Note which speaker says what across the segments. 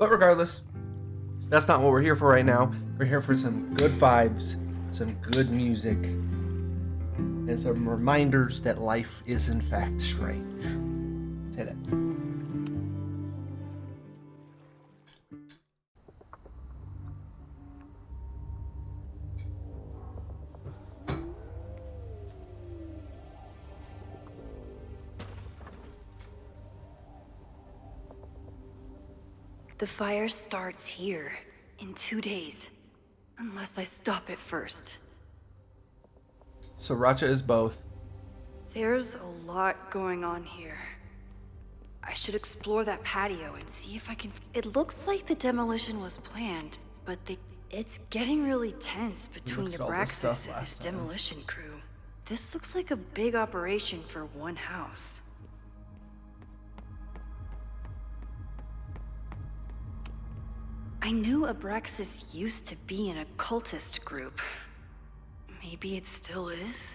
Speaker 1: But regardless, that's not what we're here for right now. We're here for some good vibes, some good music, and some reminders that life is in fact strange. Say that.
Speaker 2: The fire starts here, in 2 days. Unless I stop it first.
Speaker 1: Sriracha is both.
Speaker 2: There's a lot going on here. I should explore that patio and see if I can... It looks like the demolition was planned, but it's getting really tense between
Speaker 1: looked at all this stuff
Speaker 2: Abraxas and his
Speaker 1: last time.
Speaker 2: demolition crew. This looks like a big operation for one house. I knew Abraxas used to be in a cultist group. Maybe it still is?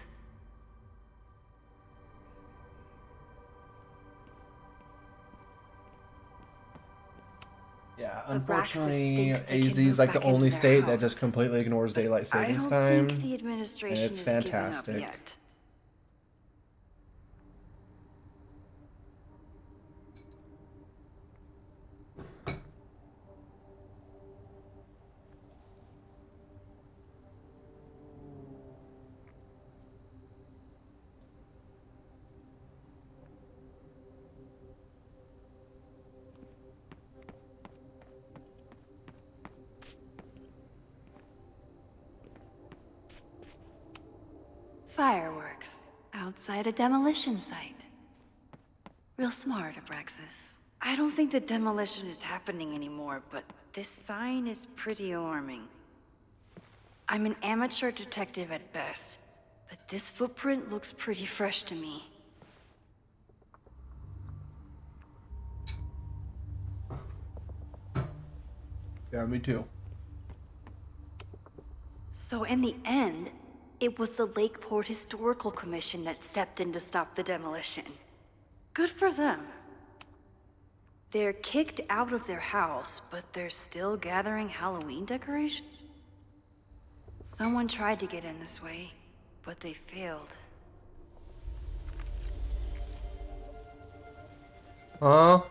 Speaker 1: Yeah,
Speaker 2: Abraxas
Speaker 1: unfortunately,
Speaker 2: thinks they
Speaker 1: AZ
Speaker 2: can
Speaker 1: is
Speaker 2: move
Speaker 1: like the
Speaker 2: back into
Speaker 1: only
Speaker 2: their
Speaker 1: state that
Speaker 2: house.
Speaker 1: just completely ignores daylight
Speaker 2: I
Speaker 1: savings
Speaker 2: don't
Speaker 1: time.
Speaker 2: think the administration
Speaker 1: and it's
Speaker 2: is
Speaker 1: fantastic.
Speaker 2: giving up yet. Fireworks outside a demolition site. Real smart, Abraxas. I don't think the demolition is happening anymore, but this sign is pretty alarming. I'm an amateur detective at best, but this footprint looks pretty fresh to me.
Speaker 1: Yeah, me too.
Speaker 2: So in the end, it was the Lakeport Historical Commission that stepped in to stop the demolition. Good for them. They're kicked out of their house, but they're still gathering Halloween decorations? Someone tried to get in this way, but they failed.
Speaker 1: Huh?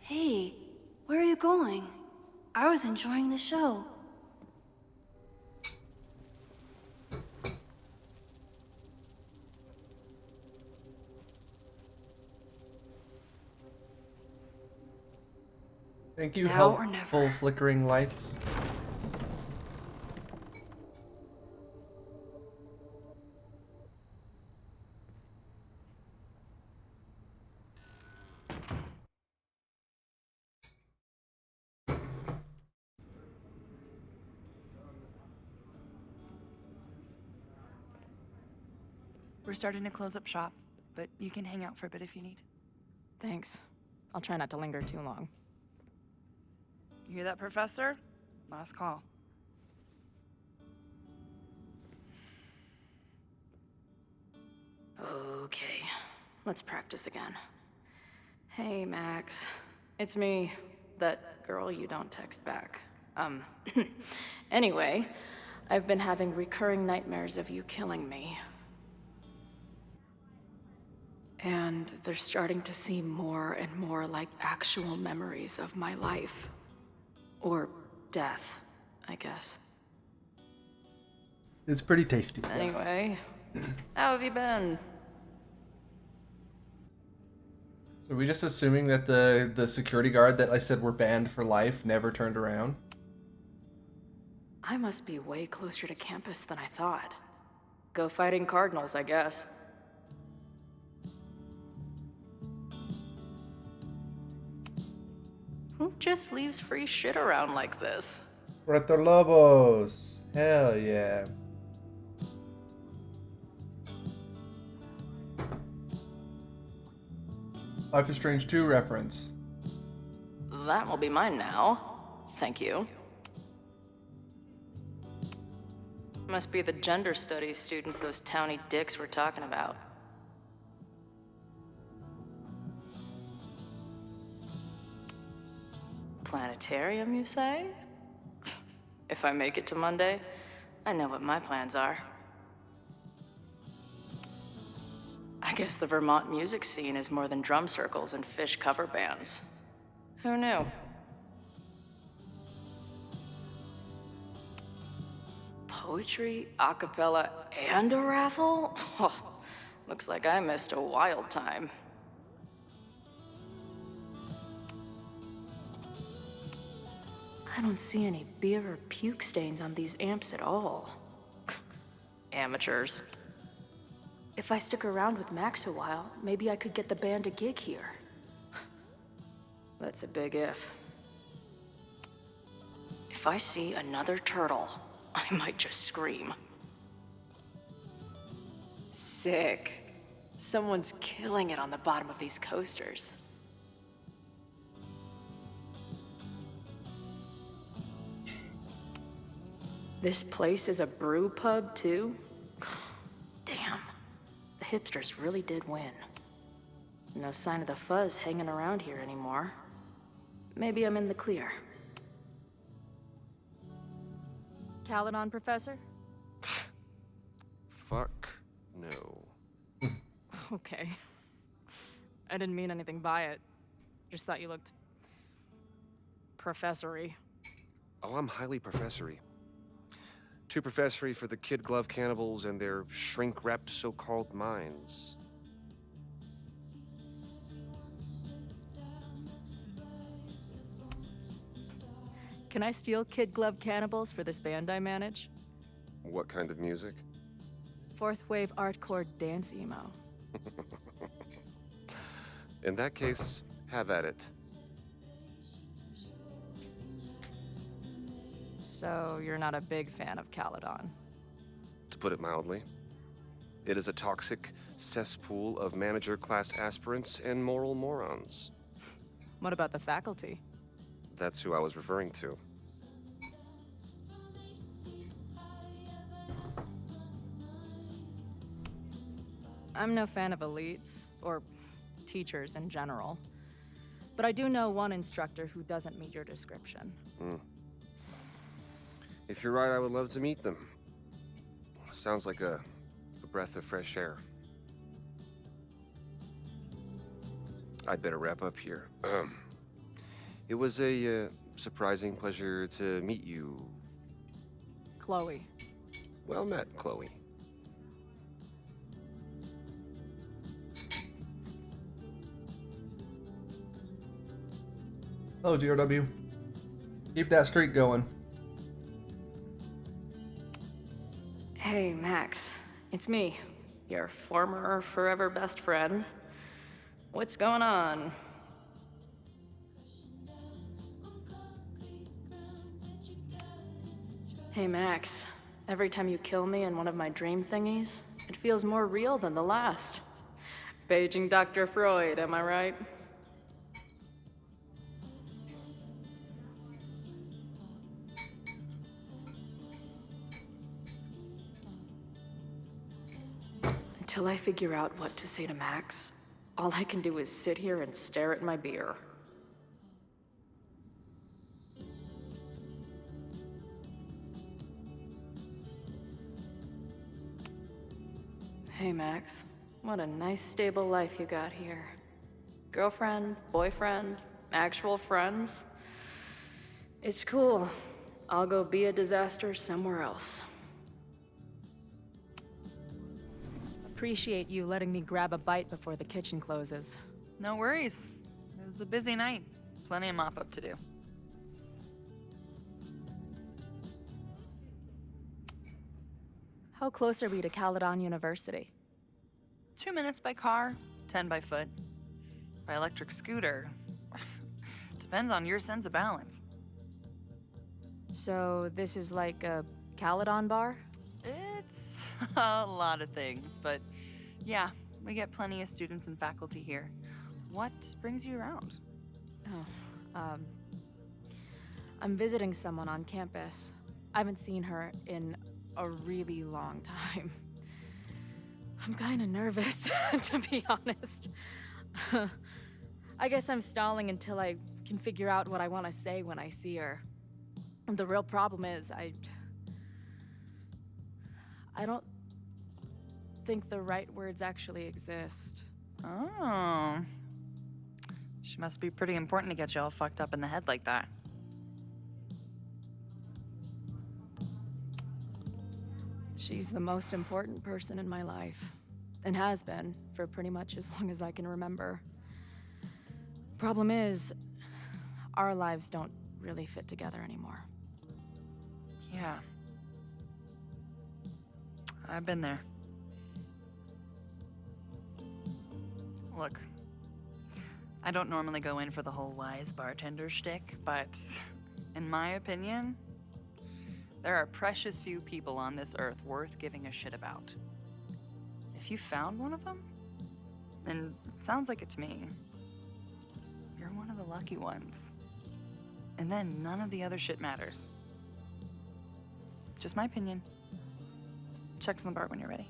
Speaker 2: Hey, where are you going? I was enjoying the show.
Speaker 1: Thank you,
Speaker 2: Now or
Speaker 1: helpful
Speaker 2: never.
Speaker 1: flickering lights.
Speaker 3: We're starting to close up shop, but you can hang out for a bit if you need.
Speaker 4: Thanks. I'll try not to linger too long.
Speaker 3: You hear that, Professor? Last call.
Speaker 4: Okay, let's practice again. Hey, Max. It's me, that girl you don't text back. Anyway, I've been having recurring nightmares of you killing me. And they're starting to seem more and more like actual memories of my life. Or death, I guess.
Speaker 1: It's pretty tasty.
Speaker 4: Anyway, how have you been?
Speaker 1: So are we just assuming that the security guard that I said were banned for life never turned around?
Speaker 4: I must be way closer to campus than I thought. Go fighting Cardinals, I guess. Who just leaves free shit around like this?
Speaker 1: Reto Lobos. Hell yeah. Life is Strange 2 reference.
Speaker 4: That will be mine now. Thank you. Must be the gender studies students those towny dicks were talking about. Planetarium, you say? If I make it to Monday, I know what my plans are. I guess the Vermont music scene is more than drum circles and fish cover bands. Who knew? Poetry, a cappella, and a raffle? Oh, looks like I missed a wild time. I don't see any beer or puke stains on these amps at all. Amateurs. If I stick around with Max a while, maybe I could get the band a gig here. That's a big if. If I see another turtle, I might just scream. Sick. Someone's killing it on the bottom of these coasters. This place is a brew pub, too? Damn. The hipsters really did win. No sign of the fuzz hanging around here anymore. Maybe I'm in the clear.
Speaker 5: Caledon, Professor?
Speaker 6: Fuck no.
Speaker 5: Okay. I didn't mean anything by it. Just thought you looked... professory.
Speaker 6: Oh, I'm highly professory. Too professory for the kid glove cannibals and their shrink-wrapped so-called minds.
Speaker 5: Can I steal Kid Glove Cannibals for this band I manage?
Speaker 6: What kind of music?
Speaker 5: Fourth wave artcore dance emo.
Speaker 6: In that case, have at it.
Speaker 5: So you're not a big fan of Caledon?
Speaker 6: To put it mildly. It is a toxic cesspool of manager-class aspirants and moral morons.
Speaker 5: What about the faculty?
Speaker 6: That's who I was referring to.
Speaker 5: I'm no fan of elites, or teachers in general. But I do know one instructor who doesn't meet your description.
Speaker 6: If you're right, I would love to meet them. Sounds like a breath of fresh air. I'd better wrap up here. It was a surprising pleasure to meet you.
Speaker 5: Chloe.
Speaker 6: Well met, Chloe.
Speaker 1: Oh, GRW. Keep that streak going.
Speaker 4: Hey, Max. It's me, your former forever best friend. What's going on? Hey, Max. Every time you kill me in one of my dream thingies, it feels more real than the last. Paging Dr. Freud, am I right? Until I figure out what to say to Max, all I can do is sit here and stare at my beer. Hey, Max. What a nice, stable life you got here. Girlfriend, boyfriend, actual friends. It's cool. I'll go be a disaster somewhere else.
Speaker 5: Appreciate you letting me grab a bite before the kitchen closes.
Speaker 3: No worries. It was a busy night. Plenty of mop-up to do.
Speaker 5: How close are we to Caledon University?
Speaker 3: 2 minutes by car, 10 by foot. By electric scooter. Depends on your sense of balance.
Speaker 5: So this is like a Caledon bar?
Speaker 3: It's a lot of things, but yeah, we get plenty of students and faculty here. What brings you around?
Speaker 5: I'm visiting someone on campus. I haven't seen her in a really long time. I'm kinda nervous, to be honest. I guess I'm stalling until I can figure out what I want to say when I see her. The real problem is, I don't think the right words actually exist.
Speaker 3: Oh. She must be pretty important to get you all fucked up in the head like that.
Speaker 5: She's the most important person in my life, and has been for pretty much as long as I can remember. Problem is, our lives don't really fit together anymore.
Speaker 3: Yeah. I've been there. Look, I don't normally go in for the whole wise bartender shtick, but in my opinion, there are precious few people on this earth worth giving a shit about. If you found one of them, and it sounds like it to me, you're one of the lucky ones. And then none of the other shit matters. Just my opinion. Check's on the bar when you're ready.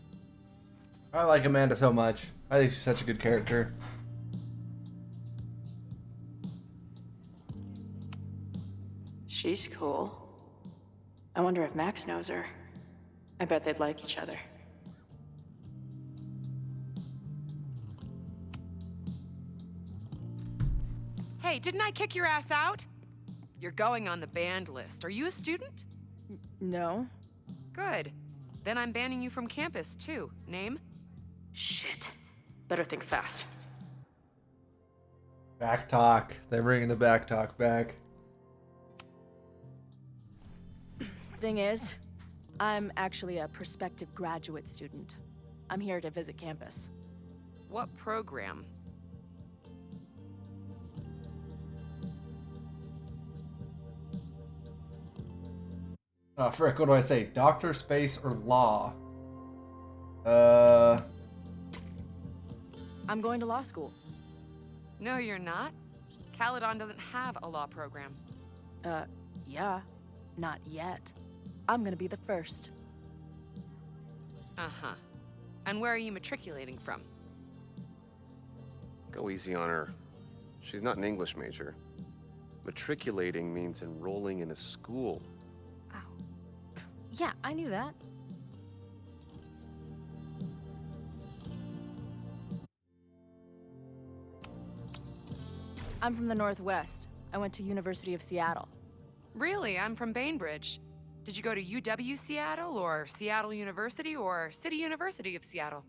Speaker 1: I like Amanda so much. I think she's such a good character.
Speaker 4: She's cool. I wonder if Max knows her. I bet they'd like each other.
Speaker 7: Hey, didn't I kick your ass out? You're going on the banned list. Are you a student?
Speaker 5: No?
Speaker 7: Good. Then I'm banning you from campus, too. Name?
Speaker 4: Shit. Better think fast.
Speaker 1: Back talk. They're bringing the back talk back.
Speaker 5: Thing is, I'm actually a prospective graduate student. I'm here to visit campus.
Speaker 7: What program?
Speaker 1: Oh, frick, what do I say? Doctor, space, or law?
Speaker 5: I'm going to law school.
Speaker 7: No, you're not. Caledon doesn't have a law program.
Speaker 5: Yeah. Not yet. I'm gonna be the first.
Speaker 7: Uh-huh. And where are you matriculating from?
Speaker 6: Go easy on her. She's not an English major. Matriculating means enrolling in a school.
Speaker 5: Ow. Yeah, I knew that. I'm from the Northwest. I went to University of Seattle.
Speaker 7: Really? I'm from Bainbridge. Did you go to UW Seattle, or Seattle University, or City University of Seattle?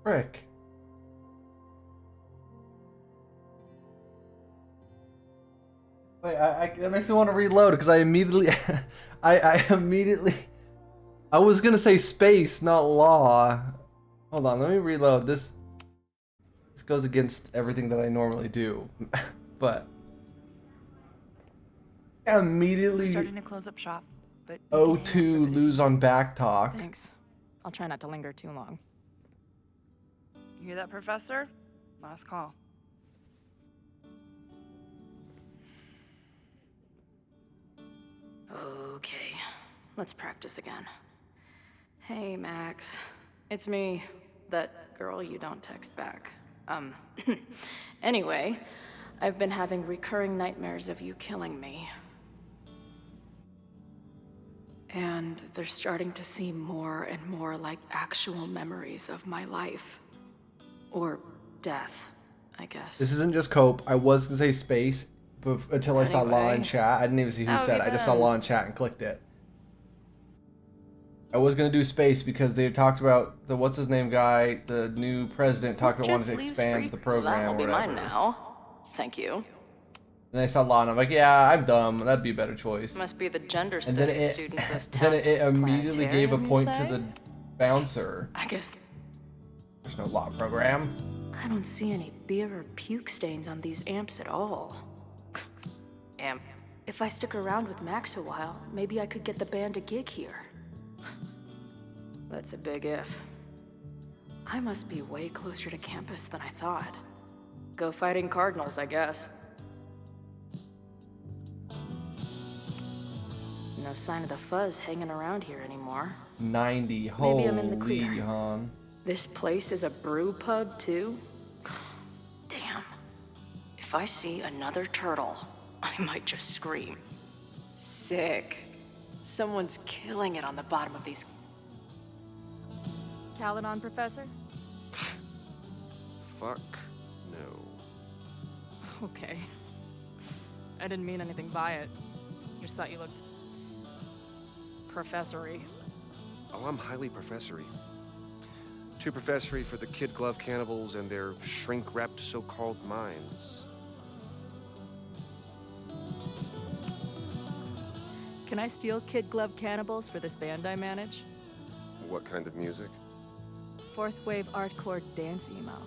Speaker 1: Frick. Wait, that makes me want to reload because I immediately, I was gonna say space, not law. Hold on, let me reload. This goes against everything that I normally do, but I
Speaker 3: We're
Speaker 1: immediately
Speaker 3: starting to close up shop, but
Speaker 1: O2 lose on back talk.
Speaker 5: Thanks. I'll try not to linger too long.
Speaker 3: You hear that, Professor? Last call.
Speaker 4: Okay, let's practice again. Hey, Max. It's me, that girl you don't text back. Anyway, I've been having recurring nightmares of you killing me. And they're starting to seem more and more like actual memories of my life. Or death, I guess.
Speaker 1: This isn't just cope. I was gonna say space, but until I saw law in
Speaker 4: Anyway,
Speaker 1: chat. I didn't even see who
Speaker 4: how've
Speaker 1: said
Speaker 4: you
Speaker 1: it. I just saw
Speaker 4: been?
Speaker 1: law in chat and clicked it. I was gonna do space because they talked about the what's his name guy, the new president talked about wanting
Speaker 4: Just
Speaker 1: to
Speaker 4: leaves
Speaker 1: expand
Speaker 4: free-
Speaker 1: the program
Speaker 4: That'll
Speaker 1: or
Speaker 4: be
Speaker 1: whatever.
Speaker 4: mine now. Thank you.
Speaker 1: And I saw law and I'm like, yeah, I'm dumb. That'd be a better choice.
Speaker 4: Must be the gender
Speaker 1: And then
Speaker 4: studies
Speaker 1: it,
Speaker 4: students this
Speaker 1: then it immediately gave a
Speaker 4: planetarian, you
Speaker 1: point to
Speaker 4: say?
Speaker 1: the bouncer.
Speaker 4: I guess
Speaker 1: There's no law program.
Speaker 4: I don't see any beer or puke stains on these amps at all. Amp. If I stick around with Max a while, maybe I could get the band a gig here. That's a big if. I must be way closer to campus than I thought. Go fighting Cardinals, I guess. No sign of the fuzz hanging around here anymore.
Speaker 1: 90.
Speaker 4: Maybe I'm in the
Speaker 1: Holy,
Speaker 4: clear.
Speaker 1: hon.
Speaker 4: This place is a brew pub, too? Damn. If I see another turtle, I might just scream. Sick. Someone's killing it on the bottom of these.
Speaker 5: Caledon, Professor?
Speaker 6: Fuck no.
Speaker 5: Okay. I didn't mean anything by it. Just thought you looked... professory.
Speaker 6: Oh, I'm highly professory. Too professory for the kid glove cannibals and their shrink-wrapped so-called minds.
Speaker 5: Can I steal Kid Glove Cannibals for this band I manage?
Speaker 6: What kind of music?
Speaker 5: Fourth wave artcore dance emo.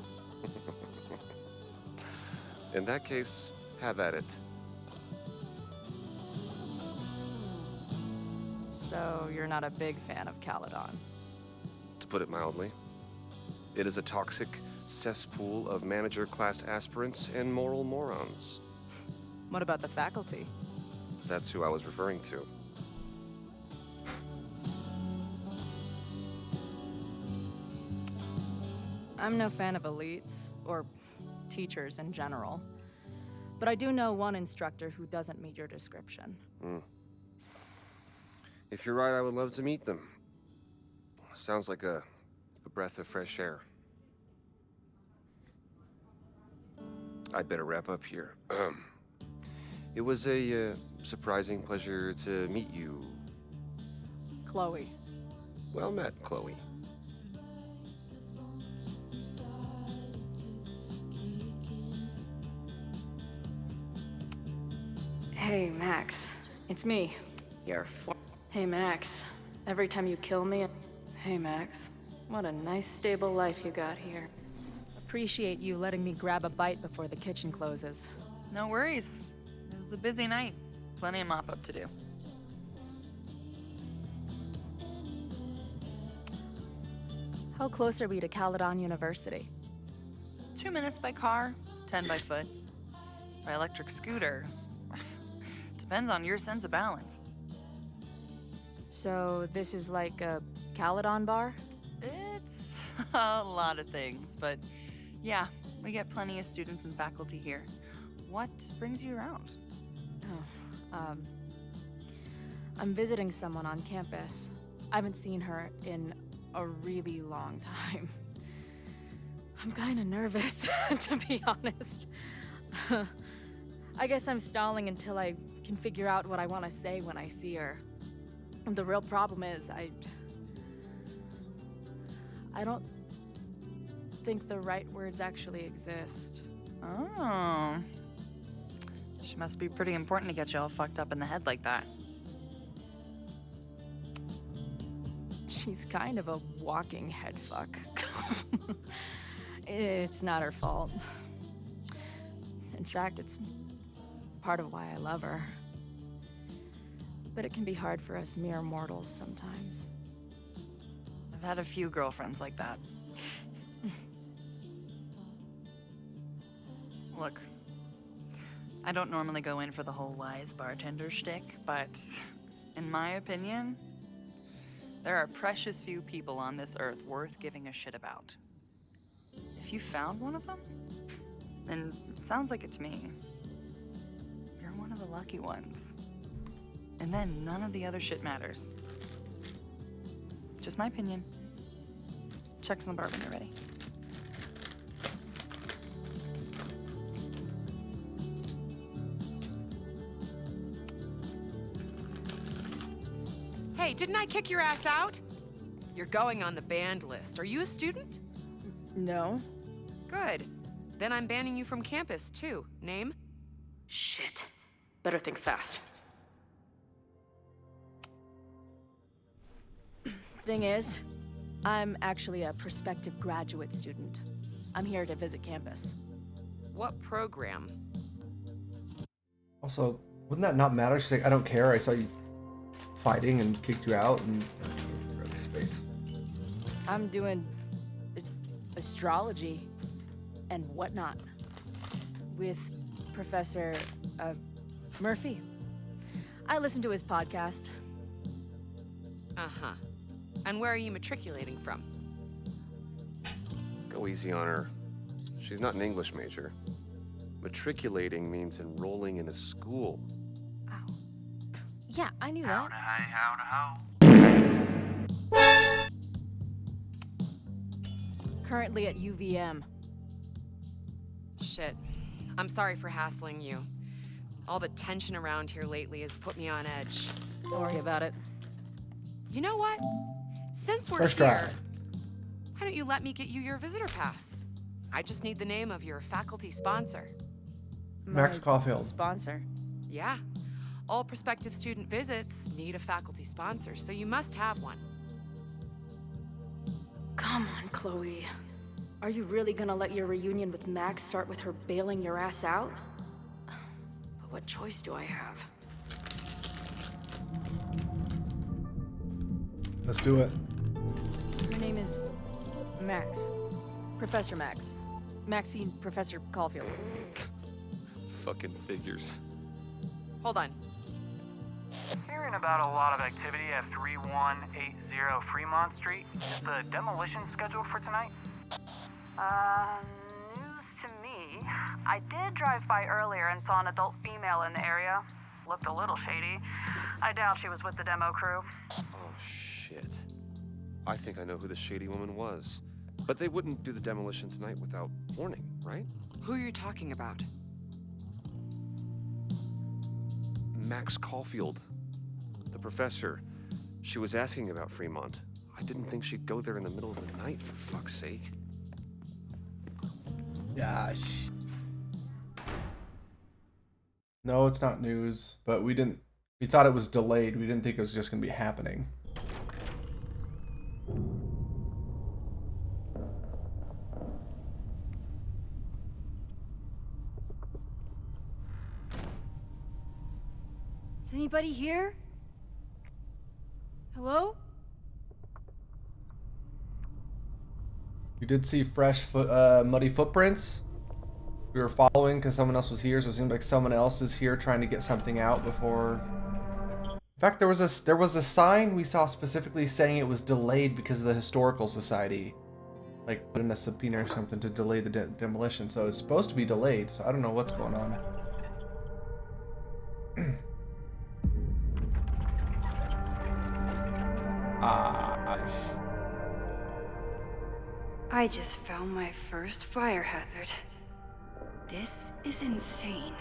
Speaker 6: In that case, have at it.
Speaker 5: So you're not a big fan of Caledon?
Speaker 6: To put it mildly. It is a toxic cesspool of manager-class aspirants and moral morons.
Speaker 5: What about the faculty?
Speaker 6: That's who I was referring to.
Speaker 5: I'm no fan of elites, or teachers in general. But I do know one instructor who doesn't meet your description.
Speaker 6: If you're right, I would love to meet them. Sounds like a breath of fresh air. I'd better wrap up here. It was a surprising pleasure to meet you.
Speaker 5: Chloe.
Speaker 6: Well met, Chloe.
Speaker 4: Hey, Max. It's me. Hey, Max. Every time you kill me... Hey, Max. What a nice, stable life you got here.
Speaker 5: Appreciate you letting me grab a bite before the kitchen closes.
Speaker 3: No worries. It was a busy night. Plenty of mop-up to do.
Speaker 5: How close are we to Caledon University?
Speaker 3: 2 minutes by car, 10 by foot. By electric scooter. Depends on your sense of balance.
Speaker 5: So this is like a Caledon bar?
Speaker 3: It's a lot of things, but yeah, we get plenty of students and faculty here. What brings you around?
Speaker 5: I'm visiting someone on campus. I haven't seen her in a really long time. I'm kinda nervous, to be honest. I guess I'm stalling until I can figure out what I want to say when I see her. The real problem is, I don't think the right words actually exist.
Speaker 3: Oh. She must be pretty important to get you all fucked up in the head like that.
Speaker 5: She's kind of a walking head fuck. It's not her fault. In fact, it's part of why I love her. But it can be hard for us mere mortals sometimes.
Speaker 3: I've had a few girlfriends like that. Look, I don't normally go in for the whole wise bartender shtick, but in my opinion, there are precious few people on this earth worth giving a shit about. If you found one of them, then it sounds like it to me. You're one of the lucky ones. And then none of the other shit matters. Just my opinion. Checks on the bar when you're ready.
Speaker 7: Hey, didn't I kick your ass out? You're going on the banned list. Are you a student?
Speaker 5: No.
Speaker 7: Good. Then I'm banning you from campus, too. Name?
Speaker 4: Shit. Better think fast.
Speaker 5: Thing is, I'm actually a prospective graduate student. I'm here to visit campus.
Speaker 7: What program?
Speaker 1: Also, wouldn't that not matter? She's like, I don't care. I saw you fighting and kicked you out and space.
Speaker 5: I'm doing astrology and whatnot with Professor Murphy. I listen to his podcast.
Speaker 7: Uh-huh. And where are you matriculating from?
Speaker 6: Go easy on her. She's not an English major. Matriculating means enrolling in a school.
Speaker 5: Ow. Yeah, I knew that. Currently at UVM.
Speaker 7: Shit. I'm sorry for hassling you. All the tension around here lately has put me on edge.
Speaker 5: Don't worry about it.
Speaker 7: You know what? Since we're
Speaker 1: First
Speaker 7: here,
Speaker 1: try.
Speaker 7: why don't you let me get you your visitor pass? I just need the name of your faculty sponsor.
Speaker 1: Max
Speaker 5: My
Speaker 1: Caulfield.
Speaker 5: Sponsor.
Speaker 7: Yeah. All prospective student visits need a faculty sponsor, so you must have one.
Speaker 4: Come on, Chloe. Are you really gonna let your reunion with Max start with her bailing your ass out? But what choice do I have?
Speaker 1: Let's do it.
Speaker 5: Her name is Max. Professor Max. Maxine Professor Caulfield.
Speaker 6: Fucking figures.
Speaker 7: Hold on.
Speaker 8: Hearing about a lot of activity at 3180 Fremont Street. Is the demolition scheduled for tonight?
Speaker 9: News to me. I did drive by earlier and saw an adult female in the area. Looked a little shady. I doubt she was with the demo crew.
Speaker 6: Oh, shit. I think I know who the shady woman was. But they wouldn't do the demolition tonight without warning, right?
Speaker 7: Who are you talking about?
Speaker 6: Max Caulfield. The professor. She was asking about Fremont. I didn't think she'd go there in the middle of the night, for fuck's sake.
Speaker 1: Gosh. No, it's not news, but we thought it was delayed. We didn't think it was just going to be happening.
Speaker 2: Is anybody here? Hello?
Speaker 1: We did see fresh muddy footprints. We were following because someone else was here, so it seemed like someone else is here trying to get something out before. In fact, there was a sign we saw specifically saying it was delayed because of the historical society, like put in a subpoena or something to delay the demolition. So it's supposed to be delayed. So I don't know what's going on.
Speaker 2: I just found my first fire hazard. This is insane.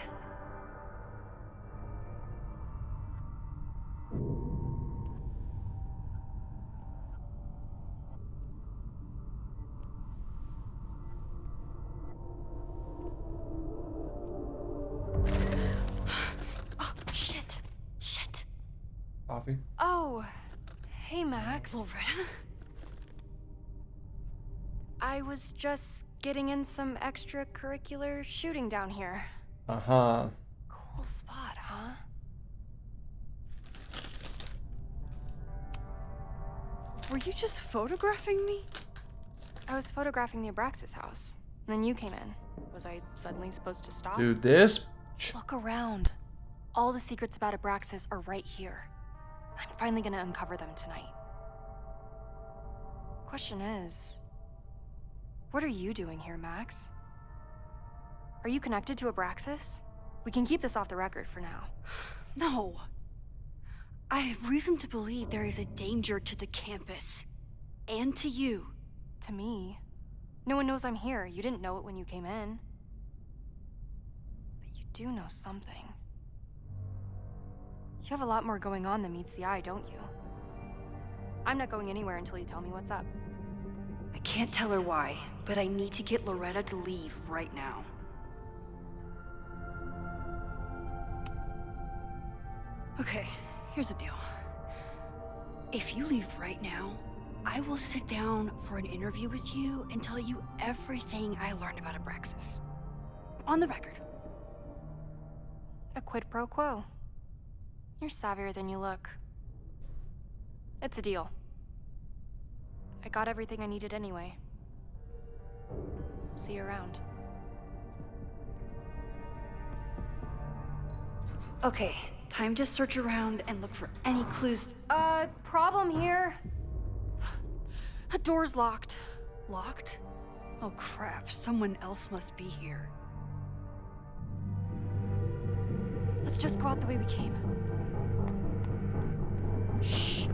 Speaker 10: Oh, shit. Shit.
Speaker 1: Coffee.
Speaker 10: Oh, hey, Max.
Speaker 2: Loretta?
Speaker 10: I was just getting in some extracurricular shooting down here.
Speaker 1: Uh-huh.
Speaker 10: Cool spot, huh?
Speaker 2: Were you just photographing me?
Speaker 10: I was photographing the Abraxas house. And then you came in. Was I suddenly supposed to stop?
Speaker 1: Dude, this.
Speaker 10: Look around. All the secrets about Abraxas are right here. I'm finally gonna uncover them tonight. Question is, what are you doing here, Max? Are you connected to Abraxas? We can keep this off the record for now.
Speaker 2: No. I have reason to believe there is a danger to the campus. And to you.
Speaker 10: To me? No one knows I'm here. You didn't know it when you came in. But you do know something. You have a lot more going on than meets the eye, don't you? I'm not going anywhere until you tell me what's up.
Speaker 2: I can't tell her why, but I need to get Loretta to leave right now. Okay, here's the deal. If you leave right now, I will sit down for an interview with you and tell you everything I learned about Abraxas. On the record.
Speaker 10: A quid pro quo. You're savvier than you look. It's a deal. I got everything I needed anyway. See you around.
Speaker 2: Okay, Time to search around and look for any clues.
Speaker 10: Problem here. The door's locked.
Speaker 2: Locked? Oh crap, someone else must be here.
Speaker 10: Let's just go out the way we came.
Speaker 2: Shh.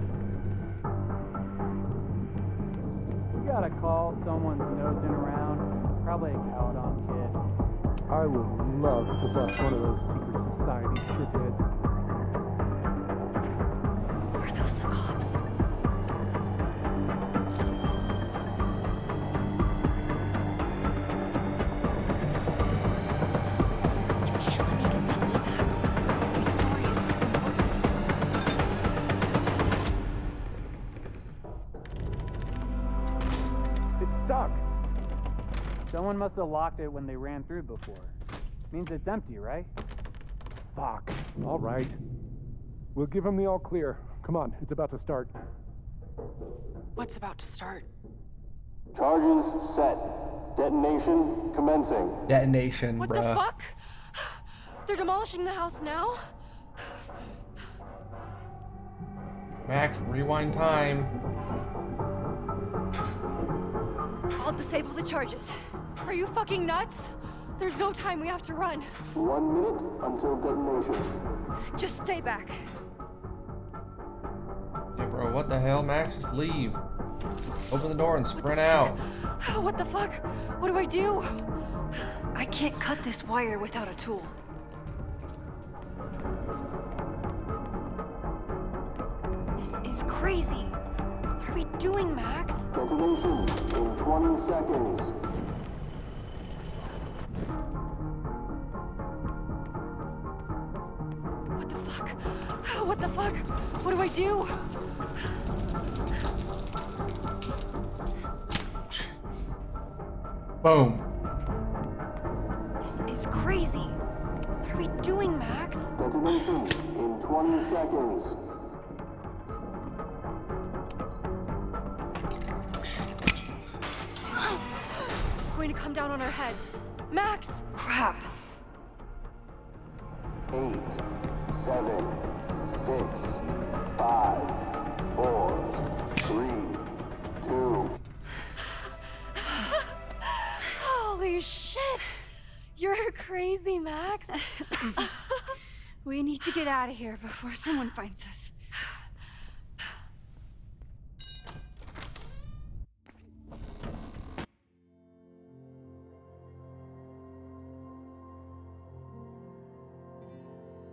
Speaker 11: You gotta call someone's nosing around. Probably a Caledon kid.
Speaker 12: I would love to bust one of those secret society shitheads.
Speaker 10: Are those the cops? You can't let me get busted, Max. My story is too important.
Speaker 11: It's stuck. Someone must have locked it when they ran through before. Means it's empty, right?
Speaker 12: Fuck. All right. We'll give him the all clear. Come on, it's about to start.
Speaker 10: What's about to start?
Speaker 13: Charges set. Detonation commencing.
Speaker 1: Detonation,
Speaker 10: What
Speaker 1: bruh.
Speaker 10: the fuck? They're demolishing the house now?
Speaker 1: Max, rewind time.
Speaker 10: I'll disable the charges. Are you fucking nuts? There's no time, we have to run.
Speaker 13: 1 minute until detonation.
Speaker 2: Just stay back.
Speaker 1: Hey, bro, what the hell, Max? Just leave. Open the door and sprint out.
Speaker 10: What the fuck? What do I do?
Speaker 2: I can't cut this wire without a tool.
Speaker 10: This is crazy. What are we doing, Max?
Speaker 13: Detonation in 20 seconds.
Speaker 10: What the fuck? What the fuck? What do I do?
Speaker 1: Boom.
Speaker 10: This is crazy. What are we doing, Max?
Speaker 13: Detonation in 20 seconds.
Speaker 10: It's going to come down on our heads. Max!
Speaker 2: Crap.
Speaker 13: 8, 7, 6, 5, 4, 3, 2.
Speaker 10: Holy shit! You're crazy, Max.
Speaker 2: We need to get out of here before someone finds us.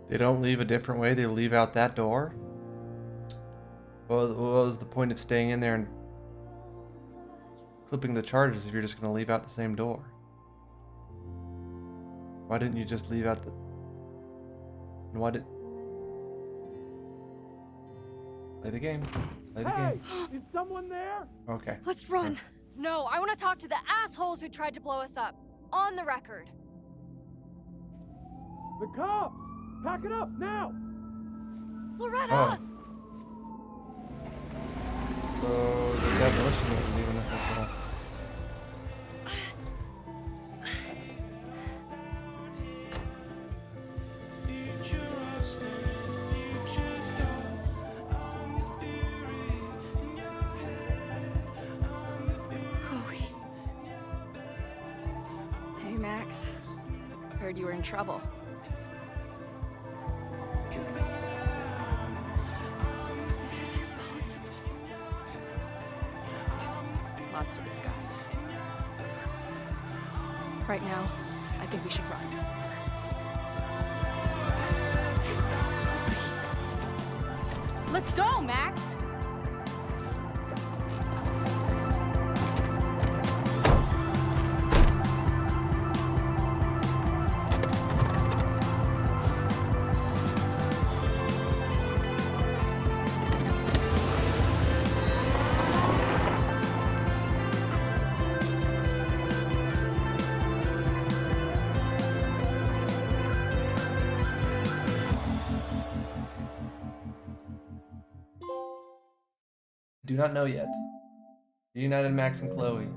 Speaker 1: They don't leave a different way, they leave out that door? What was the point of staying in there and clipping the charges if you're just gonna leave out the same door? Why didn't you just leave out the... And why did... Play the game. Play the game.
Speaker 11: Is someone there?
Speaker 1: Okay.
Speaker 2: Let's run.
Speaker 10: No, I want to talk to the assholes who tried to blow us up. On the record.
Speaker 12: The cops! Pack it up, now!
Speaker 10: Loretta!
Speaker 1: Oh. So the demolition wasn't even a hotel.
Speaker 2: Chloe.
Speaker 5: Hey, Max. Heard you were in trouble.
Speaker 2: This is impossible.
Speaker 5: Lots to discuss. Right now, I think we should run. Let's go, Max!
Speaker 1: Do not know yet. Reunited Max and Chloe.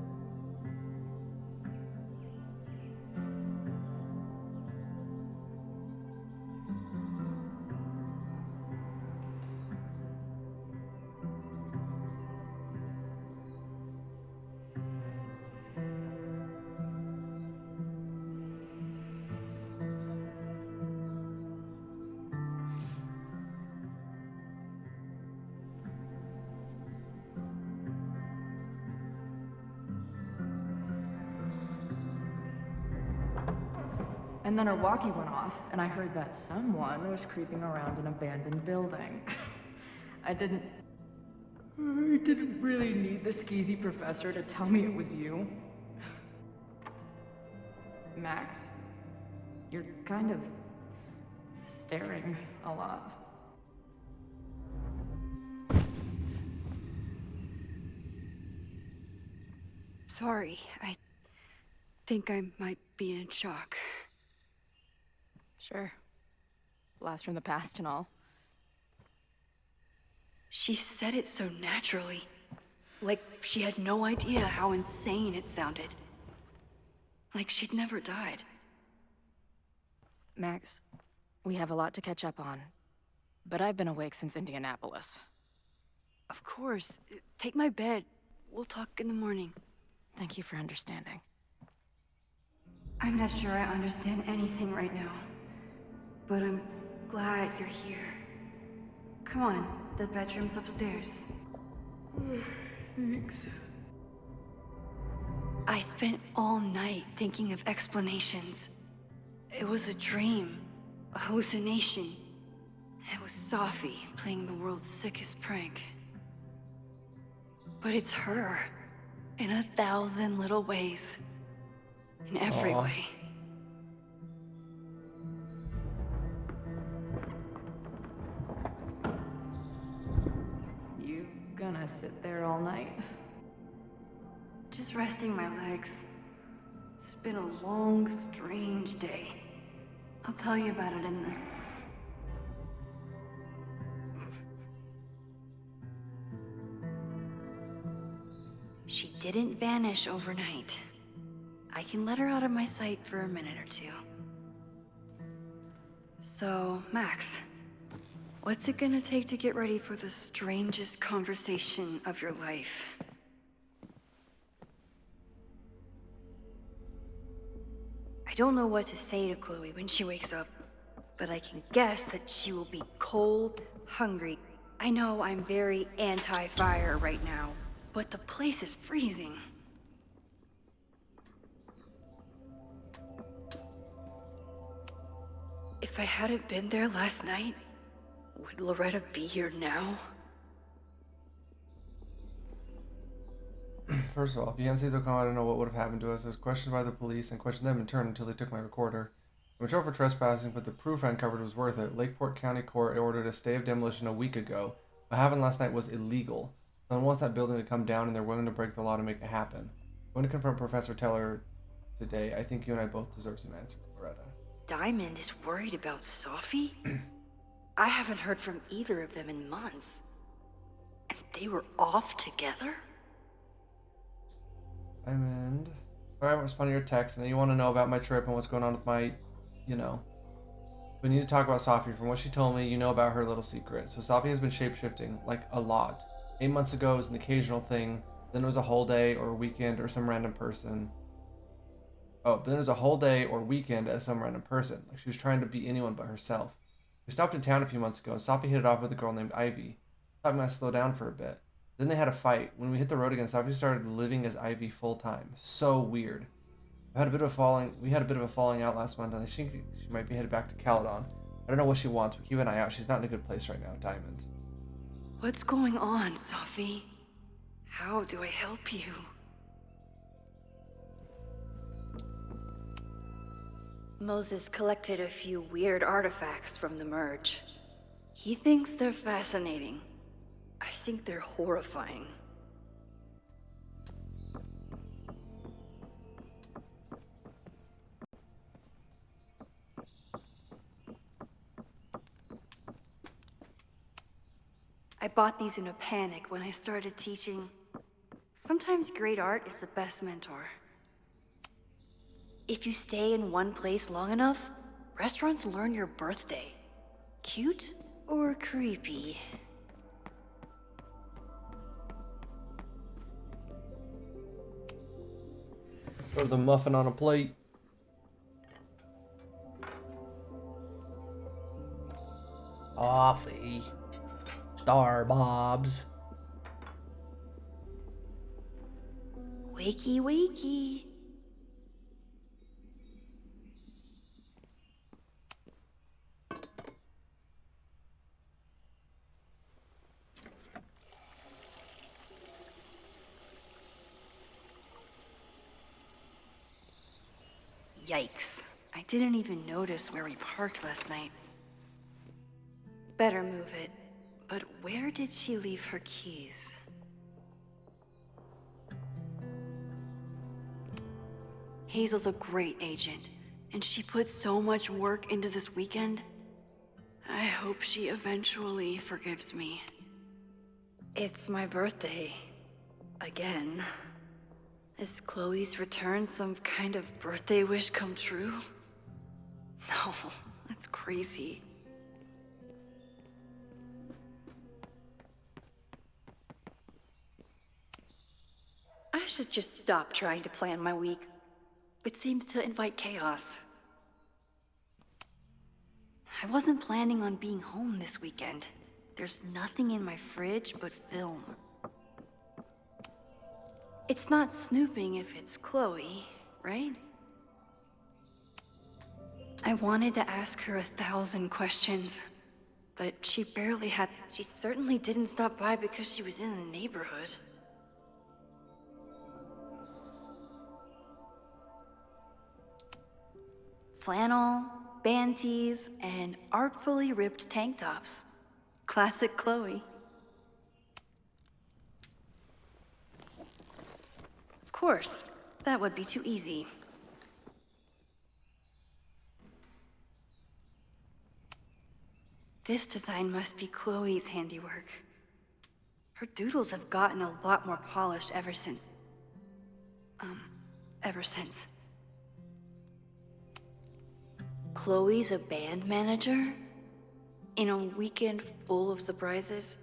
Speaker 4: And then her walkie went off, and I heard that someone was creeping around an abandoned building. I didn't really need the skeezy professor to tell me it was you. Max, you're kind of staring a lot.
Speaker 2: Sorry, I think I might be in shock.
Speaker 5: Sure. Blast from the past and all.
Speaker 2: She said it so naturally. Like she had no idea how insane it sounded. Like she'd never died.
Speaker 5: Max, we have a lot to catch up on. But I've been awake since Indianapolis.
Speaker 2: Of course. Take my bed. We'll talk in the morning.
Speaker 5: Thank you for understanding.
Speaker 2: I'm not sure I understand anything right now. But I'm glad you're here. Come on, the bedroom's upstairs.
Speaker 4: Thanks.
Speaker 2: I spent all night thinking of explanations. It was a dream, a hallucination. It was Sophie playing the world's sickest prank. But it's her, in 1,000 little ways. In every way.
Speaker 4: You gonna sit there all night?
Speaker 2: Just resting my legs. It's been a long, strange day. I'll tell you about it in the... She didn't vanish overnight. I can let her out of my sight for a minute or two. So, Max, what's it gonna take to get ready for the strangest conversation of your life? I don't know what to say to Chloe when she wakes up, but I can guess that she will be cold, hungry. I know I'm very anti-fire right now, but the place is freezing. If I hadn't been there last night, would Loretta be here now?
Speaker 1: First of all, if Yancey's will come, I don't know what would have happened to us. I was questioned by the police and questioned them in turn until they took my recorder. I was for trespassing, but the proof I uncovered was worth it. Lakeport County Court ordered a stay of demolition a week ago. What happened last night was illegal. Someone wants that building to come down and they're willing to break the law to make it happen. I'm going to confront Professor Teller today. I think you and I both deserve some answers, Loretta.
Speaker 2: Diamond is worried about Sophie? I haven't heard from either of them in months. And they were off together?
Speaker 1: Diamond. Sorry I haven't responded to your text, and you want to know about my trip and what's going on with my, We need to talk about Sophie. From what she told me, you know about her little secret. So Sophie has been shapeshifting, like a lot. 8 months ago it was an occasional thing, then it was a whole day or a weekend or some random person. Oh, but then it was a whole day or weekend as some random person. Like she was trying to be anyone but herself. We stopped in town a few months ago, and Sophie hit it off with a girl named Ivy. Thought we might slow down for a bit. Then they had a fight. When we hit the road again, Sophie started living as Ivy full time. So weird. We had a bit of a falling out last month, and I think she might be headed back to Caledon. I don't know what she wants, but keep an eye out. She's not in a good place right now, Diamond.
Speaker 2: What's going on, Sophie? How do I help you? Moses collected a few weird artifacts from the merge. He thinks they're fascinating. I think they're horrifying. I bought these in a panic when I started teaching. Sometimes great art is the best mentor. If you stay in one place long enough, restaurants learn your birthday. Cute or creepy?
Speaker 1: Or the muffin on a plate. Coffee. Star Bobs.
Speaker 2: Wakey, wakey. Yikes. I didn't even notice where we parked last night. Better move it. But where did she leave her keys? Hazel's a great agent, and she put so much work into this weekend. I hope she eventually forgives me. It's my birthday. Again. Is Chloe's return some kind of birthday wish come true? No, that's crazy. I should just stop trying to plan my week. It seems to invite chaos. I wasn't planning on being home this weekend. There's nothing in my fridge but film. It's not snooping if it's Chloe, right? I wanted to ask her 1,000 questions, but she barely had. She certainly didn't stop by because she was in the neighborhood. Flannel, band tees, and artfully ripped tank tops. Classic Chloe. Of course, that would be too easy. This design must be Chloe's handiwork. Her doodles have gotten a lot more polished ever since. Chloe's a band manager? In a weekend full of surprises?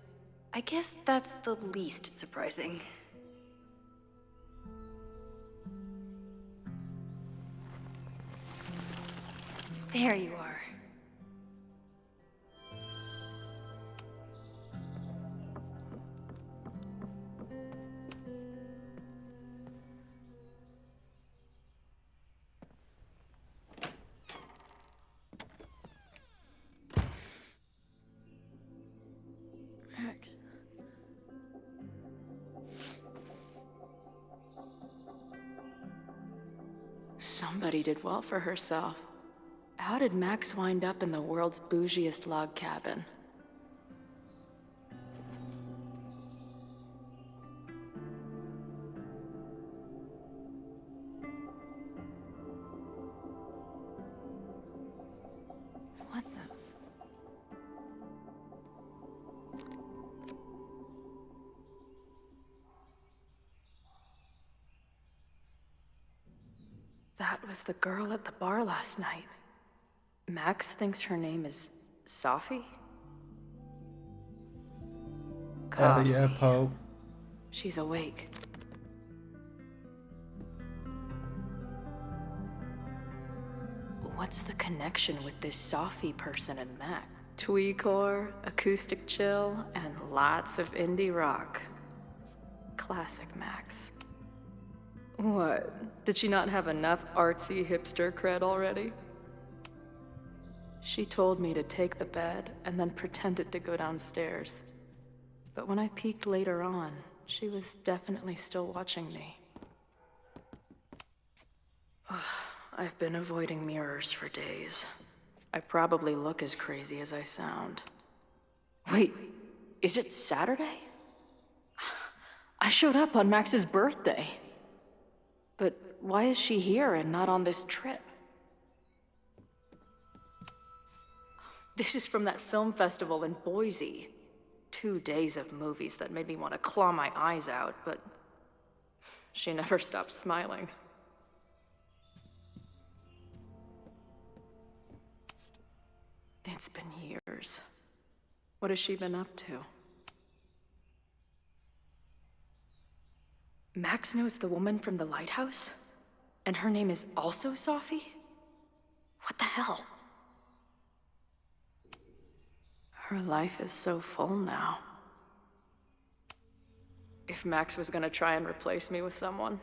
Speaker 2: I guess that's the least surprising. There you are.
Speaker 5: Max.
Speaker 4: Somebody did well for herself. How did Max wind up in the world's bougiest log cabin?
Speaker 5: What the?
Speaker 4: That was the girl at the bar last night. Max thinks her name is Sophie?
Speaker 1: Hell yeah, Pope.
Speaker 4: She's awake. What's the connection with this Sophie person and Mac? Tweecore, acoustic chill, and lots of indie rock. Classic Max. What? Did she not have enough artsy hipster cred already? She told me to take the bed and then pretended to go downstairs. But when I peeked later on, she was definitely still watching me. I've been avoiding mirrors for days. I probably look as crazy as I sound. Wait, is it Saturday? I showed up on Max's birthday. But why is she here and not on this trip? This is from that film festival in Boise. 2 days of movies that made me want to claw my eyes out, but she never stopped smiling. It's been years. What has she been up to? Max knows the woman from the lighthouse? And her name is also Sophie? What the hell? Her life is so full now. If Max was gonna try and replace me with someone,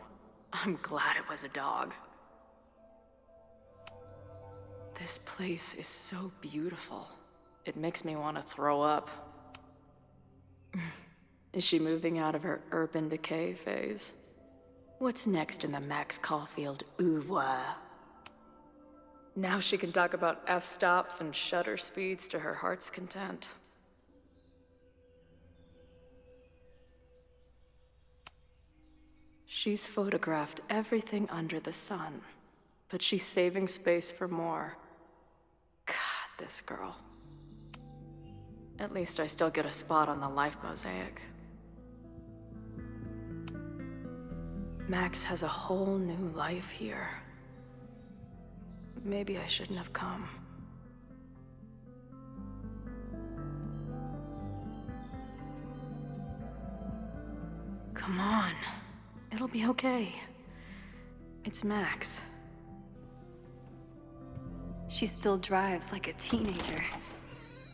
Speaker 4: I'm glad it was a dog. This place is so beautiful. It makes me want to throw up. Is she moving out of her urban decay phase? What's next in the Max Caulfield oeuvre? Now she can talk about f-stops and shutter speeds to her heart's content. She's photographed everything under the sun, but she's saving space for more. God, this girl. At least I still get a spot on the life mosaic. Max has a whole new life here. Maybe I shouldn't have come. Come on. It'll be okay. It's Max.
Speaker 2: She still drives like a teenager.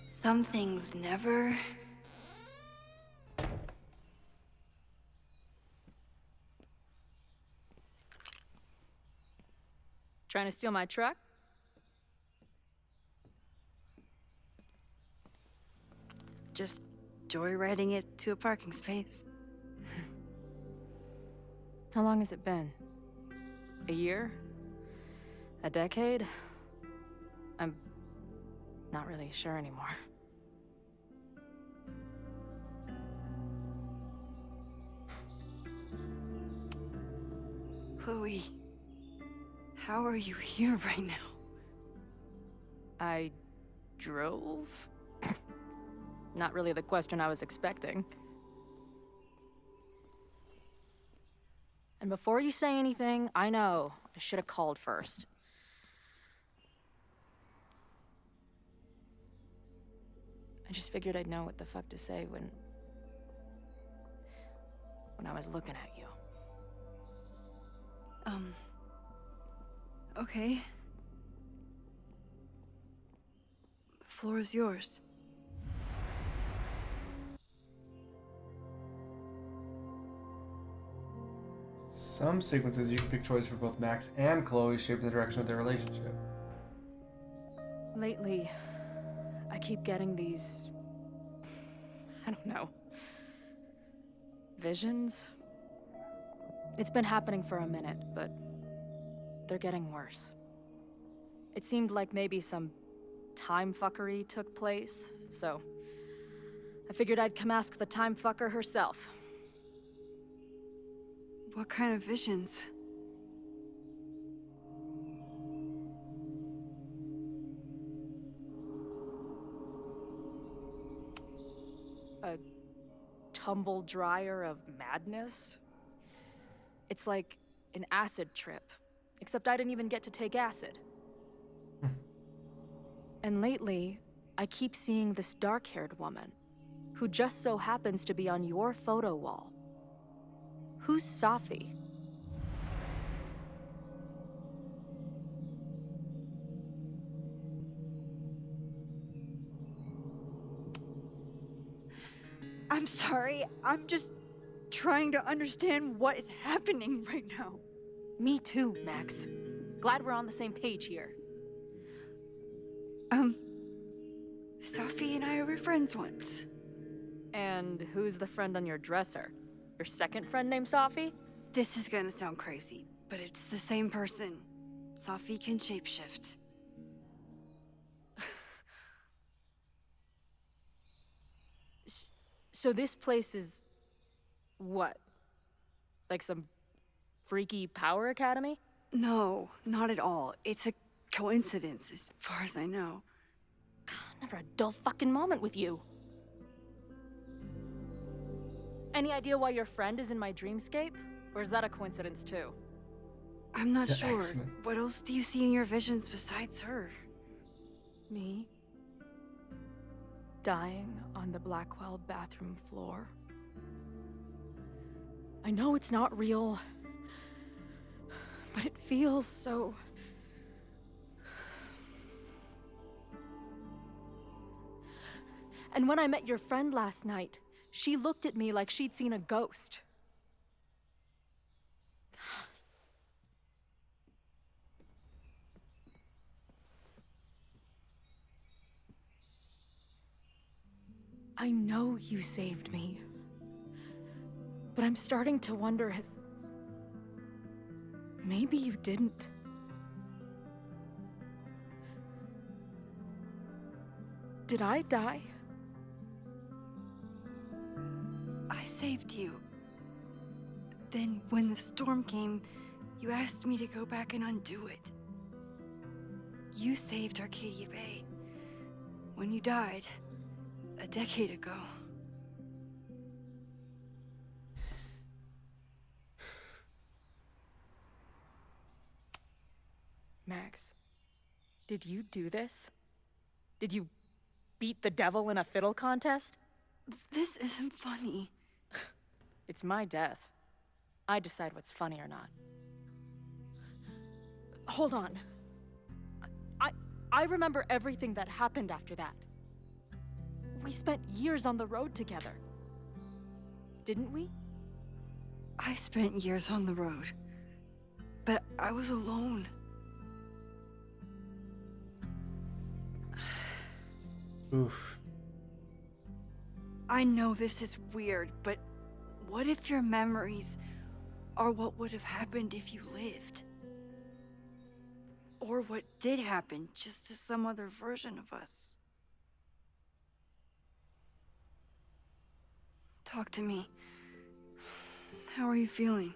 Speaker 2: Some things never...
Speaker 5: Trying to steal my truck?
Speaker 2: Just joyriding it to a parking space.
Speaker 5: How long has it been? A year? A decade? I'm not really sure anymore.
Speaker 2: Chloe, how are you here right now?
Speaker 5: I drove? Not really the question I was expecting. And before you say anything, I know I should have called first. I just figured I'd know what the fuck to say when I was looking at you.
Speaker 2: Okay. The floor is yours.
Speaker 1: Some sequences you can pick choice for both Max and Chloe shape the direction of their relationship.
Speaker 5: Lately, I keep getting these... I don't know. Visions? It's been happening for a minute, but they're getting worse. It seemed like maybe some time fuckery took place, so I figured I'd come ask the time fucker herself.
Speaker 2: What kind of visions?
Speaker 5: A tumble dryer of madness? It's like an acid trip, except I didn't even get to take acid. And lately, I keep seeing this dark-haired woman, who just so happens to be on your photo wall. Who's Safi?
Speaker 2: I'm sorry, I'm just trying to understand what is happening right now.
Speaker 5: Me too, Max. Glad we're on the same page here.
Speaker 2: Safi and I were friends once.
Speaker 5: And who's the friend on your dresser? Your second friend named Safi?
Speaker 2: This is gonna sound crazy, but it's the same person. Safi can shapeshift.
Speaker 5: So this place is... what? Like some freaky power academy?
Speaker 2: No, not at all. It's a coincidence, as far as I know.
Speaker 5: Never a dull fucking moment with you. Any idea why your friend is in my dreamscape? Or is that a coincidence too?
Speaker 2: I'm not
Speaker 1: The
Speaker 2: sure.
Speaker 1: X-Men.
Speaker 2: What else do you see in your visions besides her?
Speaker 5: Me? Dying on the Blackwell bathroom floor. I know it's not real, but it feels so... And when I met your friend last night, she looked at me like she'd seen a ghost. I know you saved me, but I'm starting to wonder if maybe you didn't. Did I die?
Speaker 2: I saved you. Then, when the storm came, you asked me to go back and undo it. You saved Arcadia Bay. When you died, a decade ago.
Speaker 5: Max, did you do this? Did you beat the devil in a fiddle contest?
Speaker 2: This isn't funny.
Speaker 5: It's my death. I decide what's funny or not. Hold on. I remember everything that happened after that. We spent years on the road together. Didn't we?
Speaker 2: I spent years on the road. But I was alone.
Speaker 1: Oof.
Speaker 2: I know this is weird, but what if your memories are what would have happened if you lived? Or what did happen, just to some other version of us? Talk to me. How are you feeling?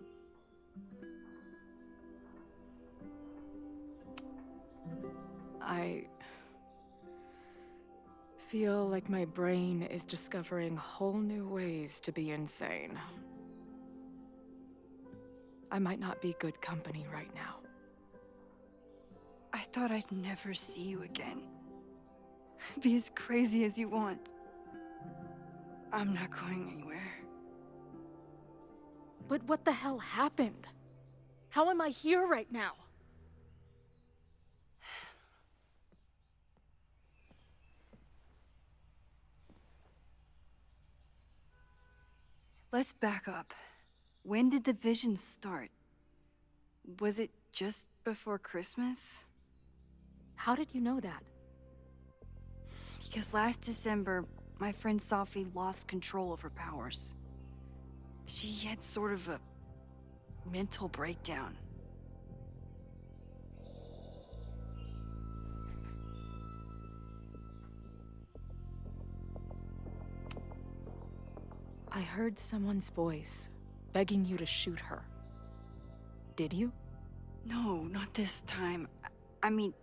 Speaker 5: I feel like my brain is discovering whole new ways to be insane. I might not be good company right now.
Speaker 2: I thought I'd never see you again. Be as crazy as you want. I'm not going anywhere.
Speaker 5: But what the hell happened? How am I here right now?
Speaker 2: Let's back up. When did the visions start? Was it just before Christmas?
Speaker 5: How did you know that?
Speaker 2: Because last December, my friend Sophie lost control of her powers. She had sort of a mental breakdown.
Speaker 5: I heard someone's voice, begging you to shoot her. Did you?
Speaker 2: No, not this time. I mean,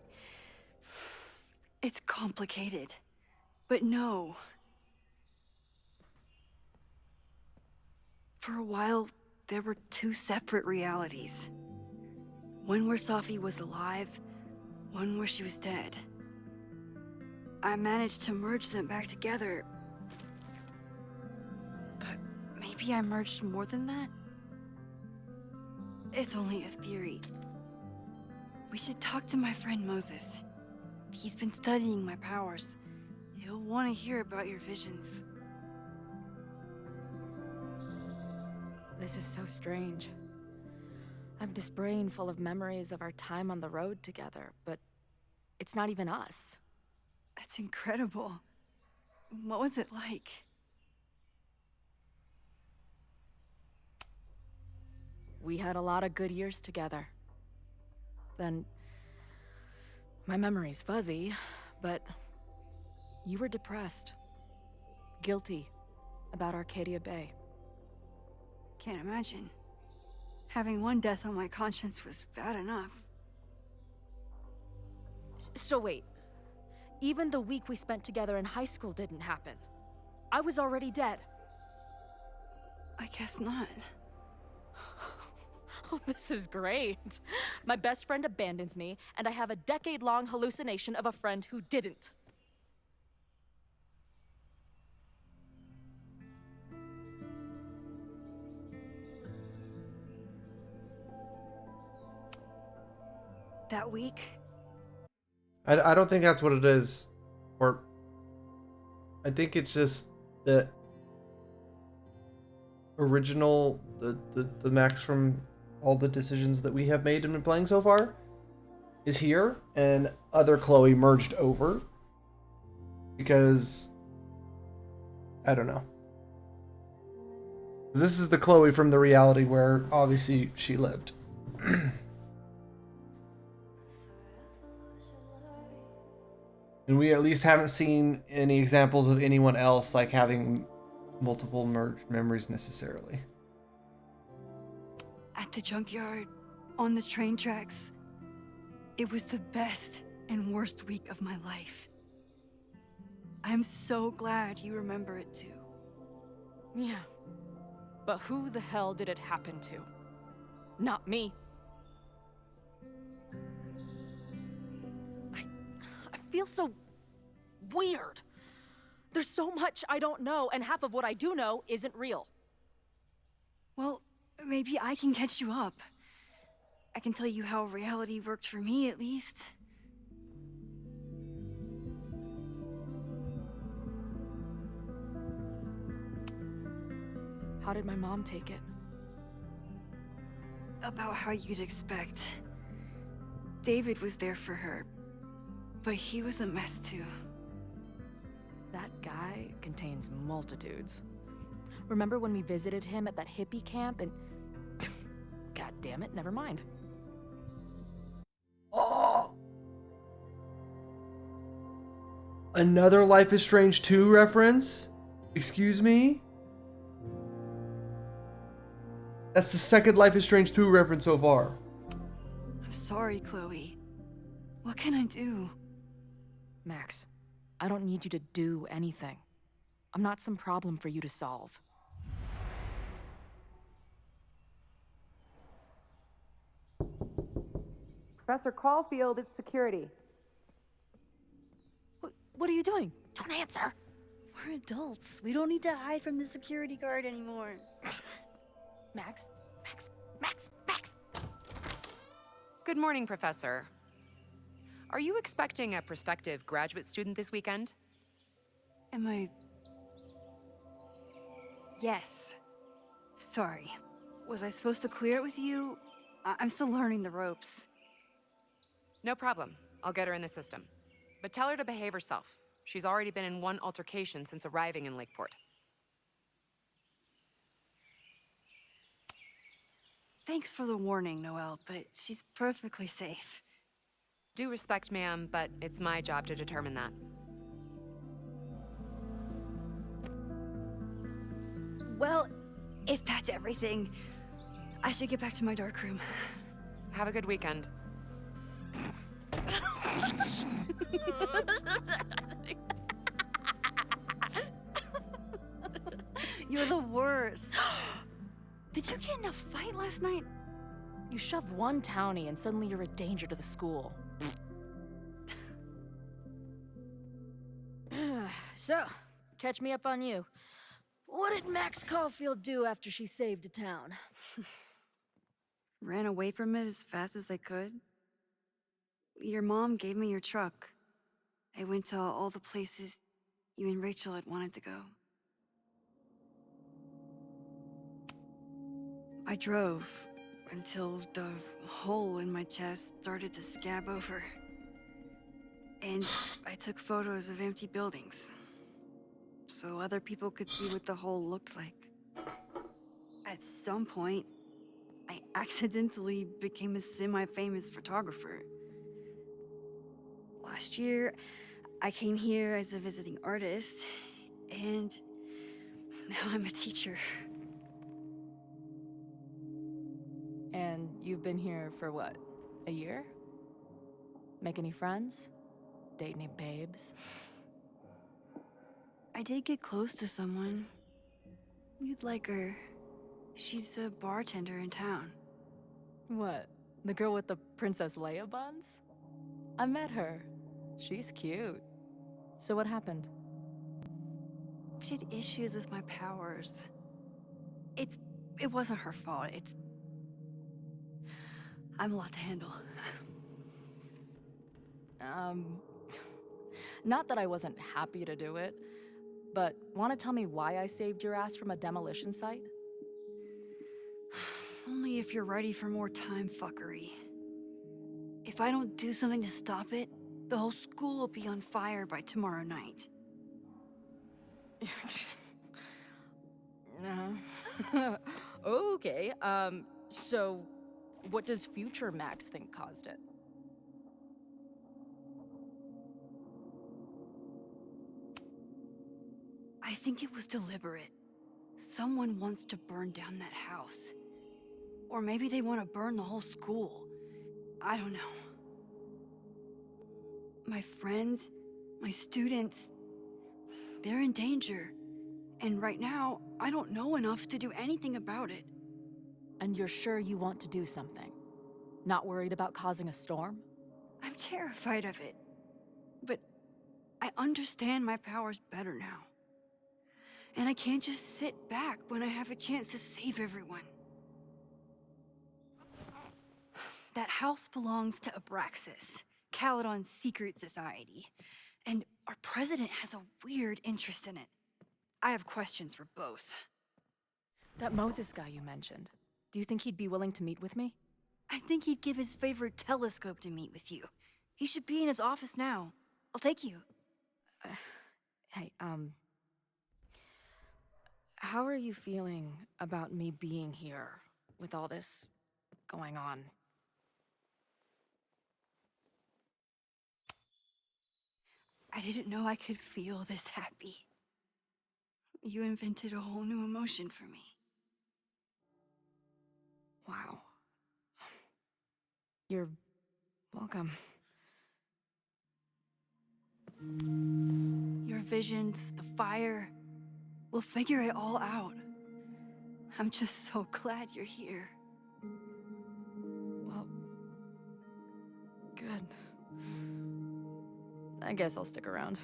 Speaker 2: it's complicated. But no. For a while, there were two separate realities. One where Sophie was alive, one where she was dead. I managed to merge them back together. But maybe I merged more than that? It's only a theory. We should talk to my friend Moses. He's been studying my powers. He'll want to hear about your visions.
Speaker 5: This is so strange. I have this brain full of memories of our time on the road together, but it's not even us.
Speaker 2: That's incredible. What was it like?
Speaker 5: We had a lot of good years together. Then, my memory's fuzzy, but you were depressed, guilty about Arcadia Bay.
Speaker 2: Can't imagine. Having one death on my conscience was bad enough.
Speaker 5: So wait, even the week we spent together in high school didn't happen. I was already dead.
Speaker 2: I guess not.
Speaker 5: Oh, this is great. My best friend abandons me, and I have a decade-long hallucination of a friend who didn't.
Speaker 2: That week?
Speaker 1: I don't think that's what it is. Or I think it's just the original, the Max from all the decisions that we have made and been playing so far is here, and other Chloe merged over because I don't know. This is the Chloe from the reality where obviously she lived. And we at least haven't seen any examples of anyone else like having multiple merged memories necessarily.
Speaker 2: At the junkyard, on the train tracks, it was the best and worst week of my life. I'm so glad you remember it too.
Speaker 5: Yeah. But who the hell did it happen to? Not me. I feel so weird. There's so much I don't know, and half of what I do know isn't real.
Speaker 2: Well, maybe I can catch you up. I can tell you how reality worked for me, at least.
Speaker 5: How did my mom take it?
Speaker 2: About how you'd expect. David was there for her, but he was a mess too.
Speaker 5: That guy contains multitudes. Remember when we visited him at that hippie camp and... God damn it, never mind.
Speaker 1: Oh! Another Life is Strange 2 reference? Excuse me? That's the second Life is Strange 2 reference so far.
Speaker 2: I'm sorry, Chloe. What can I do?
Speaker 5: Max, I don't need you to do anything. I'm not some problem for you to solve.
Speaker 7: Professor Caulfield, it's security.
Speaker 5: What are you doing? Don't answer.
Speaker 2: We're adults. We don't need to hide from the security guard anymore.
Speaker 5: Max.
Speaker 7: Good morning, Professor. Are you expecting a prospective graduate student this weekend?
Speaker 2: Am I... Yes. Sorry. Was I supposed to clear it with you? I'm still learning the ropes.
Speaker 7: No problem. I'll get her in the system. But tell her to behave herself. She's already been in one altercation since arriving in Lakeport.
Speaker 2: Thanks for the warning, Noelle, but she's perfectly safe.
Speaker 7: Due respect, ma'am, but it's my job to determine that.
Speaker 2: Well, if that's everything, I should get back to my dark room.
Speaker 7: Have a good weekend.
Speaker 2: You're the worst. Did you get in a fight last night?
Speaker 5: You shove one townie and suddenly you're a danger to the school. So, catch me up on you. What did Max Caulfield do after she saved a town?
Speaker 2: Ran away from it as fast as I could. Your mom gave me your truck. I went to all the places you and Rachel had wanted to go. I drove until the hole in my chest started to scab over. And I took photos of empty buildings, so other people could see what the hole looked like. At some point, I accidentally became a semi-famous photographer. Last year, I came here as a visiting artist, and now I'm a teacher.
Speaker 5: And you've been here for what, a year? Make any friends? Date any babes?
Speaker 2: I did get close to someone. You'd like her. She's a bartender in town.
Speaker 5: What, the girl with the Princess Leia buns? I met her. She's cute. So what happened?
Speaker 2: She had issues with my powers. It wasn't her fault. I'm a lot to handle.
Speaker 5: Not that I wasn't happy to do it, but want to tell me why I saved your ass from a demolition site?
Speaker 2: Only if you're ready for more time fuckery. If I don't do something to stop it, the whole school will be on fire by tomorrow night.
Speaker 5: Okay, so what does future Max think caused it?
Speaker 2: I think it was deliberate. Someone wants to burn down that house. Or maybe they want to burn the whole school. I don't know. My friends, my students, they're in danger. And right now, I don't know enough to do anything about it.
Speaker 5: And you're sure you want to do something? Not worried about causing a storm?
Speaker 2: I'm terrified of it. But I understand my powers better now. And I can't just sit back when I have a chance to save everyone. That house belongs to Abraxas, Caledon's secret society. And our president has a weird interest in it. I have questions for both.
Speaker 5: That Moses guy you mentioned, do you think he'd be willing to meet with me?
Speaker 2: I think he'd give his favorite telescope to meet with you. He should be in his office now. I'll take you.
Speaker 5: Hey, how are you feeling about me being here with all this going on?
Speaker 2: I didn't know I could feel this happy. You invented a whole new emotion for me.
Speaker 5: Wow. You're welcome.
Speaker 2: Your visions, the fire, we'll figure it all out. I'm just so glad you're here.
Speaker 5: Well, good. I guess I'll stick around.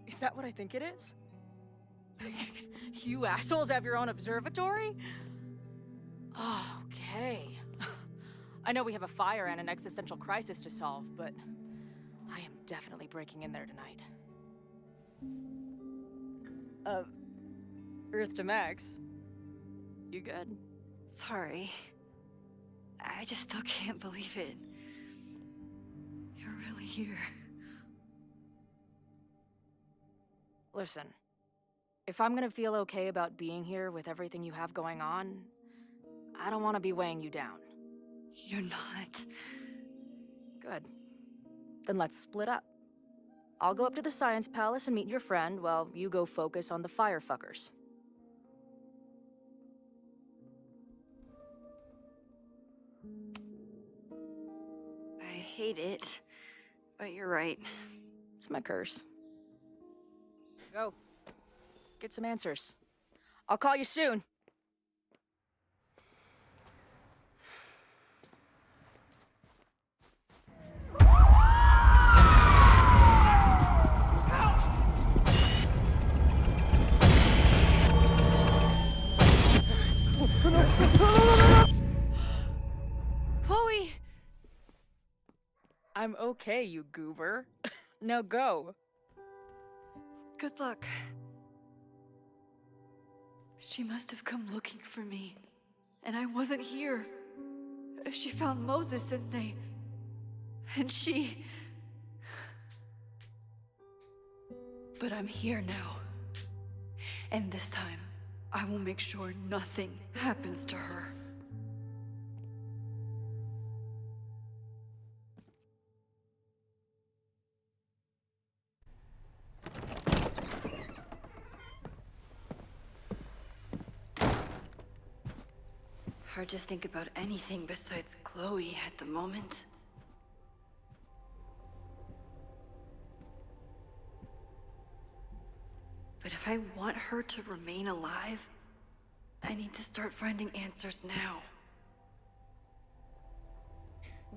Speaker 5: Is that what I think it is? You assholes have your own observatory? Okay. I know we have a fire and an existential crisis to solve, but I am definitely breaking in there tonight. Earth to Max. You good?
Speaker 2: Sorry. I just still can't believe it. You're really here.
Speaker 5: Listen, if I'm gonna feel okay about being here with everything you have going on, I don't want to be weighing you down.
Speaker 2: You're not.
Speaker 5: Good. Then let's split up. I'll go up to the Science Palace and meet your friend while you go focus on the firefuckers.
Speaker 2: I hate it, but you're right.
Speaker 5: It's my curse. Go. Get some answers. I'll call you soon.
Speaker 2: Chloe!
Speaker 5: I'm okay, you goober. Now go.
Speaker 2: Good luck. She must have come looking for me, and I wasn't here. She found Moses and she... But I'm here now. And this time, I will make sure nothing happens to her. Hard to think about anything besides Chloe at the moment. But if I want her to remain alive, I need to start finding answers now.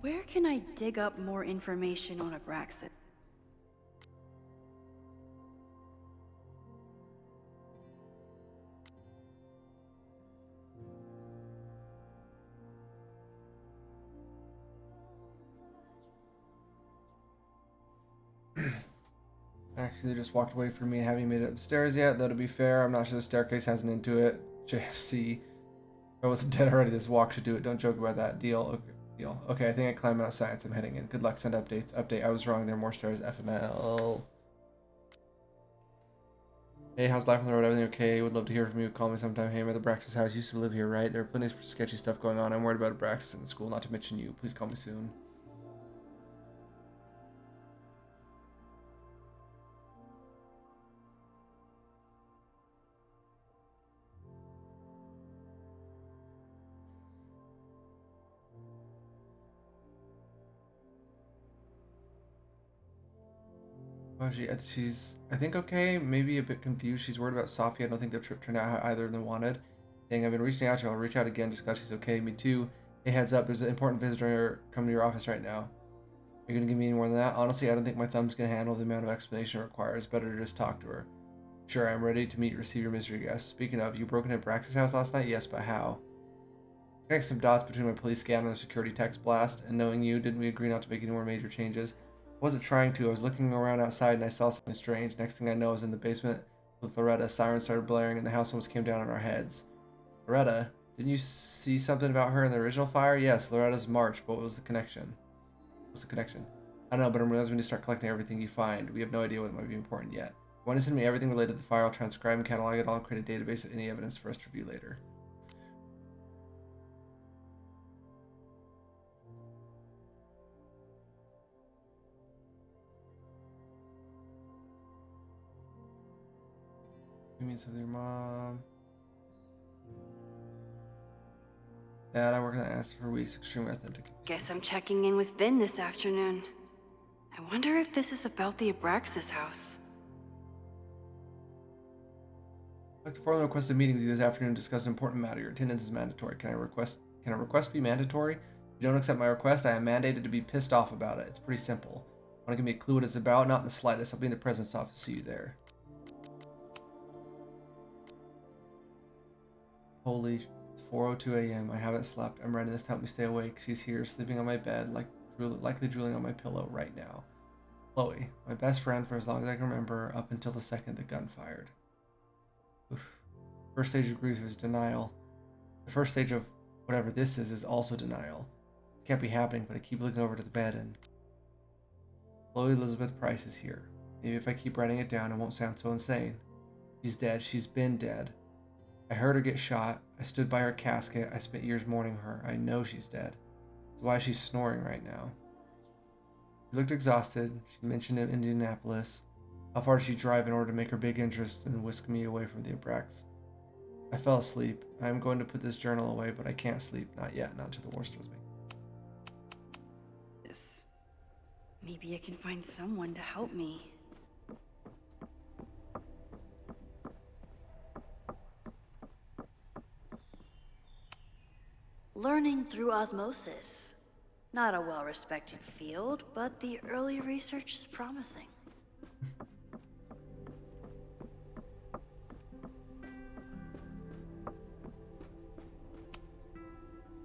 Speaker 2: Where can I dig up more information on Abraxas?
Speaker 1: Actually, just walked away from me. Haven't made it upstairs yet, though to be fair, I'm not sure the staircase has an into it. JFC. I wasn't dead already. This walk should do it. Don't joke about that. Deal. Okay. Deal. Okay, I think I climbed out of science. I'm heading in. Good luck. Send updates. Update. I was wrong. There are more stars. FML. Hey, how's life on the road? Everything okay? Would love to hear from you. Call me sometime. Hey, I'm at the Braxis house. Used to live here, right? There are plenty of sketchy stuff going on. I'm worried about Braxis in the school, not to mention you. Please call me soon. Oh, she's, I think, okay, maybe a bit confused. She's worried about Sophie. I don't think their trip turned out how either of them wanted. Dang, I've been reaching out to her. I'll reach out again just because she's okay. Me too. Hey, heads up, there's an important visitor coming to your office right now. Are you going to give me any more than that? Honestly, I don't think my thumb's going to handle the amount of explanation it requires. Better to just talk to her. Sure, I'm ready to receive your mystery guest. Speaking of, you broke into Braxis' house last night? Yes, but how? Connect some dots between my police scan and the security text blast, and knowing you, didn't we agree not to make any more major changes? I wasn't trying to. I was looking around outside and I saw something strange. Next thing I know, I was in the basement with Loretta. Sirens started blaring and the house almost came down on our heads. Loretta, didn't you see something about her in the original fire? Yes, Loretta's March, but what was the connection? What's the connection? I don't know, but I'm realizing we need to start collecting everything you find. We have no idea what might be important yet. If you want to send me everything related to the fire, I'll transcribe and catalog it all and create a database of any evidence for us to review later. You mean something, your mom? Dad, I work on the ass for weeks. Extremely authentic.
Speaker 2: Guess I'm checking in with Vin this afternoon. I wonder if this is about the Abraxas house.
Speaker 1: I'd like to formally request a meeting with you this afternoon to discuss an important matter. Your attendance is mandatory. Can a request be mandatory? If you don't accept my request, I am mandated to be pissed off about it. It's pretty simple. Want to give me a clue what it's about? Not in the slightest. I'll be in the president's office. See you there. Holy, it's 4:02 a.m. I haven't slept. I'm writing this to help me stay awake. She's here, sleeping on my bed, likely drooling on my pillow right now. Chloe, my best friend for as long as I can remember, up until the second the gun fired. Oof. First stage of grief is denial. The first stage of whatever this is also denial. It can't be happening, but I keep looking over to the bed and... Chloe Elizabeth Price is here. Maybe if I keep writing it down, it won't sound so insane. She's dead. She's been dead. I heard her get shot. I stood by her casket. I spent years mourning her. I know she's dead. That's why she's snoring right now. She looked exhausted. She mentioned Indianapolis. How far did she drive in order to make her big interest and whisk me away from the Abrax? I fell asleep. I am going to put this journal away, but I can't sleep. Not yet. Not until the worst was me.
Speaker 2: Maybe I can find someone to help me. Learning through osmosis. Not a well-respected field, but the early research is promising.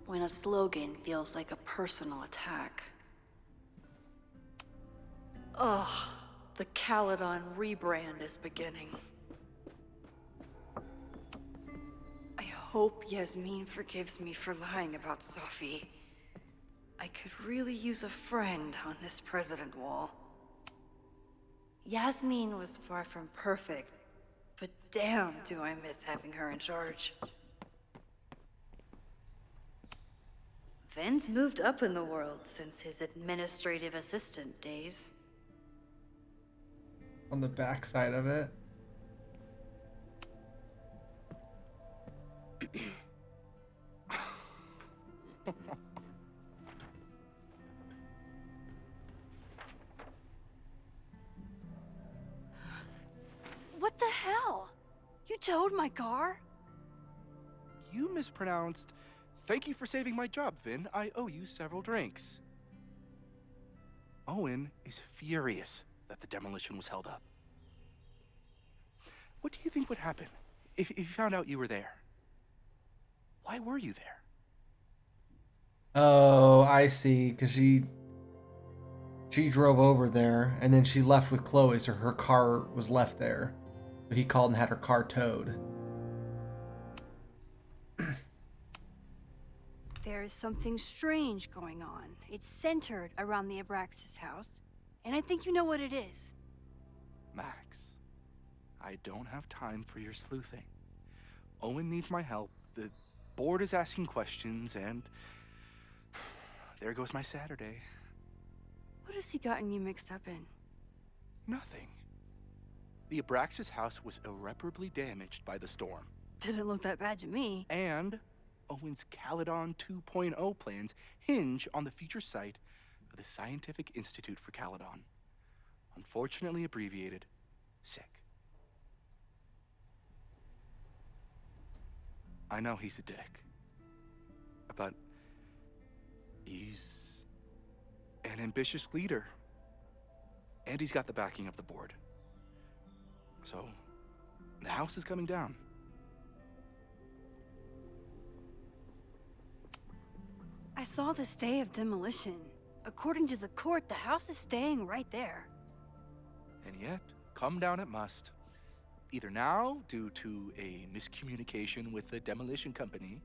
Speaker 2: When a slogan feels like a personal attack. Ugh, the Caledon rebrand is beginning. I hope Yasmin forgives me for lying about Sophie. I could really use a friend on this president wall. Yasmin was far from perfect, but damn do I miss having her in charge. Vin's moved up in the world since his administrative assistant days.
Speaker 1: On the backside of it.
Speaker 14: What the hell? You towed my car?
Speaker 15: You mispronounced. Thank you for saving my job, Vin. I owe you several drinks. Owen is furious that the demolition was held up. What do you think would happen if you found out you were there? Why were you there?
Speaker 1: Oh, I see. Because she drove over there, and then she left with Chloe, so her car was left there. So he called and had her car towed.
Speaker 2: is something strange going on. It's centered around the Abraxas house, and I think you know what it is.
Speaker 15: Max, I don't have time for your sleuthing. Owen needs my help, the board is asking questions, and there goes my Saturday.
Speaker 2: What has he gotten you mixed up in?
Speaker 15: Nothing. The Abraxas house was irreparably damaged by the storm.
Speaker 2: Didn't look that bad to me.
Speaker 15: And Owen's Caledon 2.0 plans hinge on the future site of the Scientific Institute for Caledon. Unfortunately abbreviated, SICK. I know he's a dick, but he's an ambitious leader. And he's got the backing of the board. So, the house is coming down.
Speaker 2: I saw the stay of demolition. According to the court, the house is staying right there.
Speaker 15: And yet, come down it must. Either now, due to a miscommunication with the demolition company,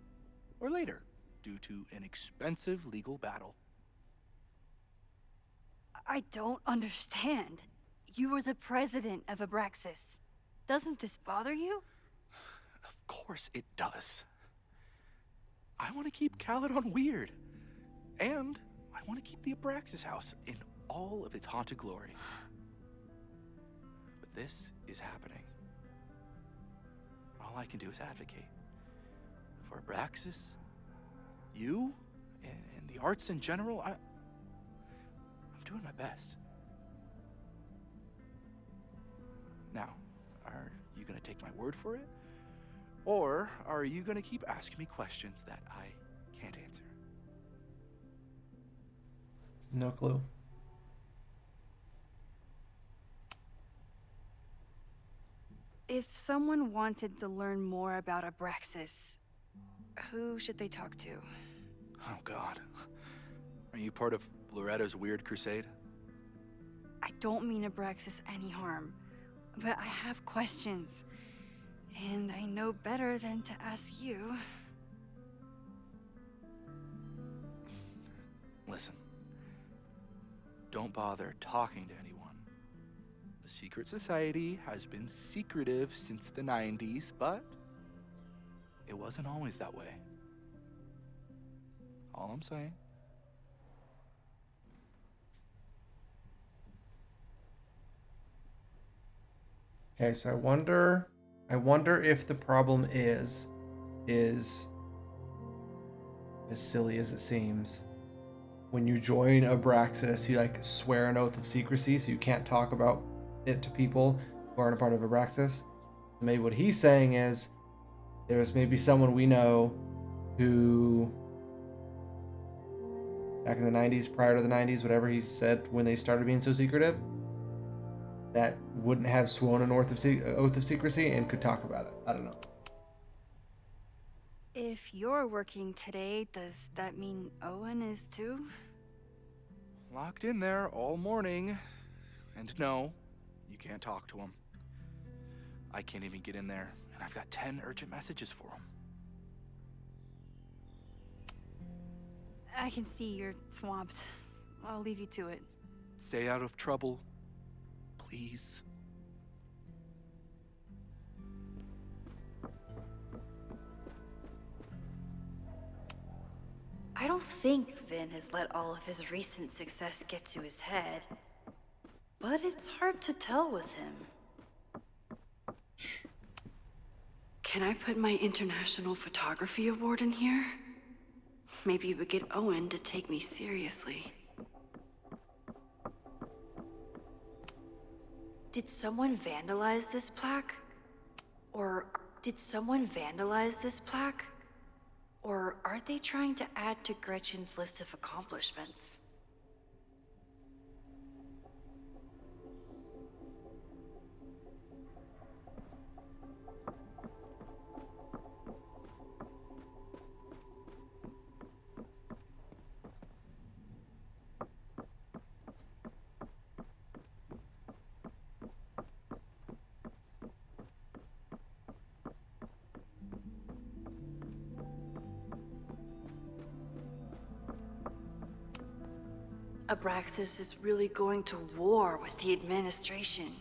Speaker 15: or later, due to an expensive legal battle.
Speaker 2: I don't understand. You were the president of Abraxas. Doesn't this bother you?
Speaker 15: Of course it does. I want to keep Caledon weird. And I want to keep the Abraxas house in all of its haunted glory. But this is happening. All I can do is advocate. For Abraxas, you, and the arts in general, I'm doing my best. Now, are you gonna take my word for it? Or are you gonna keep asking me questions that I can't answer?
Speaker 1: No clue.
Speaker 2: If someone wanted to learn more about Abraxas, who should they talk to?
Speaker 15: Oh God. Are you part of Loretta's weird crusade?
Speaker 2: I don't mean Abraxas any harm, but I have questions. And I know better than to ask you.
Speaker 15: Listen. Don't bother talking to anyone. The secret society has been secretive since the 90s, but it wasn't always that way. All I'm saying.
Speaker 1: Okay, so I wonder if the problem is as silly as it seems. When you join Abraxas, you like swear an oath of secrecy, so you can't talk about it to people who aren't a part of Abraxas. Maybe what he's saying is there's maybe someone we know who back in the 90s, prior to the 90s, whatever he said when they started being so secretive, that wouldn't have sworn an oath of secrecy and could talk about it. I don't know.
Speaker 2: If you're working today, does that mean Owen is too?
Speaker 15: Locked in there all morning. And no, you can't talk to him. I can't even get in there, and I've got 10 urgent messages for him.
Speaker 2: I can see you're swamped. I'll leave you to it.
Speaker 15: Stay out of trouble, please.
Speaker 2: I don't think Vin has let all of his recent success get to his head. But it's hard to tell with him. Can I put my International Photography Award in here? Maybe it would get Owen to take me seriously. Did someone vandalize this plaque? Or did someone vandalize this plaque? Or are they trying to add to Gretchen's list of accomplishments? Abraxas is really going to war with the administration.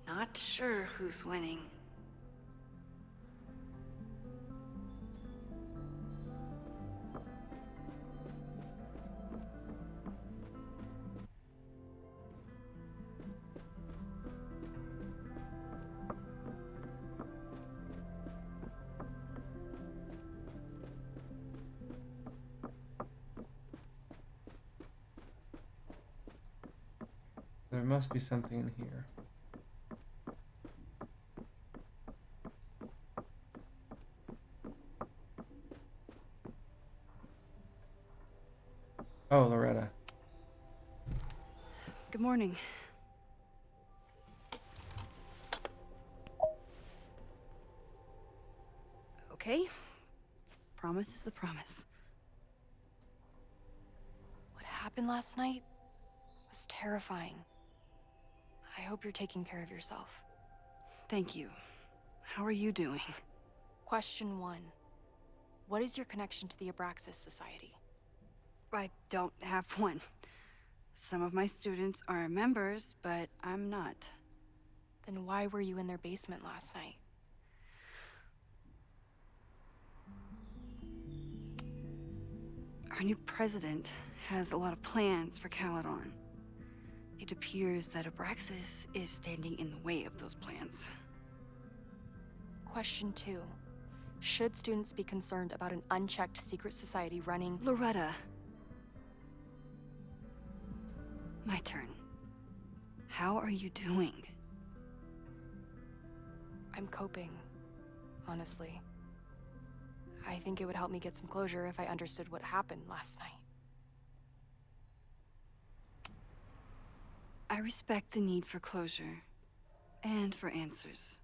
Speaker 2: Not sure who's winning.
Speaker 1: There must be something in here. Oh, Loretta.
Speaker 2: Good morning. Okay. Promise is a promise.
Speaker 10: What happened last night was terrifying. I hope you're taking care of yourself.
Speaker 2: Thank you. How are you doing?
Speaker 10: Question 1. What is your connection to the Abraxas Society?
Speaker 2: I don't have one. Some of my students are members, but I'm not.
Speaker 10: Then why were you in their basement last night?
Speaker 2: Our new president has a lot of plans for Caledon. It appears that Abraxas is standing in the way of those plans.
Speaker 10: Question 2. Should students be concerned about an unchecked secret society running—
Speaker 2: Loretta. My turn. How are you doing?
Speaker 10: I'm coping, honestly. I think it would help me get some closure if I understood what happened last night.
Speaker 2: I respect the need for closure and for answers.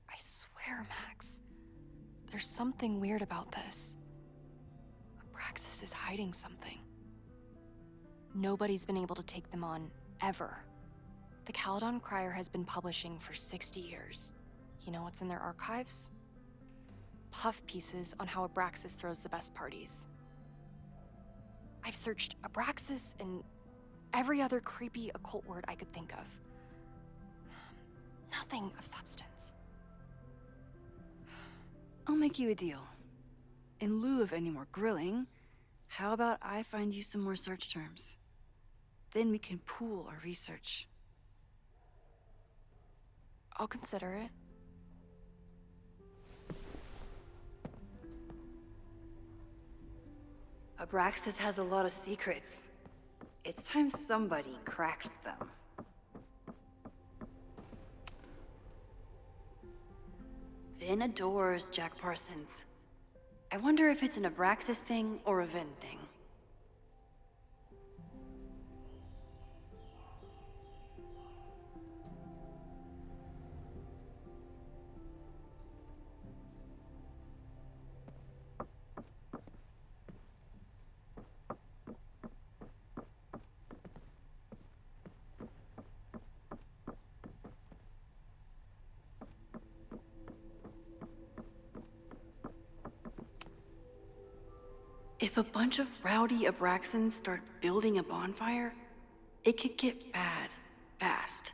Speaker 10: I swear, Max, there's something weird about this. Abraxas is hiding something. Nobody's been able to take them on, ever. The Caledon Crier has been publishing for 60 years. You know what's in their archives? Puff pieces on how Abraxas throws the best parties. I've searched Abraxas and every other creepy occult word I could think of. Nothing of substance.
Speaker 2: I'll make you a deal. In lieu of any more grilling, how about I find you some more search terms? Then we can pool our research.
Speaker 10: I'll consider it.
Speaker 2: Abraxas has a lot of secrets. It's time somebody cracked them. Vin adores Jack Parsons. I wonder if it's an Abraxas thing or a Vin thing. If a bunch of rowdy Abraxans start building a bonfire, it could get bad, fast.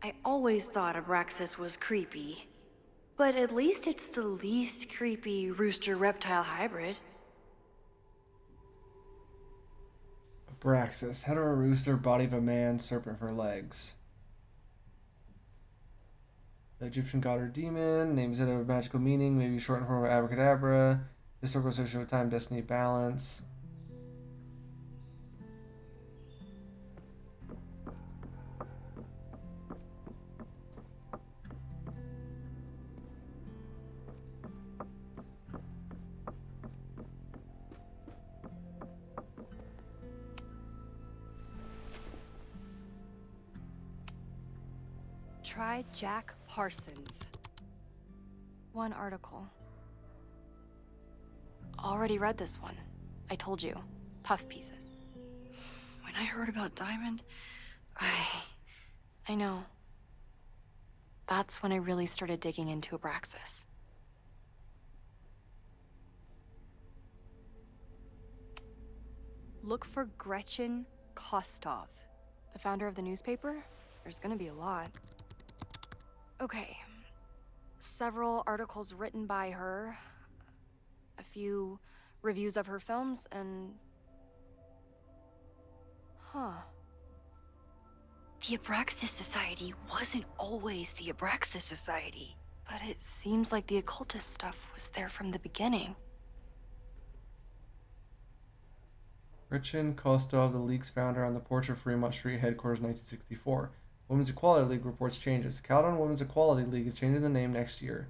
Speaker 2: I always thought Abraxas was creepy, but at least it's the least creepy rooster-reptile hybrid.
Speaker 1: Abraxas, head of a rooster, body of a man, serpent for legs. The Egyptian god or demon, names it a magical meaning, maybe shortened form of abracadabra, historical association with time, destiny, balance.
Speaker 2: Try Jack Parsons.
Speaker 10: One article. Already read this one. I told you. Puff pieces.
Speaker 2: When I heard about Diamond,
Speaker 10: I know. That's when I really started digging into Abraxas.
Speaker 2: Look for Gretchen Kostov.
Speaker 10: The founder of the newspaper? There's gonna be a lot. Okay. Several articles written by her, a few reviews of her films, and...
Speaker 2: The Abraxas Society wasn't always the Abraxas Society.
Speaker 10: But it seems like the occultist stuff was there from the beginning.
Speaker 1: Gretchen Kostov, the League's founder, on the porch of Fremont Street headquarters, 1964. Women's Equality League reports changes. The Caledon Women's Equality League is changing the name next year.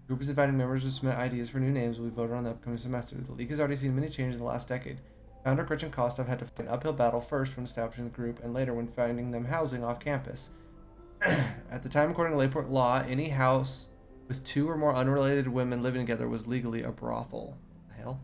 Speaker 1: The group is inviting members to submit ideas for new names will be voted on the upcoming semester. The League has already seen many changes in the last decade. Founder Gretchen Kostov had to fight an uphill battle first when establishing the group, and later when finding them housing off campus. At the time, according to Layport law, any house with 2 or more unrelated women living together was legally a brothel. The hell?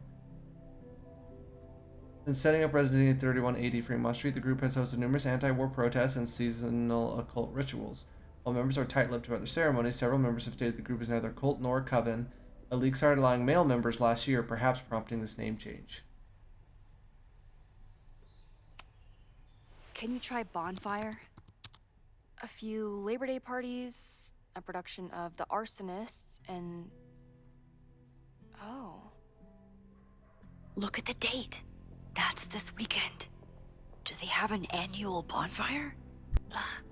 Speaker 1: Since setting up residency at 3180 Fremont Street, the group has hosted numerous anti-war protests and seasonal occult rituals. While members are tight-lipped about their ceremonies, several members have stated the group is neither cult nor a coven. A league started allowing male members last year, perhaps prompting this name change.
Speaker 2: Can you try Bonfire?
Speaker 10: A few Labor Day parties, a production of The Arsonists, and... Oh.
Speaker 2: Look at the date. That's this weekend. Do they have an annual bonfire?
Speaker 10: Ugh.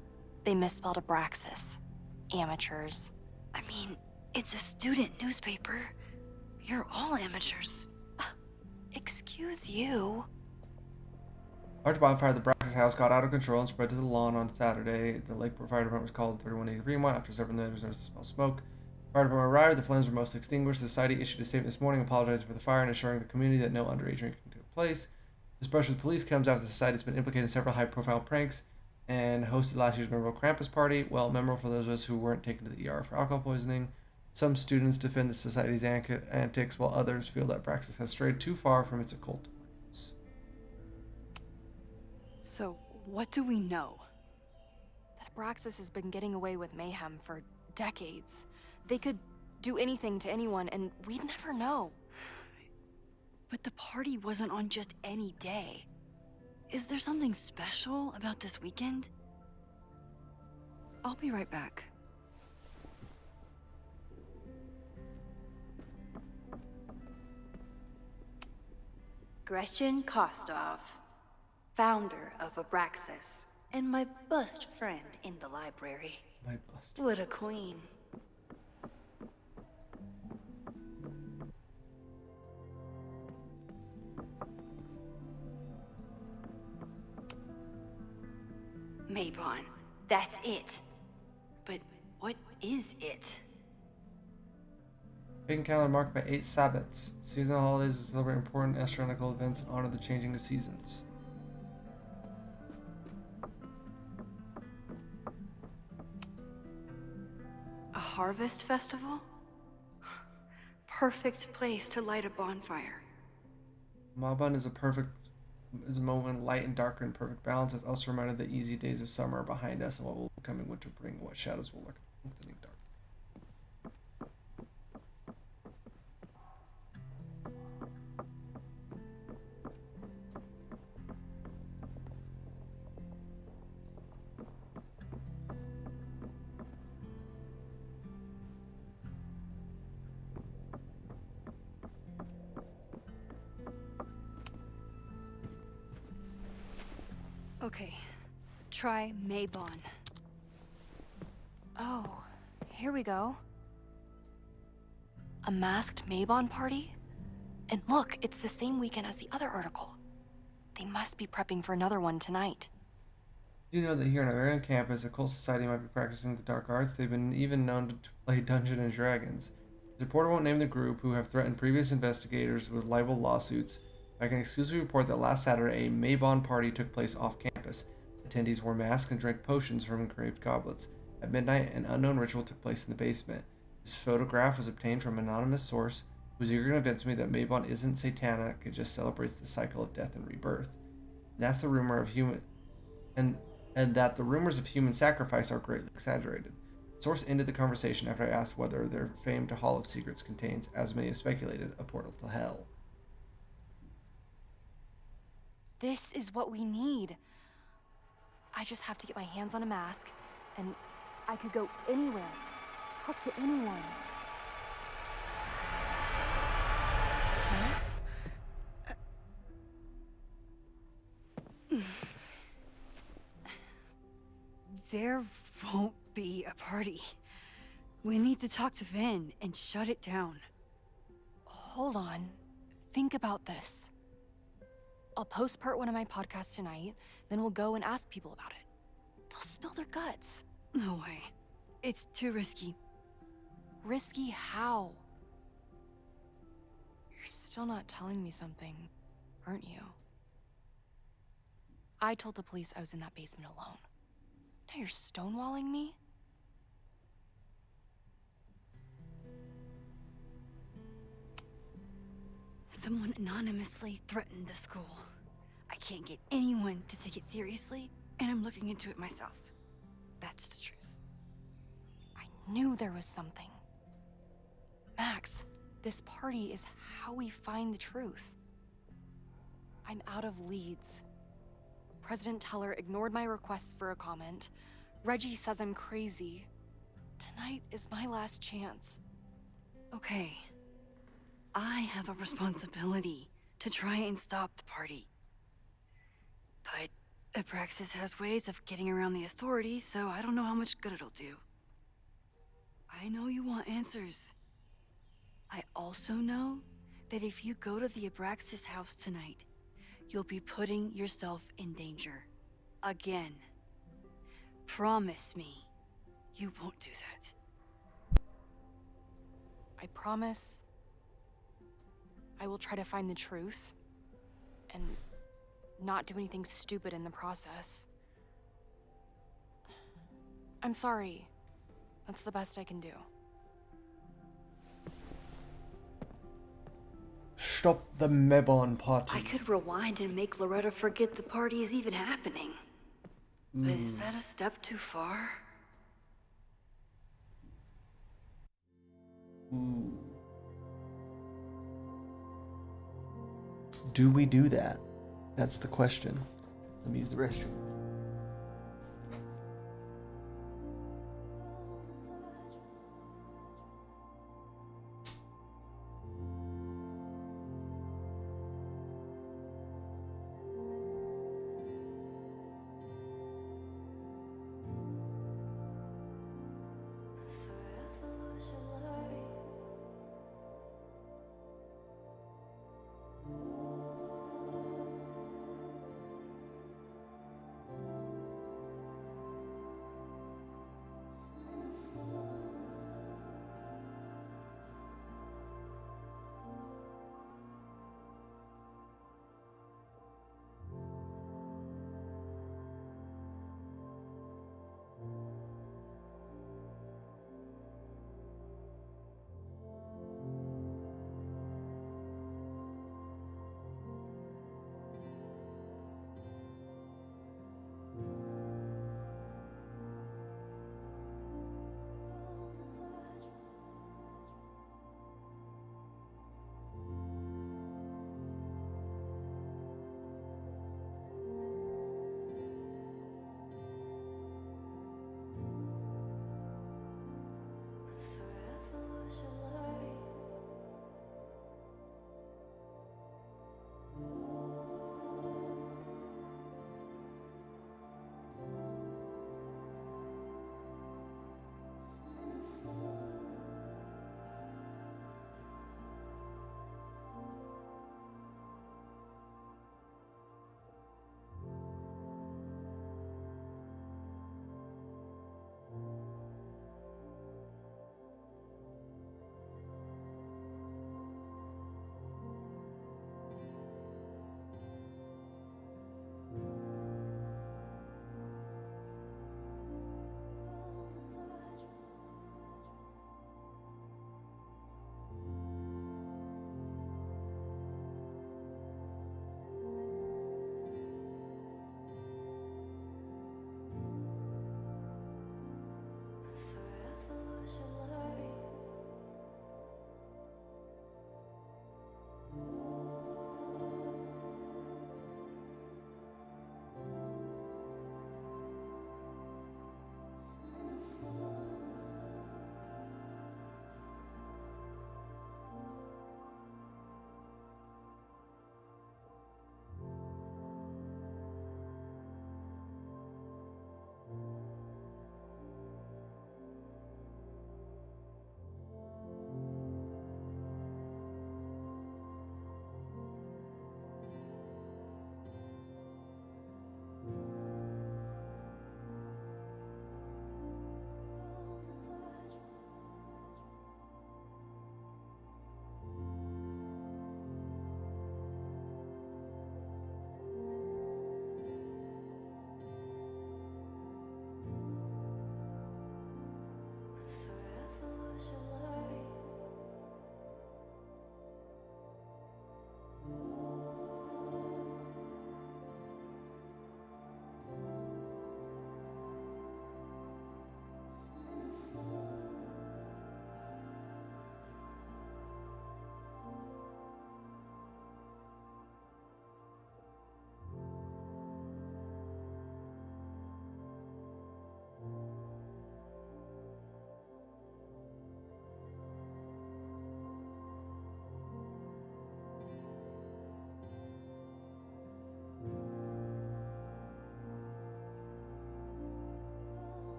Speaker 10: They misspelled Abraxas. Amateurs.
Speaker 2: I mean, it's a student newspaper. You're all amateurs.
Speaker 10: Excuse you.
Speaker 1: Large bonfire at the Braxis house got out of control and spread to the lawn on Saturday. The Lakeport Fire Department was called 3180 Fremont after several neighbors noticed the smell of smoke. Fire department arrived, the flames were mostly extinguished. The society issued a statement this morning apologizing for the fire and assuring the community that no underage drinking took place. This brush with police comes after the society has been implicated in several high-profile pranks and hosted last year's memorable Krampus party. Well, memorable for those of us who weren't taken to the ER for alcohol poisoning. Some students defend the society's antics, while others feel that Braxis has strayed too far from its occult roots.
Speaker 2: So, what do we know?
Speaker 10: That Abraxas has been getting away with mayhem for decades. They could do anything to anyone, and we'd never know.
Speaker 2: But the party wasn't on just any day. Is there something special about this weekend? I'll be right back. Gretchen Kostov, founder of Abraxas, and my best friend in the library.
Speaker 1: My bust.
Speaker 2: What a queen. Mabon, that's it. But what is it?
Speaker 1: Pagan calendar marked by 8 Sabbats. Seasonal holidays that celebrate important astronomical events and honor the changing of seasons.
Speaker 2: A harvest festival? Perfect place to light a bonfire.
Speaker 1: Mabon is a moment when light and dark are in perfect balance. It's also reminded that easy days of summer are behind us and what will coming winter bring, what shadows will lurk in the dark.
Speaker 2: Okay, try Mabon.
Speaker 10: Oh, here we go. A masked Mabon party? And look, it's the same weekend as the other article. They must be prepping for another one tonight.
Speaker 1: Do you know that here on our very own campus, a cult society might be practicing the dark arts? They've been even known to play Dungeons and Dragons. The reporter won't name the group, who have threatened previous investigators with libel lawsuits. I can exclusively report that last Saturday, a Mabon party took place off campus. Attendees wore masks and drank potions from engraved goblets. At midnight, an unknown ritual took place in the basement. This photograph was obtained from an anonymous source who was eager to convince me that Mabon isn't satanic, it just celebrates the cycle of death and rebirth. That's the rumor of human, and that the rumors of human sacrifice are greatly exaggerated. Source ended the conversation after I asked whether their famed Hall of Secrets contains, as many have speculated, a portal to hell.
Speaker 10: This is what we need. I just have to get my hands on a mask, and I could go anywhere, talk to anyone. Max?
Speaker 2: There won't be a party. We need to talk to Vin and shut it down.
Speaker 10: Hold on. Think about this. I'll postpart one of my podcasts tonight, then we'll go and ask people about it. They'll spill their guts.
Speaker 2: No way. It's too risky.
Speaker 10: Risky how? You're still not telling me something, aren't you? I told the police I was in that basement alone. Now you're stonewalling me?
Speaker 2: Someone anonymously threatened the school. I can't get anyone to take it seriously, and I'm looking into it myself. That's the truth.
Speaker 10: I knew there was something. Max, this party is how we find the truth. I'm out of leads. President Teller ignored my requests for a comment. Reggie says I'm crazy. Tonight is my last chance.
Speaker 2: Okay. I have a responsibility to try and stop the party. But Abraxas has ways of getting around the authorities, so I don't know how much good it'll do. I know you want answers. I also know that if you go to the Abraxas house tonight, you'll be putting yourself in danger. Again. Promise me you won't do that.
Speaker 10: I promise I will try to find the truth and not do anything stupid in the process. I'm sorry. That's the best I can do.
Speaker 1: Stop the Mebon party.
Speaker 2: I could rewind and make Loretta forget the party is even happening. But is that a step too far?
Speaker 1: Ooh. Do we do that? That's the question. Let me use the restroom.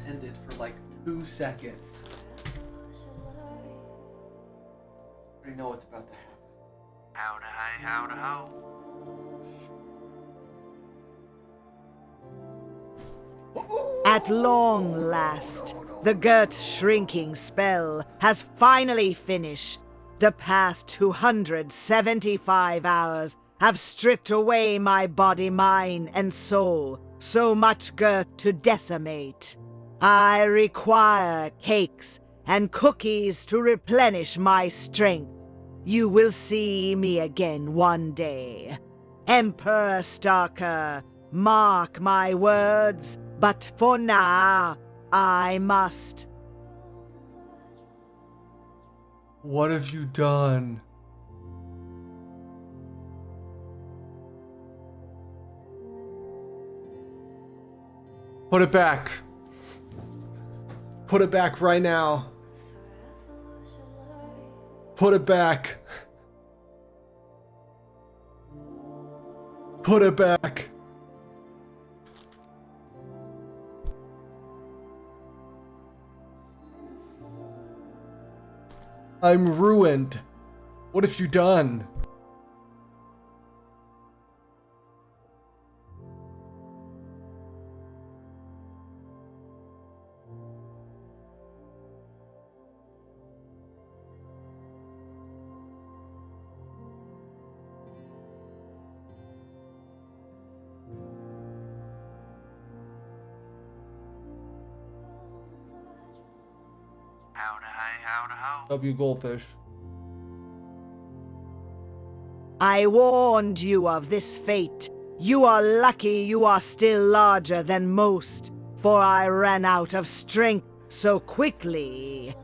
Speaker 1: intended for like 2 seconds. I already know what's about to happen.
Speaker 8: Howdy, hey, howdy, ho.
Speaker 16: At long last, the Gert shrinking spell has finally finished. The past 275 hours have stripped away my body, mind, and soul, so much girth to decimate. I require cakes and cookies to replenish my strength. You will see me again one day. Emperor Starker, mark my words, but for now, I must.
Speaker 1: What have you done? Put it back. Put it back right now. Put it back. Put it back. I'm ruined. What have you done?
Speaker 8: Howdy, hey, howdy, ho.
Speaker 1: W Goldfish.
Speaker 16: I warned you of this fate. You are lucky you are still larger than most, for I ran out of strength so quickly.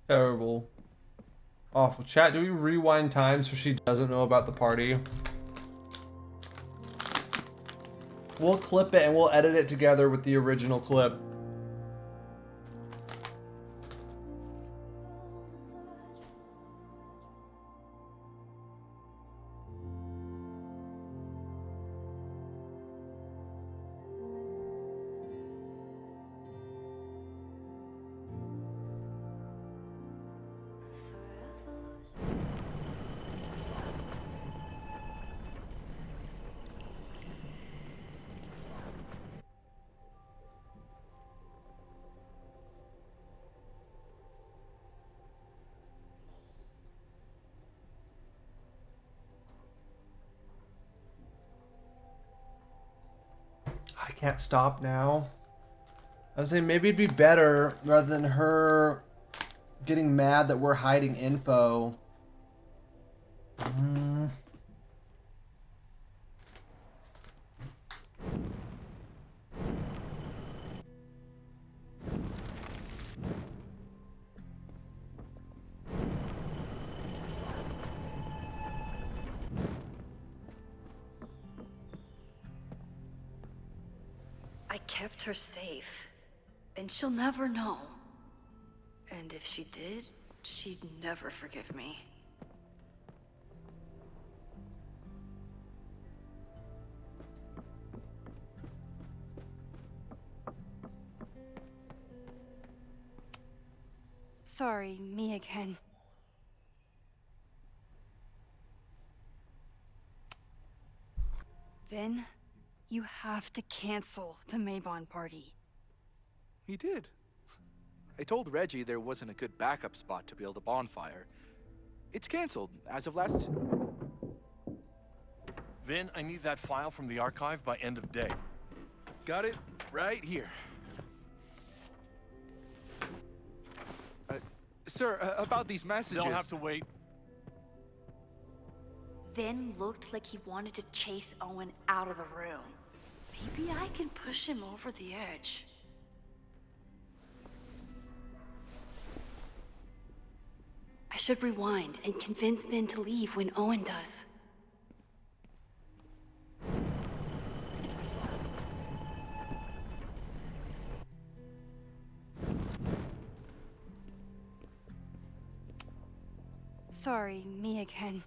Speaker 1: Terrible. Awful. Chat, do we rewind time so she doesn't know about the party? We'll clip it and we'll edit it together with the original clip. I can't stop now. I was saying maybe it'd be better rather than her getting mad that we're hiding info.
Speaker 2: I kept her safe, and she'll never know. And if she did, she'd never forgive me. Sorry, me again. Vin, you have to cancel the Maybon party.
Speaker 15: He did. I told Reggie there wasn't a good backup spot to build a bonfire. It's canceled as of last...
Speaker 17: Vin, I need that file from the archive by end of day.
Speaker 15: Got it right here. Sir, about these messages...
Speaker 17: They'll have to wait.
Speaker 2: Vin looked like he wanted to chase Owen out of the room. Maybe I can push him over the edge. I should rewind and convince Vin to leave when Owen does. Sorry, me again.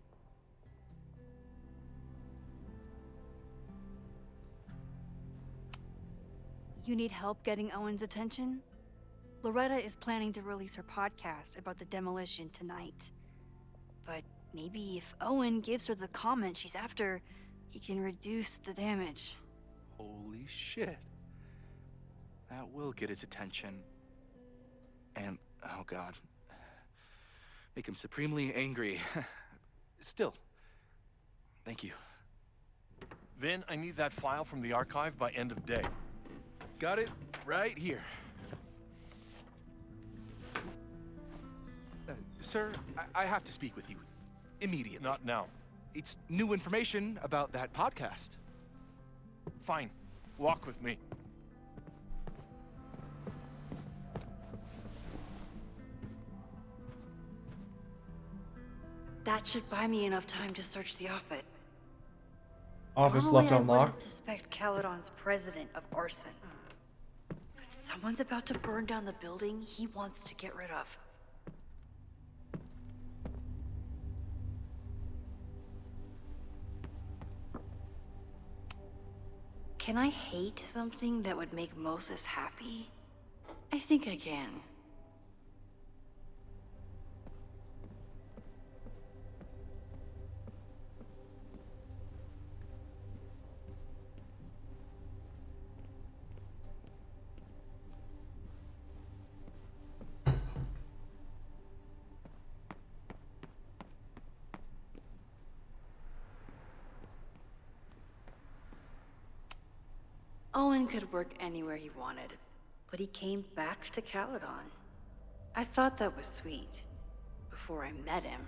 Speaker 2: You need help getting Owen's attention? Loretta is planning to release her podcast about the demolition tonight. But maybe if Owen gives her the comment she's after, he can reduce the damage.
Speaker 15: Holy shit. That will get his attention. And, oh god, make him supremely angry. Still, thank you.
Speaker 17: Vin, I need that file from the archive by end of day.
Speaker 15: Got it right here. Sir, I have to speak with you immediately.
Speaker 17: Not now.
Speaker 15: It's new information about that podcast.
Speaker 17: Fine. Walk with me.
Speaker 2: That should buy me enough time to search the office.
Speaker 1: Office
Speaker 2: Normally,
Speaker 1: left
Speaker 2: I
Speaker 1: unlocked.
Speaker 2: wouldn't suspect Caledon's president of arson. But someone's about to burn down the building he wants to get rid of. Can I hate something that would make Moses happy? I think I can. Owen could work anywhere he wanted, but he came back to Caledon. I thought that was sweet, before I met him.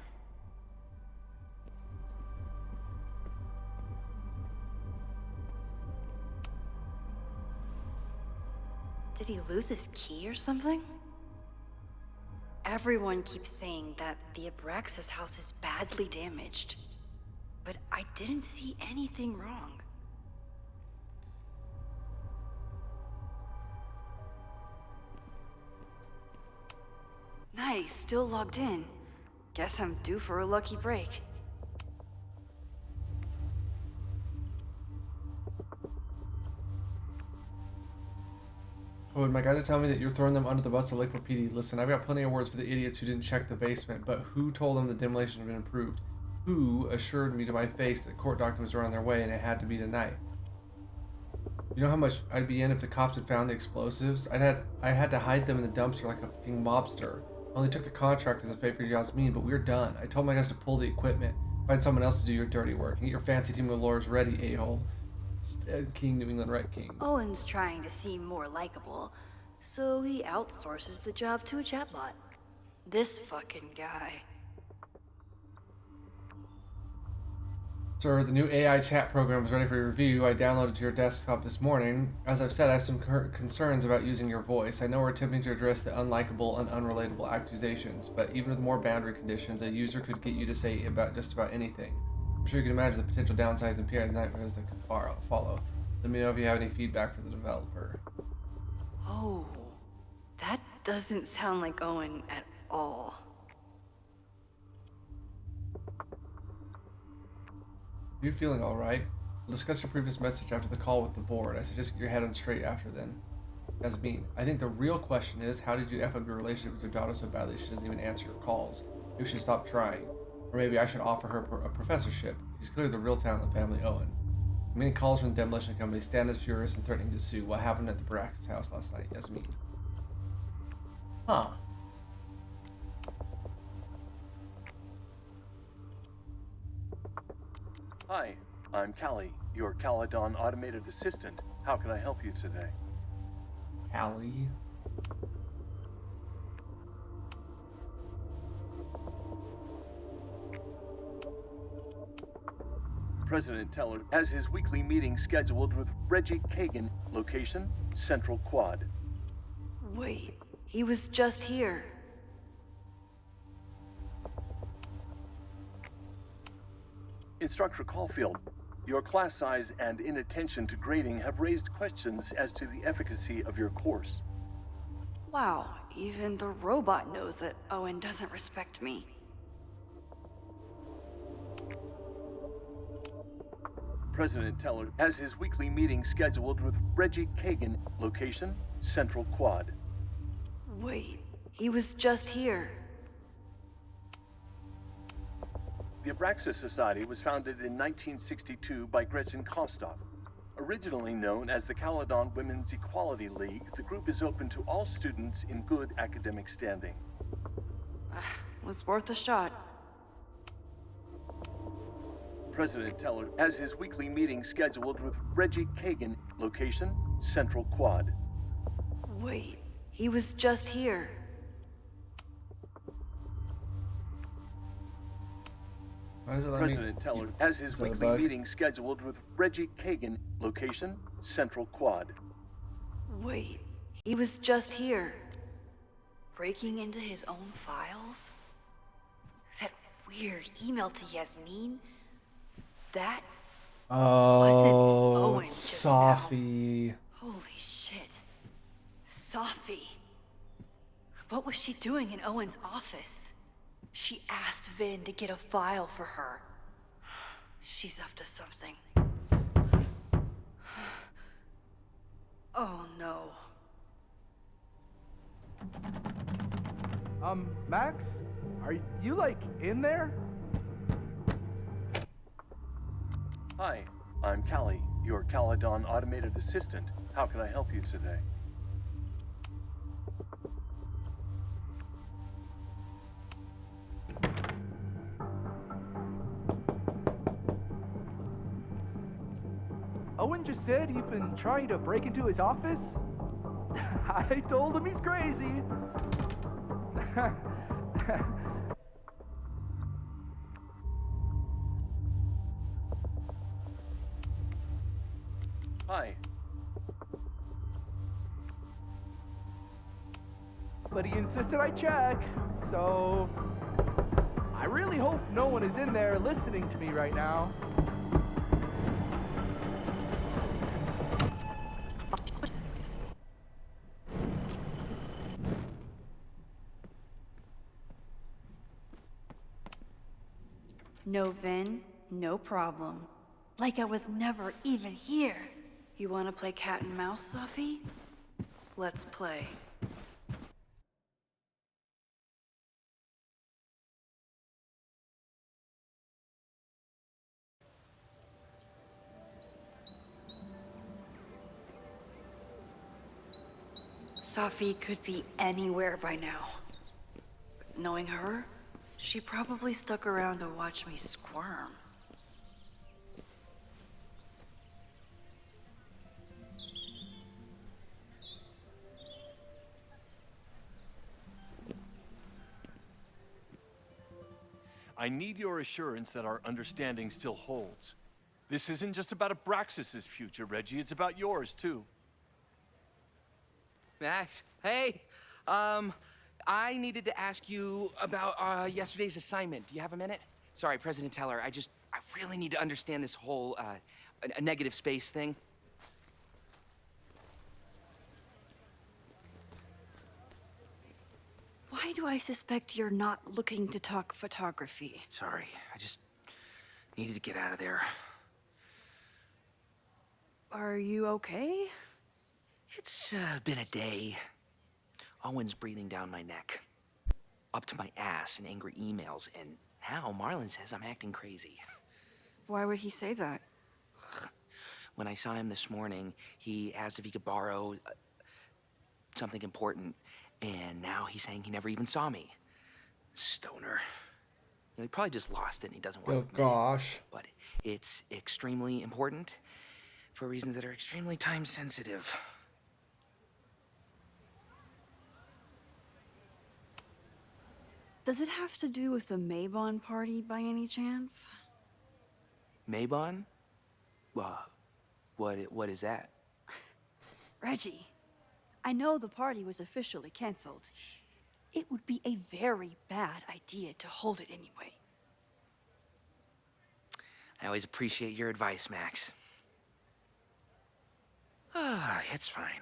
Speaker 2: Did he lose his key or something? Everyone keeps saying that the Abraxas house is badly damaged, but I didn't see anything wrong. Nice, still logged in. Guess I'm due for a lucky break.
Speaker 1: Oh, and my guys are telling me that you're throwing them under the bus of Lakewood PD. Listen, I've got plenty of words for the idiots who didn't check the basement, but who told them the demolition had been approved? Who assured me to my face that court documents were on their way and it had to be tonight? You know how much I'd be in if the cops had found the explosives? I had to hide them in the dumpster like a fucking mobster. I only took the contract because I figured you was mean, but we're done. I told my guys to pull the equipment. Find someone else to do your dirty work. And get your fancy team of lawyers ready, a-hole. King New England Red Kings.
Speaker 2: Owen's trying to seem more likable, so he outsources the job to a chatbot. This fucking guy.
Speaker 1: Sir, the new AI chat program is ready for your review. I downloaded it to your desktop this morning. As I've said, I have some concerns about using your voice. I know we're attempting to address the unlikable and unrelatable accusations, but even with more boundary conditions, a user could get you to say about just about anything. I'm sure you can imagine the potential downsides and PR nightmares that could follow. Let me know if you have any feedback for the developer.
Speaker 2: Oh, that doesn't sound like Owen at all.
Speaker 1: Are you feeling alright? We'll discuss your previous message after the call with the board. I suggest get your head on straight after then. Yasmin, I think the real question is, how did you F up your relationship with your daughter so badly she doesn't even answer your calls? Maybe she should stop trying. Or maybe I should offer her a professorship. She's clearly the real talent in the family, Owen. I'm getting calls from the demolition company. Stan is furious and threatening to sue. What happened at the Brax's house last night, Yasmin? Huh.
Speaker 17: Hi, I'm Callie, your Caledon automated assistant. How can I help you today?
Speaker 1: Callie?
Speaker 17: President Teller has his weekly meeting scheduled with Reggie Kagan. Location, Central Quad.
Speaker 2: Wait, he was just here.
Speaker 17: Instructor Caulfield, your class size and inattention to grading have raised questions as to the efficacy of your course.
Speaker 2: Wow, even the robot knows that Owen doesn't respect me.
Speaker 17: President Teller has his weekly meeting scheduled with Reggie Kagan. Location, Central Quad.
Speaker 2: Wait, he was just here.
Speaker 17: The Abraxas Society was founded in 1962 by Gretchen Kostov. Originally known as the Caledon Women's Equality League, the group is open to all students in good academic standing.
Speaker 2: Was worth a shot.
Speaker 17: President Teller has his weekly meeting scheduled with Reggie Kagan. Location, Central Quad.
Speaker 2: Wait, he was just here.
Speaker 1: Why does it let me-
Speaker 17: President Teller has his
Speaker 1: Is that a
Speaker 17: weekly
Speaker 1: bug?
Speaker 17: meeting scheduled with Reggie Kagan. Location, Central Quad.
Speaker 2: Wait, he was just here. Breaking into his own files? That weird email to Yasmin? That
Speaker 1: Oh,
Speaker 2: Owen
Speaker 1: it's
Speaker 2: just
Speaker 1: Sophie.
Speaker 2: Holy shit. Sophie. What was she doing in Owen's office? She asked Vin to get a file for her. She's up to something. Oh no.
Speaker 11: Max? Are you, like, in there?
Speaker 17: Hi, I'm Callie, your Caledon automated assistant. How can I help you today?
Speaker 11: Owen just said you've been trying to break into his office? I told him he's crazy.
Speaker 17: Hi.
Speaker 11: But he insisted I check, so I really hope no one is in there listening to me right now.
Speaker 2: No Vin, no problem. Like I was never even here. You want to play cat and mouse, Sophie? Let's play. Sophie could be anywhere by now. But knowing her, she probably stuck around to watch me squirm.
Speaker 18: I need your assurance that our understanding still holds. This isn't just about Abraxas' future, Reggie. It's about yours, too.
Speaker 19: Max, hey, I needed to ask you about yesterday's assignment. Do you have a minute? Sorry, President Teller, I really need to understand this whole a negative space thing.
Speaker 2: Why do I suspect you're not looking to talk photography?
Speaker 19: Sorry, I just needed to get out of there.
Speaker 2: Are you okay?
Speaker 19: It's been a day. Owen's breathing down my neck, up to my ass in angry emails, and now Marlon says I'm acting crazy.
Speaker 2: Why would he say that?
Speaker 19: When I saw him this morning, he asked if he could borrow something important, and now he's saying he never even saw me. Stoner. He probably just lost it and he doesn't want
Speaker 1: Oh
Speaker 19: to admit it.
Speaker 1: gosh.
Speaker 19: But it's extremely important for reasons that are extremely time sensitive.
Speaker 2: Does it have to do with the Maybon party by any chance?
Speaker 19: Maybon? What is that?
Speaker 2: Reggie, I know the party was officially canceled. It would be a very bad idea to hold it anyway.
Speaker 19: I always appreciate your advice, Max. It's fine.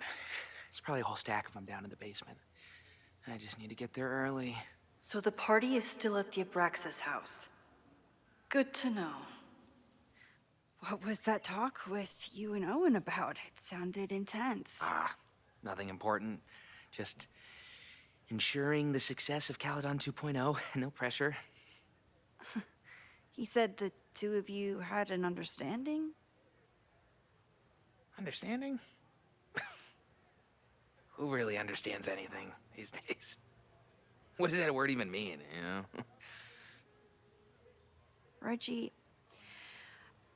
Speaker 19: It's probably a whole stack if I'm down in the basement. I just need to get there early.
Speaker 2: So the party is still at the Abraxas house. Good to know. Wow, What was that talk with you and Owen about? It sounded intense.
Speaker 19: Nothing important. Just ensuring the success of Caledon 2.0. No pressure.
Speaker 2: He said the two of you had an understanding?
Speaker 19: Understanding? Who really understands anything these days? What does that word even mean, you know?
Speaker 2: Reggie,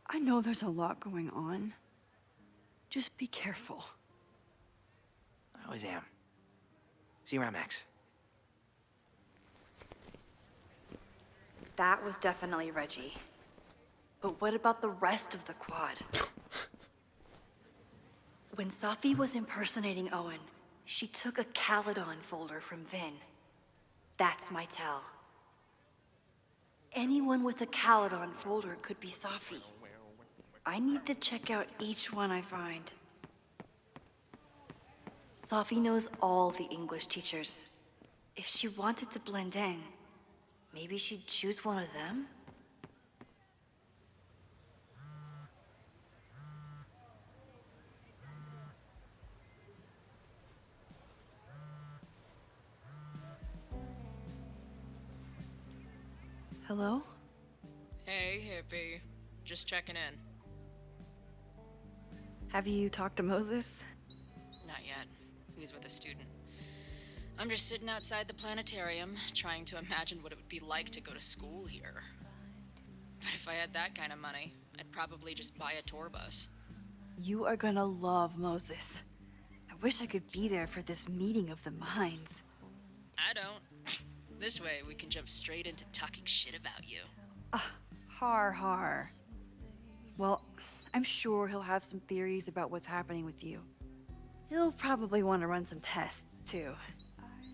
Speaker 2: I know there's a lot going on. Just be careful.
Speaker 19: I always am. See you around, Max.
Speaker 2: That was definitely Reggie. But what about the rest of the quad? When Safi was impersonating Owen, she took a Caledon folder from Vin. That's my tell. Anyone with a Caledon folder could be Safi. I need to check out each one I find. Safi knows all the English teachers. If she wanted to blend in, maybe she'd choose one of them? Hello?
Speaker 4: Hey, hippie. Just checking in.
Speaker 2: Have you talked to Moses?
Speaker 4: Not yet. He was with a student. I'm just sitting outside the planetarium, trying to imagine what it would be like to go to school here. But if I had that kind of money, I'd probably just buy a tour bus.
Speaker 2: You are gonna love Moses. I wish I could be there for this meeting of the minds.
Speaker 4: I don't. This way, we can jump straight into talking shit about you.
Speaker 2: Har. Well, I'm sure he'll have some theories about what's happening with you. He'll probably want to run some tests, too.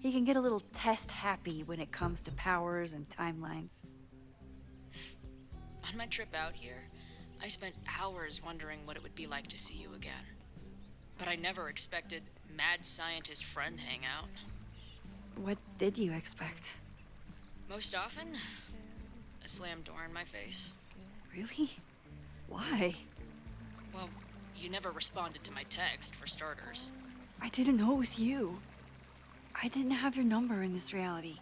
Speaker 2: He can get a little test happy when it comes to powers and timelines.
Speaker 4: On my trip out here, I spent hours wondering what it would be like to see you again. But I never expected mad scientist friend hangout.
Speaker 2: What did you expect?
Speaker 4: Most often, a slammed door in my face.
Speaker 2: Really? Why?
Speaker 4: Well, you never responded to my text, for starters.
Speaker 2: I didn't know it was you. I didn't have your number in this reality.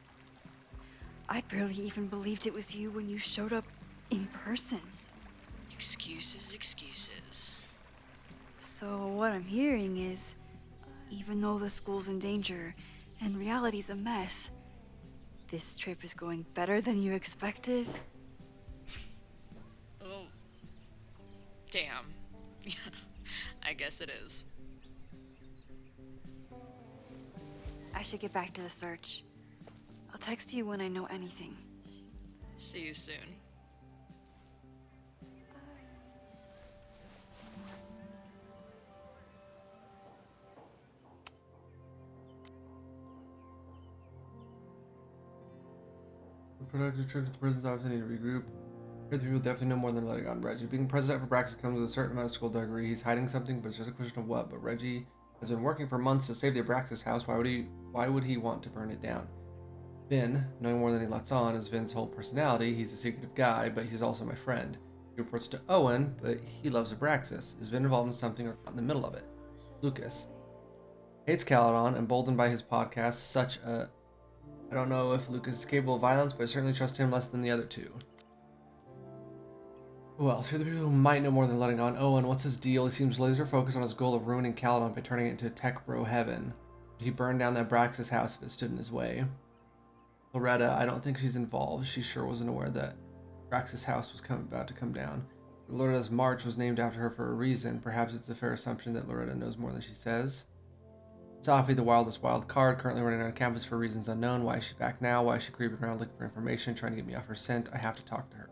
Speaker 2: I barely even believed it was you when you showed up in person.
Speaker 4: Excuses.
Speaker 2: So what I'm hearing is, even though the school's in danger and reality's a mess, this trip is going better than you expected?
Speaker 4: Oh. Damn. I guess it is.
Speaker 2: I should get back to the search. I'll text you when I know anything.
Speaker 4: See you soon.
Speaker 1: The productive trip to the prison's office, I need to regroup. Here, the people definitely know more than letting on Reggie. Being president for Braxis comes with a certain amount of school degree. He's hiding something, but it's just a question of what. But Reggie has been working for months to save the Abraxas house. Why would he want to burn it down? Vin, knowing more than he lets on, is Vin's whole personality. He's a secretive guy, but he's also my friend. He reports to Owen, but he loves Abraxas. Is Vin involved in something or caught in the middle of it? Lucas hates Caledon, emboldened by his podcast. I don't know if Lucas is capable of violence, but I certainly trust him less than the other two. Who else? Here are the people who might know more than letting on. Owen, what's his deal? He seems laser focused on his goal of ruining Caledon by turning it into tech bro heaven. Did he burn down that Abraxas house if it stood in his way? Loretta, I don't think she's involved. She sure wasn't aware that Abraxas house was about to come down. Loretta's march was named after her for a reason. Perhaps it's a fair assumption that Loretta knows more than she says. Safi, the wildest wild card, currently running on campus for reasons unknown. Why is she back now? Why is she creeping around looking for information, trying to get me off her scent? I have to talk to her.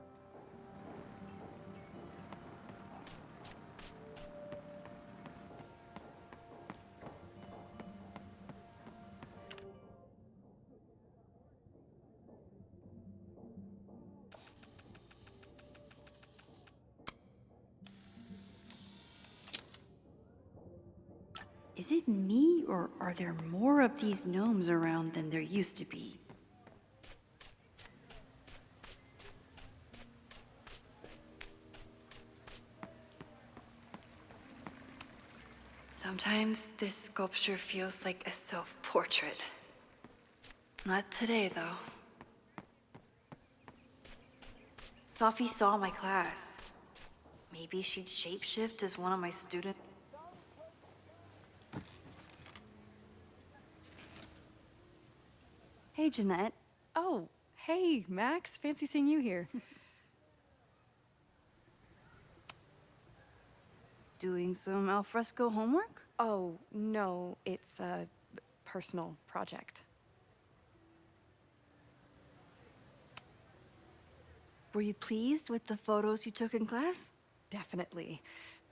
Speaker 2: Is it me, or are there more of these gnomes around than there used to be? Sometimes this sculpture feels like a self-portrait. Not today, though. Sophie saw my class. Maybe she'd shapeshift as one of my students. Hey, Jeanette.
Speaker 20: Oh, hey, Max. Fancy seeing you here.
Speaker 2: Doing some alfresco homework?
Speaker 20: Oh, no, it's a personal project.
Speaker 2: Were you pleased with the photos you took in class?
Speaker 20: Definitely.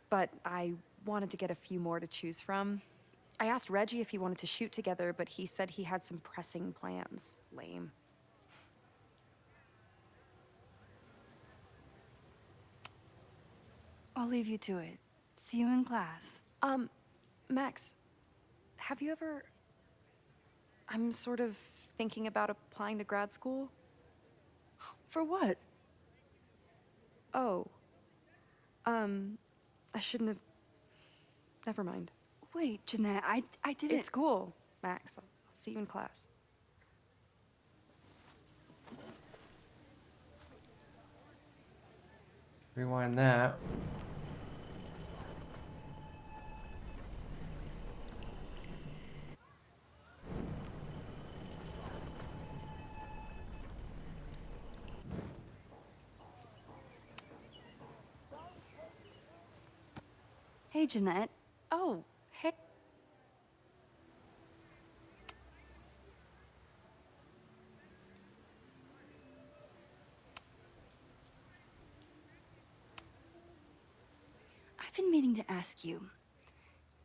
Speaker 20: But I wanted to get a few more to choose from. I asked Reggie if he wanted to shoot together, but he said he had some pressing plans. Lame.
Speaker 2: I'll leave you to it. See you in class.
Speaker 20: Max, have you ever... I'm sort of thinking about applying to grad school.
Speaker 2: For what?
Speaker 20: Oh. I shouldn't have... Never mind.
Speaker 2: Wait, Jeanette, I didn't...
Speaker 20: It's cool, Max. I'll see you in class.
Speaker 1: Rewind that.
Speaker 2: Hey, Jeanette.
Speaker 20: Oh, hey.
Speaker 2: I've been meaning to ask you,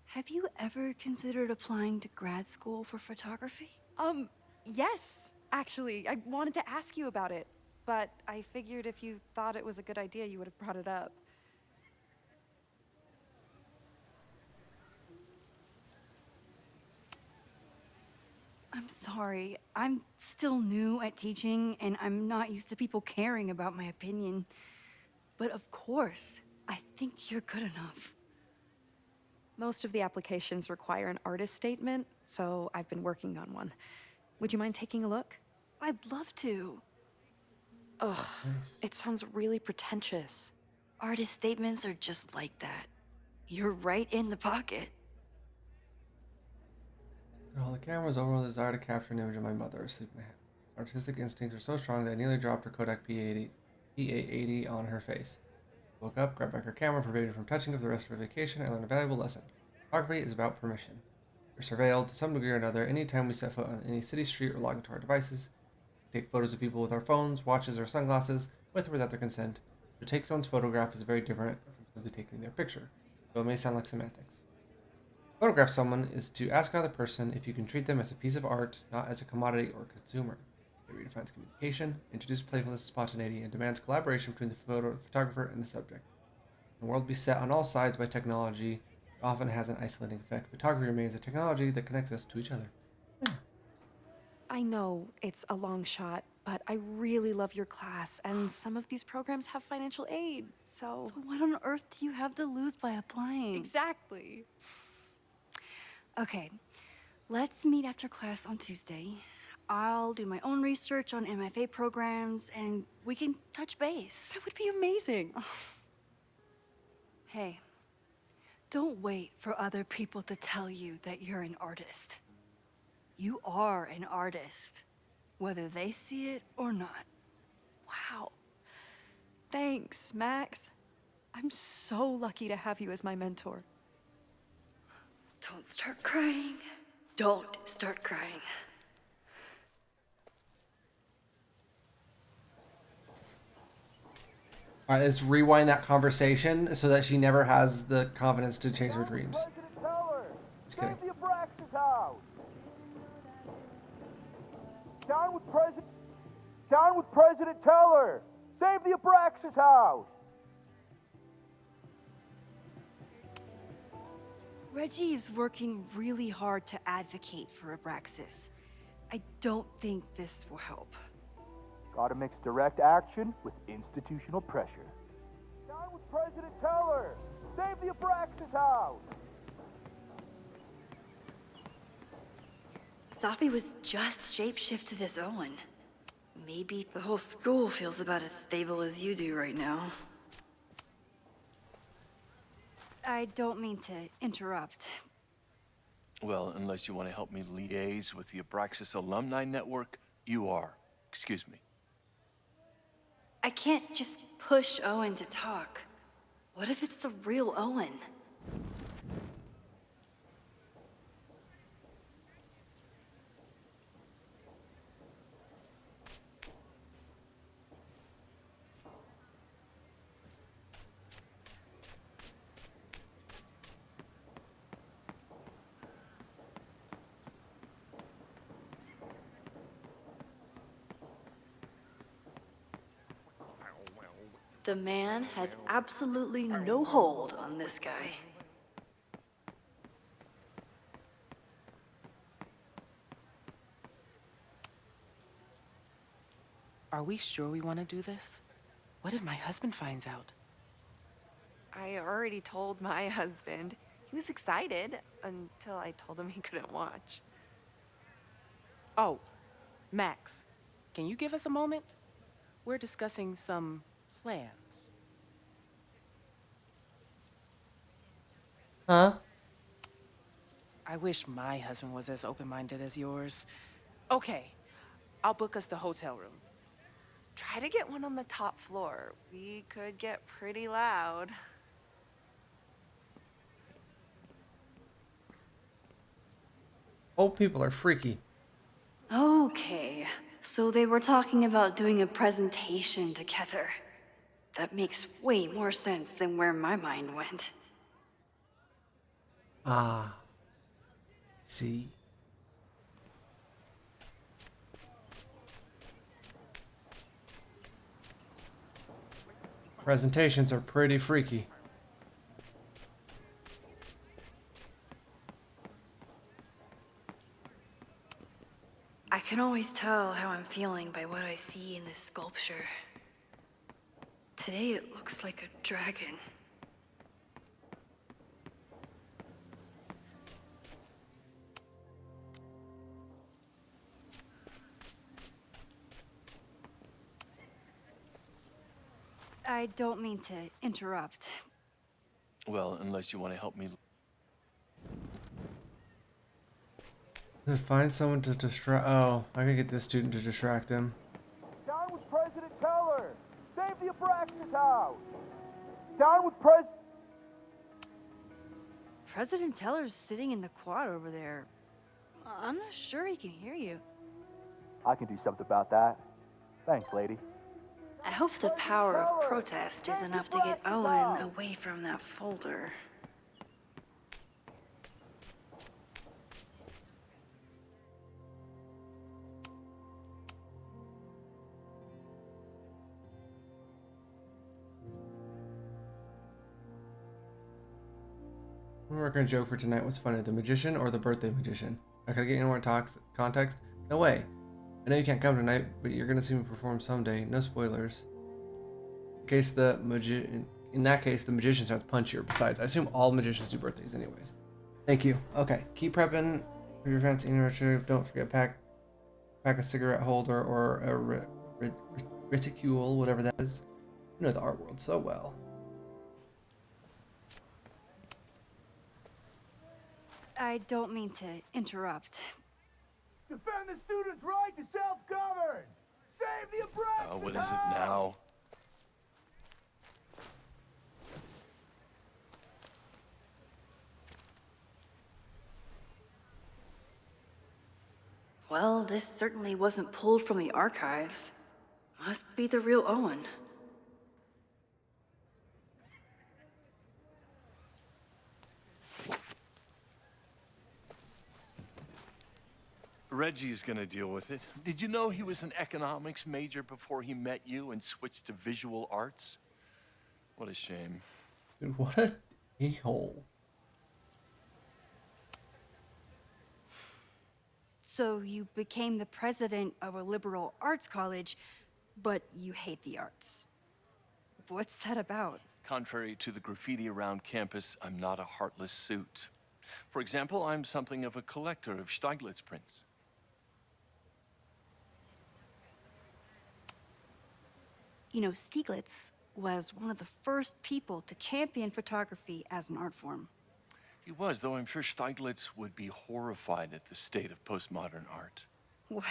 Speaker 2: have you ever considered applying to grad school for photography?
Speaker 20: Yes, actually. I wanted to ask you about it, but I figured if you thought it was a good idea, you would have brought it up.
Speaker 2: I'm sorry. I'm still new at teaching, and I'm not used to people caring about my opinion. But of course, I think you're good enough.
Speaker 20: Most of the applications require an artist statement, so I've been working on one. Would you mind taking a look?
Speaker 2: I'd love to.
Speaker 20: Ugh, it sounds really pretentious.
Speaker 2: Artist statements are just like that. You're right in the pocket.
Speaker 1: While the camera was over the desire to capture an image of my mother asleep in a hammock. Artistic instincts were so strong that I nearly dropped her Kodak P880 on her face. Woke up, grabbed back her camera, forbade her from touching it for the rest of her vacation. I learned a valuable lesson. Photography is about permission. We're surveilled to some degree or another anytime we set foot on any city street or log into our devices. We take photos of people with our phones, watches, or sunglasses, with or without their consent. To take someone's photograph is very different from simply taking their picture, though it may sound like semantics. Photograph someone is to ask another person if you can treat them as a piece of art, not as a commodity or consumer. It redefines communication, introduces playfulness and spontaneity, and demands collaboration between the photographer and the subject. The world beset on all sides by technology, it often has an isolating effect. Photography remains a technology that connects us to each other.
Speaker 20: I know it's a long shot, but I really love your class, and some of these programs have financial aid, so...
Speaker 2: So what on earth do you have to lose by applying?
Speaker 20: Exactly.
Speaker 2: Okay, let's meet after class on Tuesday. I'll do my own research on MFA programs, and we can touch base.
Speaker 20: That would be amazing.
Speaker 2: Hey, don't wait for other people to tell you that you're an artist. You are an artist, whether they see it or not.
Speaker 20: Wow. Thanks, Max. I'm so lucky to have you as my mentor.
Speaker 2: Don't start crying. Don't start crying.
Speaker 1: All right, let's rewind that conversation so that she never has the confidence to chase her dreams. Just kidding.
Speaker 11: Save the Abraxas house. Down with President Teller. Save the Abraxas house.
Speaker 2: Reggie is working really hard to advocate for Abraxas. I don't think this will help.
Speaker 11: Gotta mix direct action with institutional pressure. Down with President Teller! Save the Abraxas house!
Speaker 2: Safi was just shapeshifted as Owen. Maybe the whole school feels about as stable as you do right now. I don't mean to interrupt.
Speaker 18: Well, unless you want to help me liaise with the Abraxas Alumni Network, you are. Excuse me.
Speaker 2: I can't just push Owen to talk. What if it's the real Owen? The man has absolutely no hold on this guy.
Speaker 21: Are we sure we want to do this? What if my husband finds out?
Speaker 22: I already told my husband. He was excited until I told him he couldn't watch.
Speaker 21: Oh, Max, can you give us a moment? We're discussing some plans.
Speaker 1: Huh?
Speaker 21: I wish my husband was as open-minded as yours. Okay, I'll book us the hotel room.
Speaker 22: Try to get one on the top floor. We could get pretty loud.
Speaker 1: Old people are freaky.
Speaker 2: Okay, so they were talking about doing a presentation together. That makes way more sense than where my mind went.
Speaker 1: Ah. See. Presentations are pretty freaky.
Speaker 2: I can always tell how I'm feeling by what I see in this sculpture. Today it looks like a dragon. I don't mean to interrupt.
Speaker 18: Well, unless you want to help me.
Speaker 1: Find someone to distract. Oh, I can get this student to distract him.
Speaker 11: Down with President Teller! Save the Abraxas house! Down with
Speaker 2: President Teller's sitting in the quad over there. I'm not sure he can hear you.
Speaker 11: I can do something about that. Thanks, lady.
Speaker 2: I hope the power of protest is enough to get Owen away from that folder.
Speaker 1: I'm working a joke for tonight. What's funny, the magician or the birthday magician? I gotta get any more context? No way. I know you can't come tonight, but you're gonna see me perform someday. No spoilers. In that case, the magician sounds punchier. Besides, I assume all magicians do birthdays anyways. Thank you. Okay, keep prepping for your fancy anniversary. Don't forget pack a cigarette holder or a reticule, whatever that is. You know the art world so well.
Speaker 2: I don't mean to interrupt.
Speaker 11: Defend the students' right to self-govern! Save the Abraxas
Speaker 18: What is it now?
Speaker 2: Well, this certainly wasn't pulled from the archives. Must be the real Owen.
Speaker 18: Reggie's gonna deal with it. Did you know he was an economics major before he met you and switched to visual arts? What a shame.
Speaker 1: Dude, what a a-hole.
Speaker 2: So you became the president of a liberal arts college, but you hate the arts. What's that about?
Speaker 18: Contrary to the graffiti around campus, I'm not a heartless suit. For example, I'm something of a collector of Stieglitz prints.
Speaker 2: You know, Stieglitz was one of the first people to champion photography as an art form.
Speaker 18: He was, though I'm sure Stieglitz would be horrified at the state of postmodern art.
Speaker 2: Well,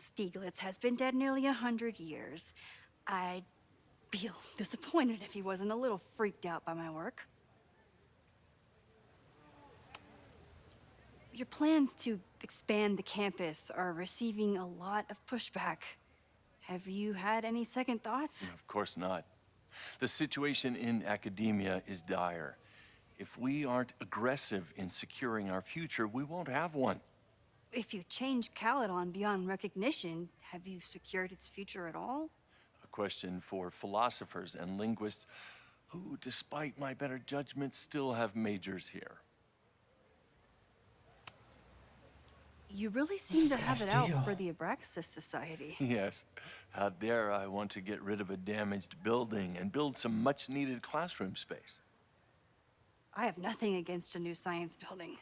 Speaker 2: Stieglitz has been dead nearly 100 years. I'd be disappointed if he wasn't a little freaked out by my work. Your plans to expand the campus are receiving a lot of pushback. Have you had any second thoughts?
Speaker 18: Of course not. The situation in academia is dire. If we aren't aggressive in securing our future, we won't have one.
Speaker 2: If you change Caledon beyond recognition, have you secured its future at all?
Speaker 18: A question for philosophers and linguists who, despite my better judgment, still have majors here.
Speaker 2: You really seem to have it out for the Abraxas Society.
Speaker 18: Yes. How dare I want to get rid of a damaged building and build some much-needed classroom space.
Speaker 2: I have nothing against a new science building.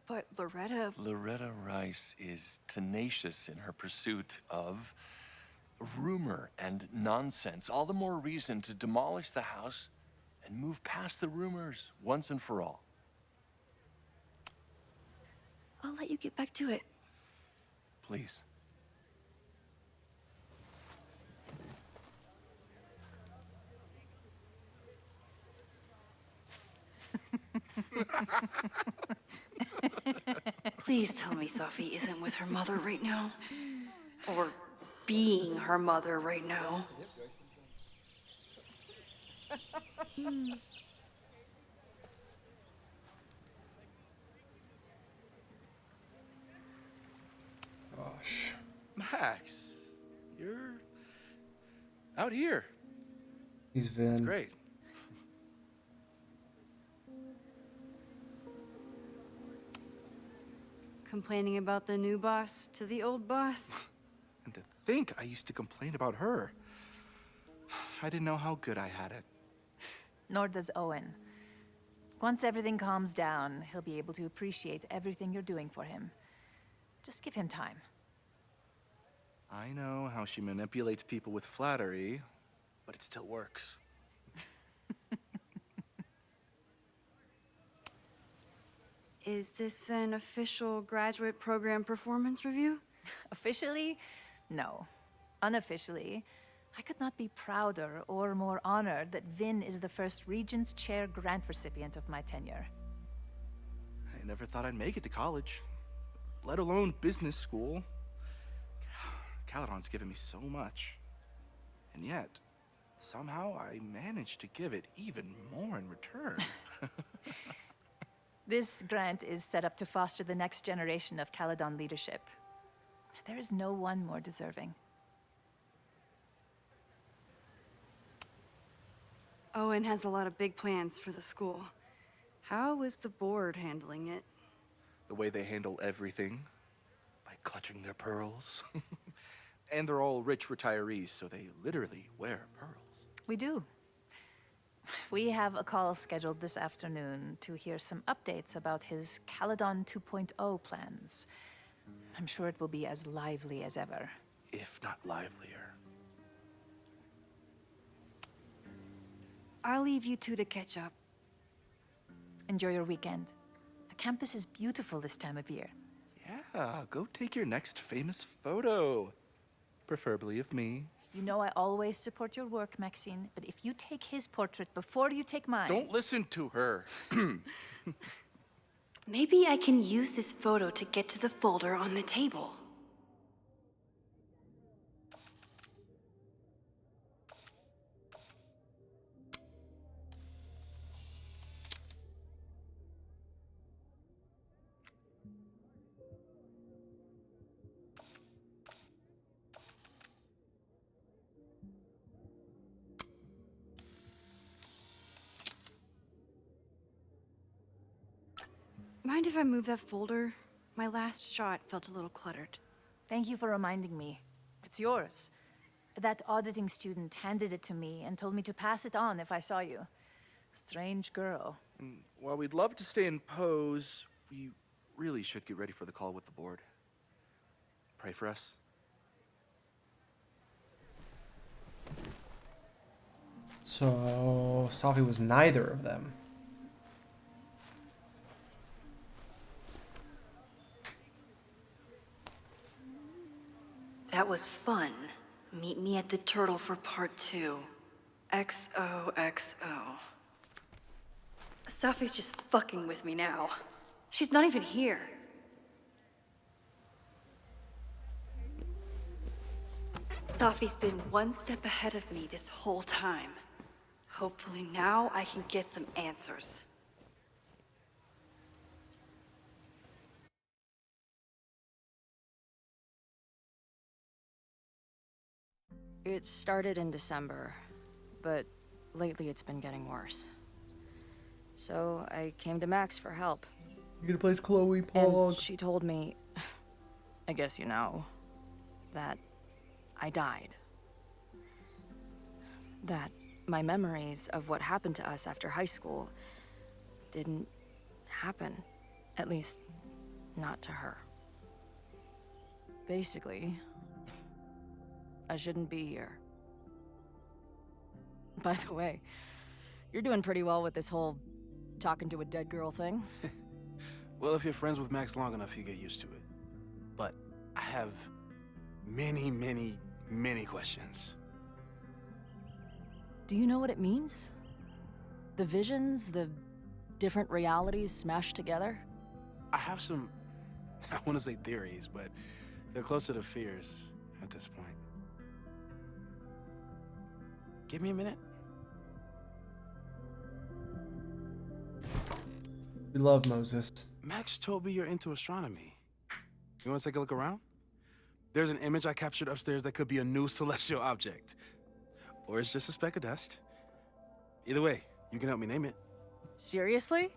Speaker 2: But
Speaker 18: Loretta Rice is tenacious in her pursuit of rumor and nonsense. All the more reason to demolish the house and move past the rumors once and for all.
Speaker 2: I'll let you get back to it.
Speaker 18: Please.
Speaker 2: Please tell me Safi isn't with her mother right now. Or being her mother right now.
Speaker 15: Gosh. Max, you're out here.
Speaker 1: He's Vin.
Speaker 15: It's great.
Speaker 2: Complaining about the new boss to the old boss?
Speaker 15: And to think I used to complain about her. I didn't know how good I had it.
Speaker 3: Nor does Owen. Once everything calms down, he'll be able to appreciate everything you're doing for him. Just give him time.
Speaker 15: I know how she manipulates people with flattery, but it still works.
Speaker 2: Is this an official graduate program performance review?
Speaker 3: Officially? No. Unofficially, I could not be prouder or more honored that Vin is the first Regents Chair grant recipient of my tenure.
Speaker 15: I never thought I'd make it to college, let alone business school. Caledon's given me so much. And yet, somehow I managed to give it even more in return.
Speaker 3: This grant is set up to foster the next generation of Caledon leadership. There is no one more deserving.
Speaker 2: Owen has a lot of big plans for the school. How is the board handling it?
Speaker 15: The way they handle everything, by clutching their pearls. And they're all rich retirees, so they literally wear pearls.
Speaker 3: We do. We have a call scheduled this afternoon to hear some updates about his Caledon 2.0 plans. I'm sure it will be as lively as ever.
Speaker 15: If not livelier.
Speaker 2: I'll leave you two to catch up.
Speaker 3: Enjoy your weekend. The campus is beautiful this time of year.
Speaker 15: Yeah, go take your next famous photo. Preferably of me.
Speaker 3: You know I always support your work, Maxine, but if you take his portrait before you take mine...
Speaker 15: Don't listen to her.
Speaker 2: Maybe I can use this photo to get to the folder on the table. Mind if I move that folder? My last shot felt a little cluttered.
Speaker 3: Thank you for reminding me. It's yours. That auditing student handed it to me and told me to pass it on if I saw you. Strange girl.
Speaker 15: While we'd love to stay in pose, we really should get ready for the call with the board. Pray for us.
Speaker 1: So, Safi was neither of them.
Speaker 2: That was fun. Meet me at the Turtle for part 2. XOXO. Safi's just fucking with me now. She's not even here. Safi's been one step ahead of me this whole time. Hopefully now I can get some answers.
Speaker 5: It started in December, but lately it's been getting worse. So I came to Max for help.
Speaker 1: You gonna place Chloe, Pog?
Speaker 5: And she told me, I guess you know, that I died. That my memories of what happened to us after high school didn't happen. At least, not to her. Basically, I shouldn't be here. By the way, you're doing pretty well with this whole talking to a dead girl thing.
Speaker 6: Well, if you're friends with Max long enough, you get used to it. But I have many, many, many questions.
Speaker 5: Do you know what it means? The visions, the different realities smashed together?
Speaker 6: I have some, I want to say theories, but they're closer to fears at this point. Give me a minute.
Speaker 1: We love Moses.
Speaker 6: Max told me you're into astronomy. You want to take a look around? There's an image I captured upstairs that could be a new celestial object. Or it's just a speck of dust. Either way, you can help me name it.
Speaker 5: Seriously?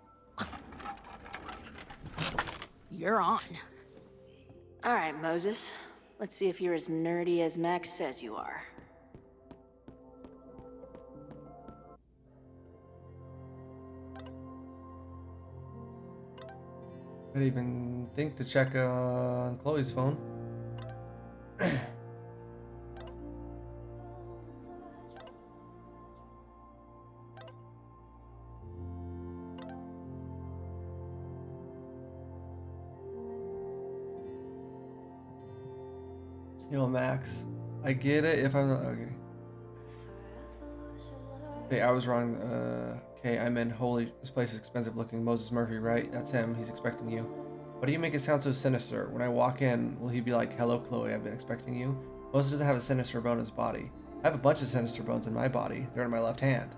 Speaker 5: You're on.
Speaker 9: All right, Moses. Let's see if you're as nerdy as Max says you are.
Speaker 1: I didn't even think to check on Chloe's phone. Yo, Max, I get it if I'm not okay. Hey, I was wrong. Okay, I meant holy. This place is expensive looking. Moses Murphy, right? That's him. He's expecting you. Why do you make it sound so sinister? When I walk in, will he be like, "Hello, Chloe. I've been expecting you." Moses doesn't have a sinister bone in his body. I have a bunch of sinister bones in my body. They're in my left hand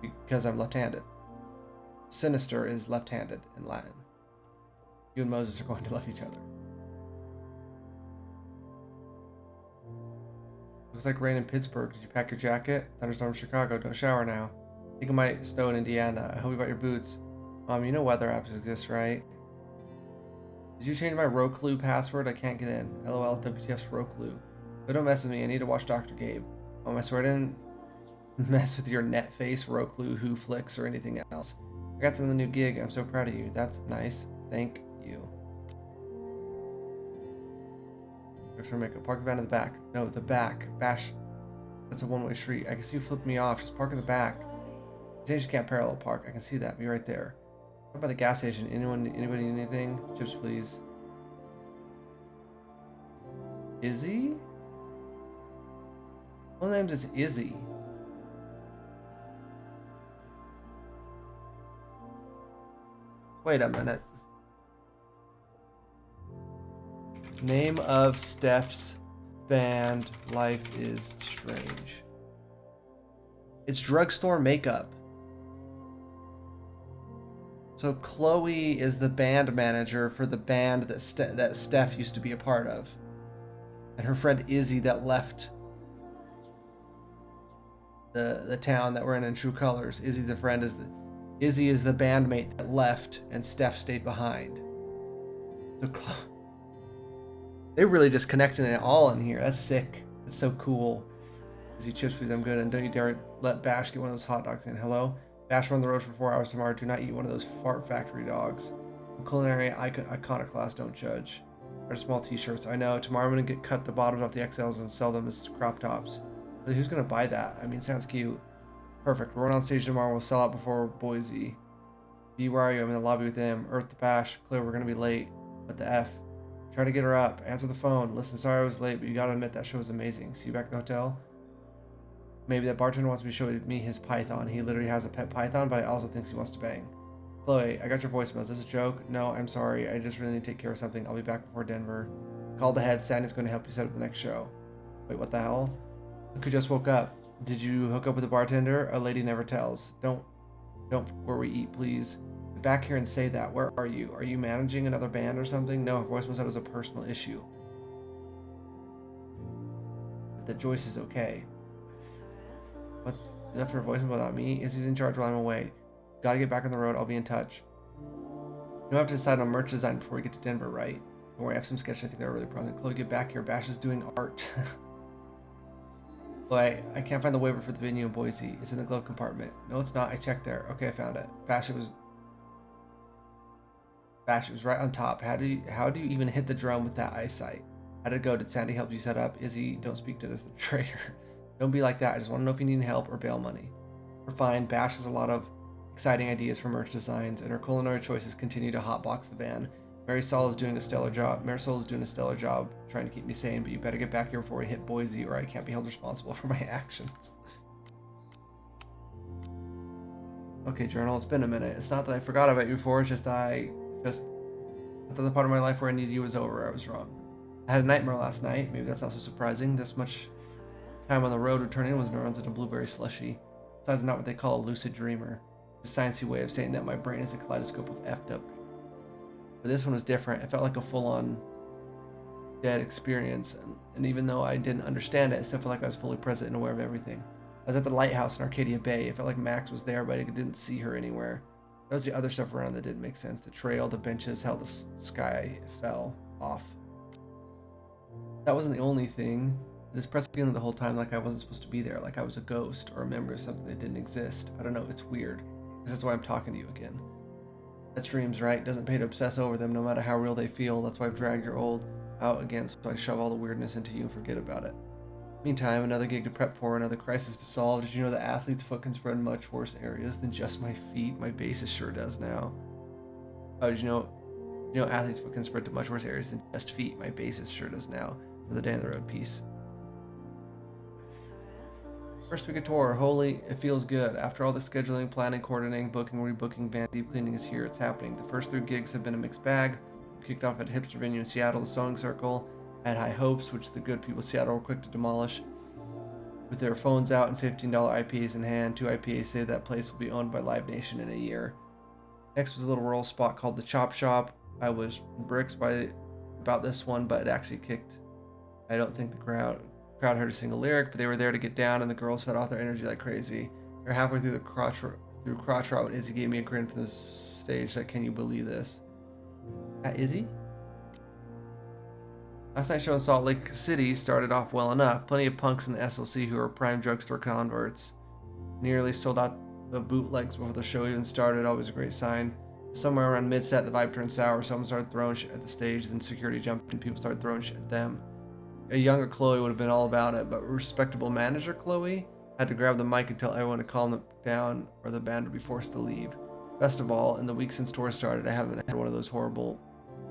Speaker 1: because I'm left-handed. Sinister is left-handed in Latin. You and Moses are going to love each other. Looks like rain in Pittsburgh. Did you pack your jacket? Thunderstorm in Chicago. Don't shower now. I think it might snow in Indiana. I hope you bought your boots. Mom, you know weather apps exist, right? Did you change my Roku password? I can't get in. LOL, WTF's Roku. But don't mess with me. I need to watch Dr. Gabe. Mom, I swear I didn't mess with your net face, Roku, Who Flicks, or anything else. I got to the new gig. I'm so proud of you. That's nice. Thank you. Looks for makeup. Park the van in the back. No, the back. Bash. That's a one-way street. I can see you flipped me off. Just park in the back. The station can't parallel park. I can see that. Be right there. What about the gas station? Anybody need anything? Chips, please. Izzy? One of the names is Izzy. Wait a minute. Name of Steph's band, Life is Strange. It's Drugstore Makeup. So Chloe is the band manager for the band that Steph used to be a part of. And her friend Izzy that left the town that we're in True Colors. Izzy is the bandmate that left and Steph stayed behind. So they really just connected it all in here. That's sick. That's so cool. Izzy, chips please, I'm good. And don't you dare let Bash get one of those hot dogs in. Hello? Bash, we're on the road for 4 hours tomorrow. Do not eat one of those fart factory dogs. Culinary iconoclast, don't judge. Or small t-shirts. I know. Tomorrow I'm going to cut the bottoms off the XLs and sell them as crop tops. But who's going to buy that? I mean, sounds cute. Perfect. We're going on stage tomorrow. We'll sell out before Boise. B, where are you? I'm in the lobby with them. Earth to Bash. Clear, we're going to be late. What the F? Try to get her up. Answer the phone. Listen, sorry I was late, but you gotta admit that show was amazing. See you back at the hotel? Maybe that bartender wants me to show me his python. He literally has a pet python, but I also thinks he wants to bang. Chloe, I got your voicemail. Is this a joke? No, I'm sorry. I just really need to take care of something. I'll be back before Denver. Called ahead. Sandy's going to help you set up the next show. Wait, what the hell? Look who just woke up. Did you hook up with a bartender? A lady never tells. Don't where we eat, please. Get back here and say that. Where are you? Are you managing another band or something? No, her voicemail said it was a personal issue. But that Joyce is okay. What? You left her voicemail, not me? Izzy's in charge while I'm away. Gotta get back on the road. I'll be in touch. You have to decide on merch design before we get to Denver, right? Don't worry, I have some sketches I think they're really promising. Chloe, get back here. Bash is doing art. Chloe, I can't find the waiver for the venue in Boise. It's in the glove compartment. No, it's not. I checked there. Okay, I found it. Bash, it was right on top. How do you even hit the drum with that eyesight? How did it go? Did Sandy help you set up? Izzy, don't speak to this traitor. Don't be like that. I just want to know if you need help or bail money. We're fine. Bash has a lot of exciting ideas for merch designs, and her culinary choices continue to hotbox the van. Marisol is doing a stellar job. Trying to keep me sane, but you better get back here before we hit Boise, or I can't be held responsible for my actions. Okay, journal. It's been a minute. It's not that I forgot about you before. It's just I thought the part of my life where I needed you was over. I was wrong. I had a nightmare last night. Maybe that's not so surprising. This much time on the road returning was neurons into blueberry slushy. Besides, not what they call a lucid dreamer. It's a sciencey way of saying that my brain is a kaleidoscope of effed up. But this one was different. It felt like a full-on dead experience, and even though I didn't understand it, I still felt like I was fully present and aware of everything. I was at the lighthouse in Arcadia Bay. It felt like Max was there, but I didn't see her anywhere. That was the other stuff around that didn't make sense. The trail, the benches, how the sky fell off. That wasn't the only thing. This pressing feeling the whole time like I wasn't supposed to be there, like I was a ghost or a memory of something that didn't exist. I don't know, it's weird. That's why I'm talking to you again. That's dreams, right? Doesn't pay to obsess over them, no matter how real they feel. That's why I've dragged your old out again, so I shove all the weirdness into you and forget about it. Meantime, another gig to prep for, another crisis to solve. Did you know that athlete's foot can spread in much worse areas than just my feet? My bassist sure does now. Oh, did you know athlete's foot can spread to much worse areas than just feet? My bassist sure does now. For the Day on the Road piece. First week of tour, holy, it feels good. After all the scheduling, planning, coordinating, booking, rebooking, band deep cleaning is here, it's happening. The first 3 gigs have been a mixed bag. We kicked off at a hipster venue in Seattle, the Sewing Circle. I had high hopes, which the good people of Seattle were quick to demolish. With their phones out and $15 IPAs in hand, 2 IPAs say that place will be owned by Live Nation in a year. Next was a little rural spot called the Chop Shop. I was bricks about this one, but it actually kicked. I don't think the crowd heard a single lyric, but they were there to get down, and the girls fed off their energy like crazy. They're halfway through the crotch rot when Izzy gave me a grin from the stage like, can you believe this? Izzy? Last night's show in Salt Lake City started off well enough. Plenty of punks in the SLC who are prime drugstore converts. Nearly sold out the bootlegs before the show even started, always a great sign. Somewhere around mid-set, the vibe turned sour. Someone started throwing shit at the stage, then security jumped and people started throwing shit at them. A younger Chloe would have been all about it, but respectable manager Chloe had to grab the mic and tell everyone to calm them down or the band would be forced to leave. Best of all, in the week since tour started, I haven't had one of those horrible,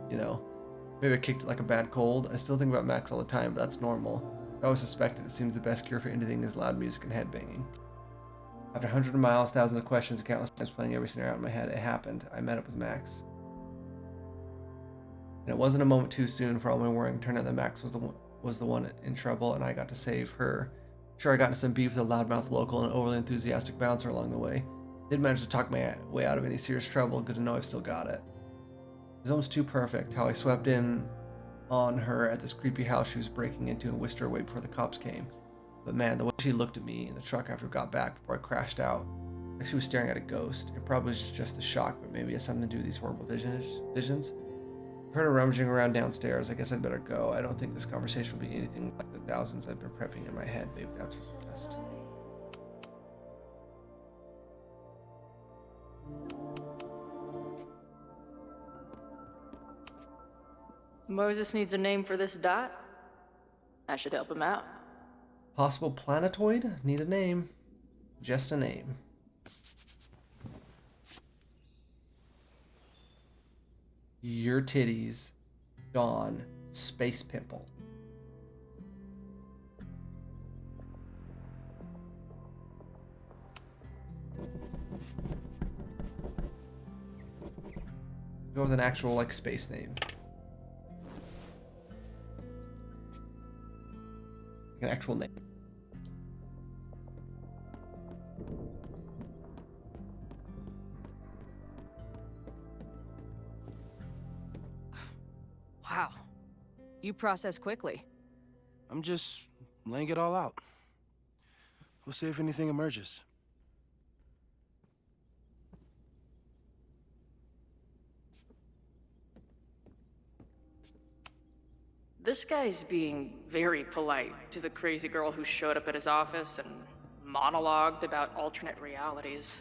Speaker 1: maybe I kicked it like a bad cold. I still think about Max all the time, but that's normal. I always suspected it seems the best cure for anything is loud music and headbanging. After hundreds of miles, thousands of questions, and countless times playing every scenario out in my head, it happened. I met up with Max. And it wasn't a moment too soon for all my worrying. Turned out that Max was the one in trouble, and I got to save her. Sure, I got into some beef with a loudmouth local and an overly enthusiastic bouncer along the way. Did manage to talk my way out of any serious trouble. Good to know I've still got it. It was almost too perfect how I swept in on her at this creepy house she was breaking into and whisked her away before the cops came. But man, the way she looked at me in the truck after we got back before I crashed out, like she was staring at a ghost. It probably was just the shock, but maybe it has something to do with these horrible visions. I've heard her rummaging around downstairs. I guess I'd better go. I don't think this conversation will be anything like the thousands I've been prepping in my head. Maybe that's for the best.
Speaker 4: Moses needs a name for this dot. I should help him out.
Speaker 1: Possible planetoid? Need a name. Just a name. Your titties, Dawn, Space Pimple. Go with an actual, like, space name. An actual name.
Speaker 5: Wow. You process quickly.
Speaker 6: I'm just laying it all out. We'll see if anything emerges.
Speaker 4: This guy's being very polite to the crazy girl who showed up at his office and monologued about alternate realities.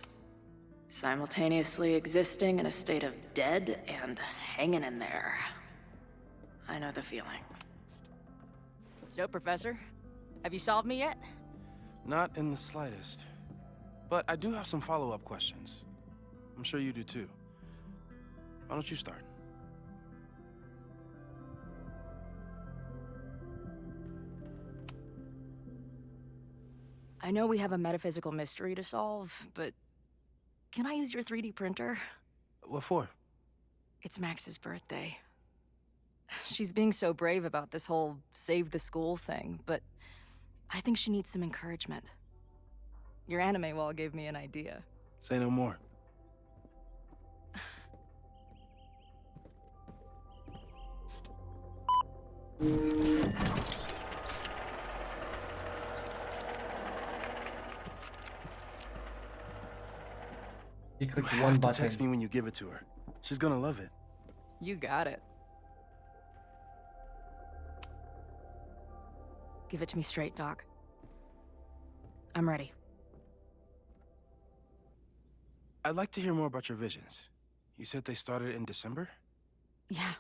Speaker 4: Simultaneously existing in a state of dead and hanging in there. I know the feeling.
Speaker 5: So, Professor, have you solved me yet?
Speaker 6: Not in the slightest. But I do have some follow-up questions. I'm sure you do too. Why don't you start?
Speaker 5: I know we have a metaphysical mystery to solve, but can I use your 3D printer?
Speaker 6: What for?
Speaker 5: It's Max's birthday. She's being so brave about this whole save the school thing, but I think she needs some encouragement. Your anime wall gave me an idea.
Speaker 6: Say no more.
Speaker 1: You clicked
Speaker 6: You
Speaker 1: one
Speaker 6: have to
Speaker 1: button.
Speaker 6: text me when you give it to her. She's gonna love it.
Speaker 5: You got it. Give it to me straight, Doc. I'm ready.
Speaker 6: I'd like to hear more about your visions. You said they started in December?
Speaker 5: Yeah.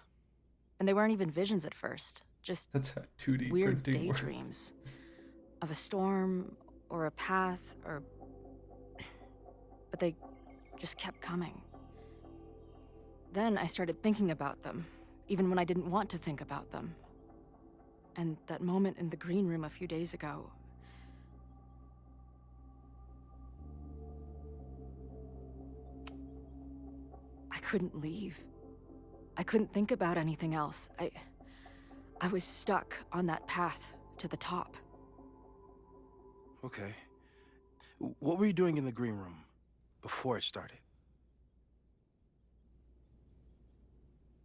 Speaker 5: And they weren't even visions at first. Just
Speaker 1: That's how 2D
Speaker 5: weird
Speaker 1: printing works.
Speaker 5: daydreams. Of a storm, or a path, or... But they just kept coming. Then I started thinking about them, even when I didn't want to think about them. And that moment in the green room a few days ago... I couldn't leave. I couldn't think about anything else. I was stuck on that path to the top.
Speaker 6: Okay. What were you doing in the green room before it started?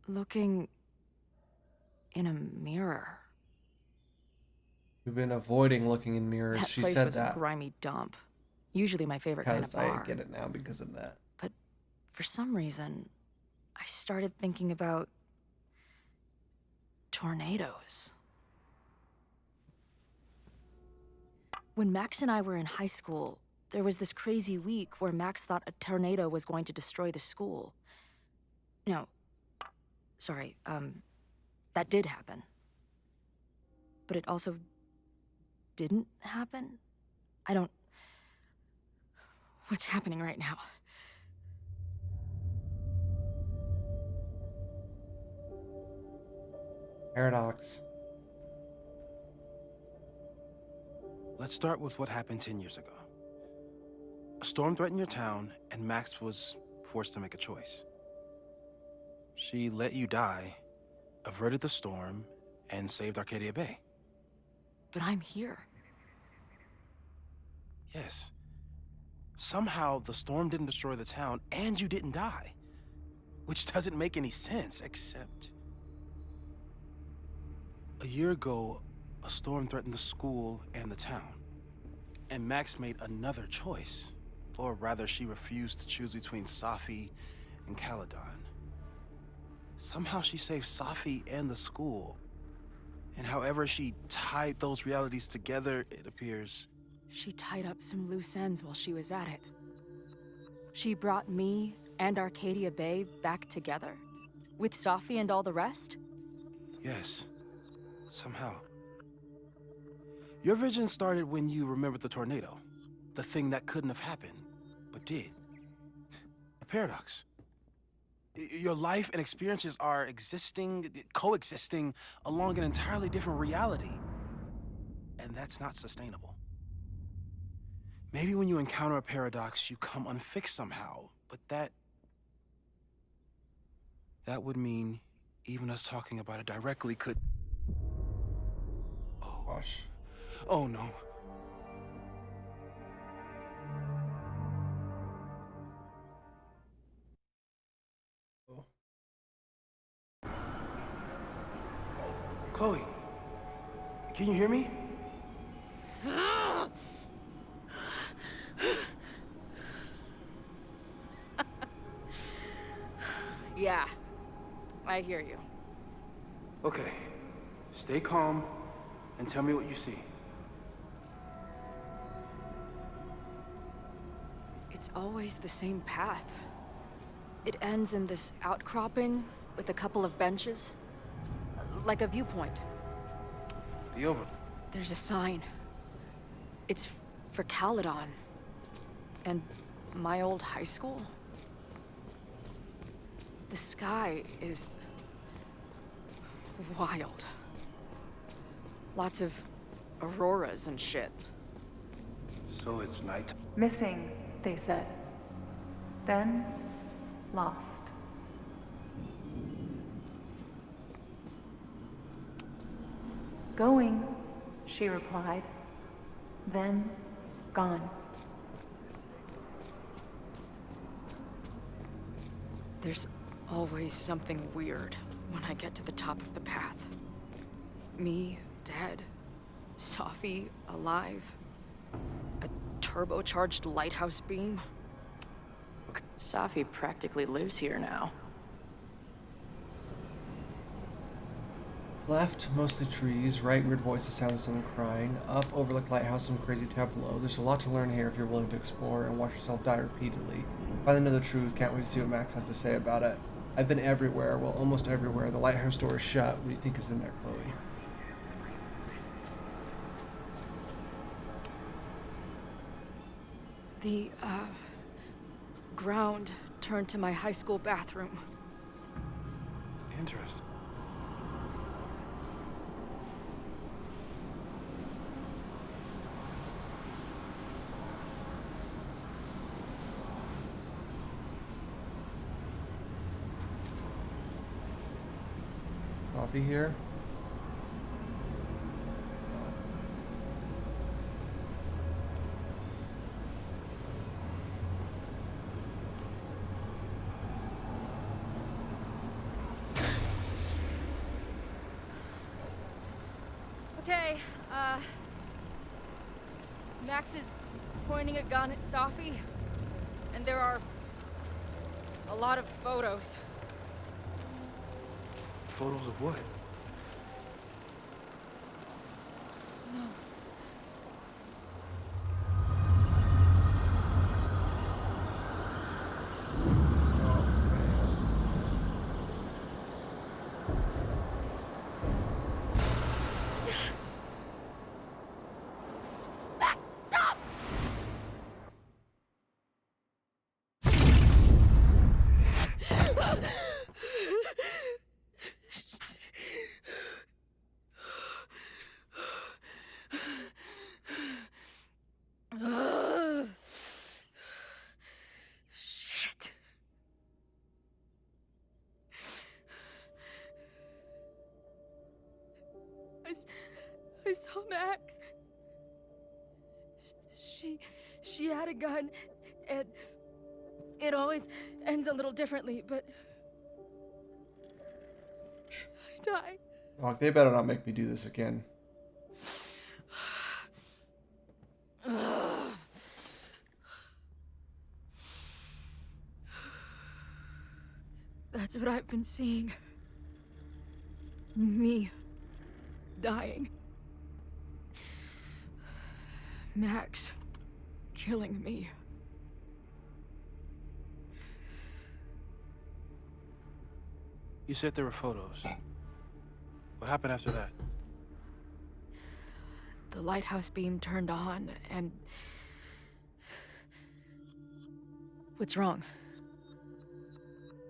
Speaker 5: Looking in a mirror.
Speaker 1: You've been avoiding looking in mirrors.
Speaker 5: That
Speaker 1: She
Speaker 5: place
Speaker 1: said
Speaker 5: was
Speaker 1: that.
Speaker 5: a grimy dump. Usually my favorite kind of
Speaker 1: Because I
Speaker 5: bar.
Speaker 1: get it now because of that.
Speaker 5: But for some reason, I started thinking about tornadoes. When Max and I were in high school, there was this crazy week where Max thought a tornado was going to destroy the school. No, sorry, that did happen. But it also didn't happen? I don't... What's happening right now?
Speaker 1: Paradox.
Speaker 6: Let's start with what happened 10 years ago. A storm threatened your town, and Max was forced to make a choice. She let you die, averted the storm, and saved Arcadia Bay.
Speaker 5: But I'm here.
Speaker 6: Yes. Somehow, the storm didn't destroy the town, and you didn't die. Which doesn't make any sense, except... A year ago, a storm threatened the school and the town. And Max made another choice. Or rather, she refused to choose between Safi and Caledon. Somehow she saved Safi and the school. And however she tied those realities together, it appears...
Speaker 5: She tied up some loose ends while she was at it. She brought me and Arcadia Bay back together? With Safi and all the rest?
Speaker 6: Yes. Somehow. Your vision started when you remembered the tornado. the thing that couldn't have happened, but did. A paradox. Your life and experiences are coexisting along an entirely different reality. And that's not sustainable. Maybe when you encounter a paradox, you come unfixed somehow, but that would mean even us talking about it directly could... Oh.
Speaker 1: Gosh.
Speaker 6: Oh, no. Chloe, can you hear me?
Speaker 5: Yeah, I hear you.
Speaker 6: Okay, stay calm and tell me what you see.
Speaker 5: It's always the same path. It ends in this outcropping with a couple of benches, like a viewpoint.
Speaker 6: The over.
Speaker 5: There's a sign. It's for Caledon. And my old high school. The sky is wild. Lots of auroras and shit.
Speaker 6: So it's night.
Speaker 12: Missing, they said. Then, lost. Going, she replied. Then, gone.
Speaker 5: There's always something weird when I get to the top of the path. Me, dead. Safi, alive. A turbocharged lighthouse beam. Safi practically lives here now.
Speaker 1: Left, mostly trees. Right, weird voices, sound of someone crying. Up, overlook lighthouse, some crazy tableau. There's a lot to learn here if you're willing to explore and watch yourself die repeatedly. Finally know the truth. Can't wait to see what Max has to say about it. I've been everywhere. Well, almost everywhere. The lighthouse door is shut. What do you think is in there, Chloe?
Speaker 5: The, ground turned to my high school bathroom.
Speaker 6: Interesting.
Speaker 1: Coffee here.
Speaker 5: Okay, Max is pointing a gun at Safi, and there are a lot of photos.
Speaker 6: Photos of what?
Speaker 5: No.
Speaker 12: Max, stop!
Speaker 5: Shit. I saw Max. She had a gun, and it always ends a little differently, but I die.
Speaker 1: Oh, they better not make me do this again.
Speaker 5: That's what I've been seeing. Me dying. Max killing me.
Speaker 6: You said there were photos. What happened after that?
Speaker 5: The lighthouse beam turned on, and What's wrong?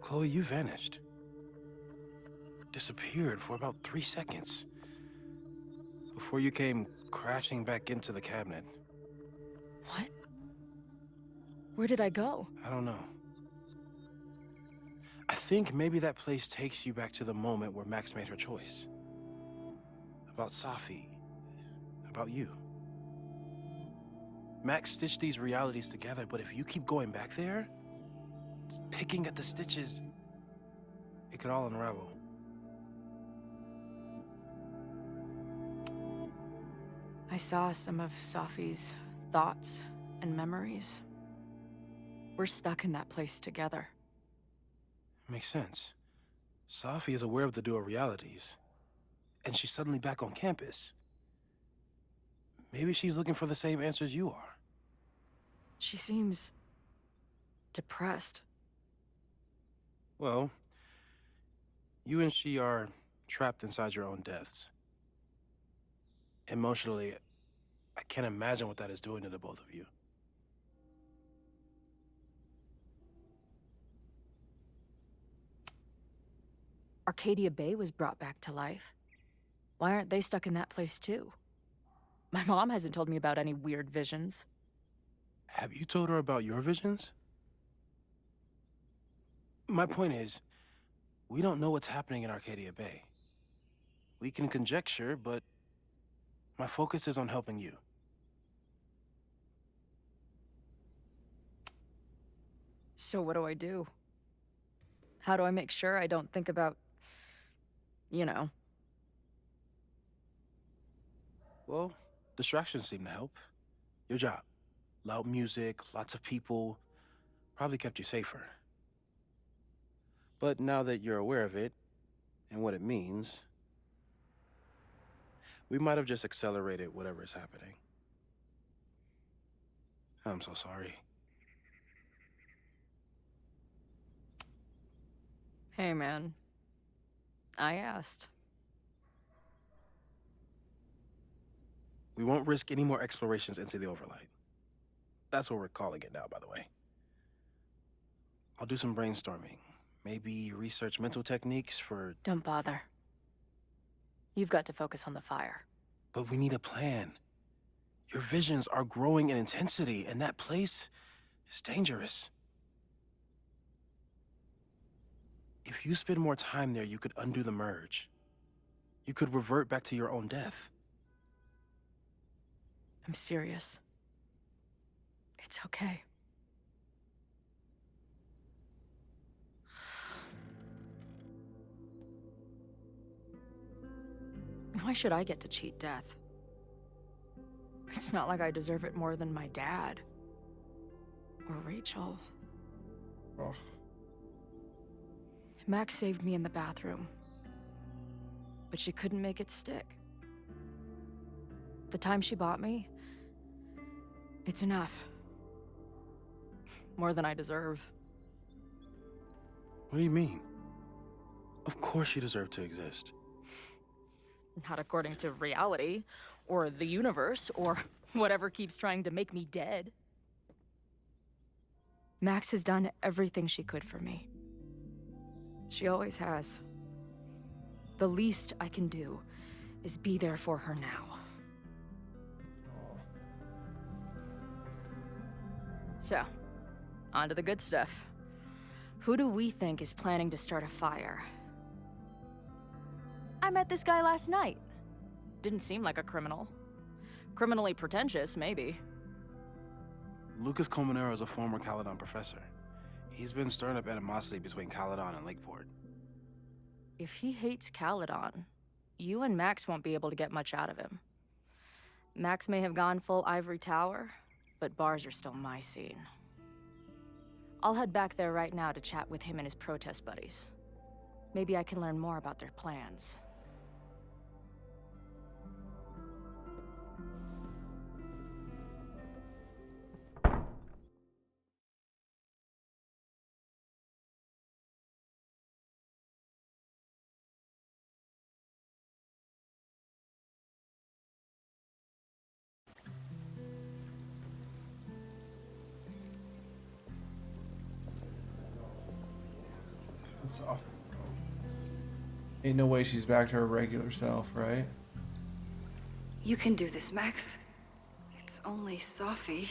Speaker 6: Chloe, you vanished. Disappeared for about 3 seconds. Before you came crashing back into the cabinet.
Speaker 5: What? Where did I go?
Speaker 6: I don't know. I think maybe that place takes you back to the moment where Max made her choice. About Safi. About you. Max stitched these realities together, but if you keep going back there, picking at the stitches, it could all unravel.
Speaker 5: I saw some of Safi's thoughts and memories. We're stuck in that place together.
Speaker 6: Makes sense. Safi is aware of the dual realities, and she's suddenly back on campus. Maybe she's looking for the same answers you are.
Speaker 5: She seems depressed.
Speaker 6: Well, you and she are trapped inside your own deaths. Emotionally, I can't imagine what that is doing to the both of you.
Speaker 5: Arcadia Bay was brought back to life. Why aren't they stuck in that place too? My mom hasn't told me about any weird visions.
Speaker 6: Have you told her about your visions? My point is, we don't know what's happening in Arcadia Bay. We can conjecture, but my focus is on helping you.
Speaker 5: So what do I do? How do I make sure I don't think about, you know?
Speaker 6: Well, distractions seem to help. Your job. Loud music, lots of people, probably kept you safer. But now that you're aware of it, and what it means, we might have just accelerated whatever is happening. I'm so sorry.
Speaker 5: Hey, man. I asked.
Speaker 6: We won't risk any more explorations into the Overlight. That's what we're calling it now, by the way. I'll do some brainstorming. Maybe research mental techniques for...
Speaker 5: Don't bother. You've got to focus on the fire.
Speaker 6: But we need a plan. Your visions are growing in intensity, and that place is dangerous. If you spend more time there, you could undo the merge. You could revert back to your own death.
Speaker 5: I'm serious. It's okay. Why should I get to cheat death? It's not like I deserve it more than my dad. Or Rachel.
Speaker 1: Ugh.
Speaker 5: Max saved me in the bathroom. But she couldn't make it stick. The time she bought me, it's enough. More than I deserve.
Speaker 6: What do you mean? Of course you deserve to exist.
Speaker 5: Not according to reality, or the universe, or whatever keeps trying to make me dead. Max has done everything she could for me. She always has. The least I can do is be there for her now. So, on to the good stuff. Who do we think is planning to start a fire? I met this guy last night. Didn't seem like a criminal. Criminally pretentious, maybe.
Speaker 6: Lucas Colmenero is a former Caledon professor. He's been stirring up animosity between Caledon and Lakeport.
Speaker 5: If he hates Caledon, you and Max won't be able to get much out of him. Max may have gone full Ivory Tower, but bars are still my scene. I'll head back there right now to chat with him and his protest buddies. Maybe I can learn more about their plans.
Speaker 1: That's awful. Ain't no way she's back to her regular self, right?
Speaker 2: You can do this, Max. It's only Sophie.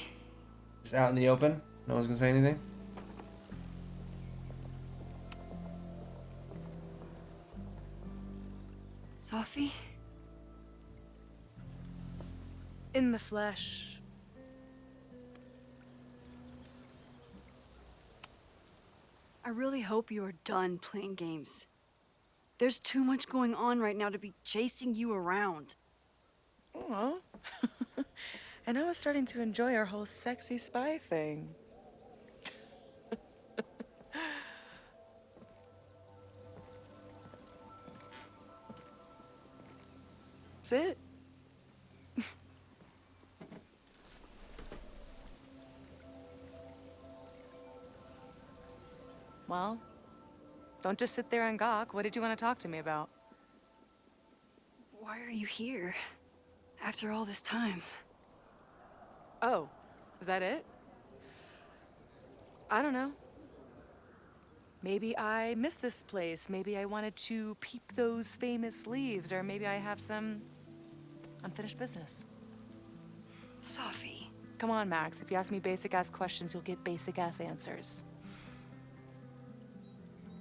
Speaker 1: Just out in the open? No one's gonna say anything?
Speaker 2: Sophie?
Speaker 5: In the flesh.
Speaker 14: I really hope you are done playing games. There's too much going on right now to be chasing you around.
Speaker 5: Aw. And I was starting to enjoy our whole sexy spy thing. That's it. Well, don't just sit there and gawk. What did you want to talk to me about?
Speaker 14: Why are you here? After all this time?
Speaker 5: Oh, is that it? I don't know. Maybe I miss this place. Maybe I wanted to peep those famous leaves, or maybe I have some unfinished business.
Speaker 14: Sophie.
Speaker 5: Come on, Max. If you ask me basic-ass questions, you'll get basic-ass answers.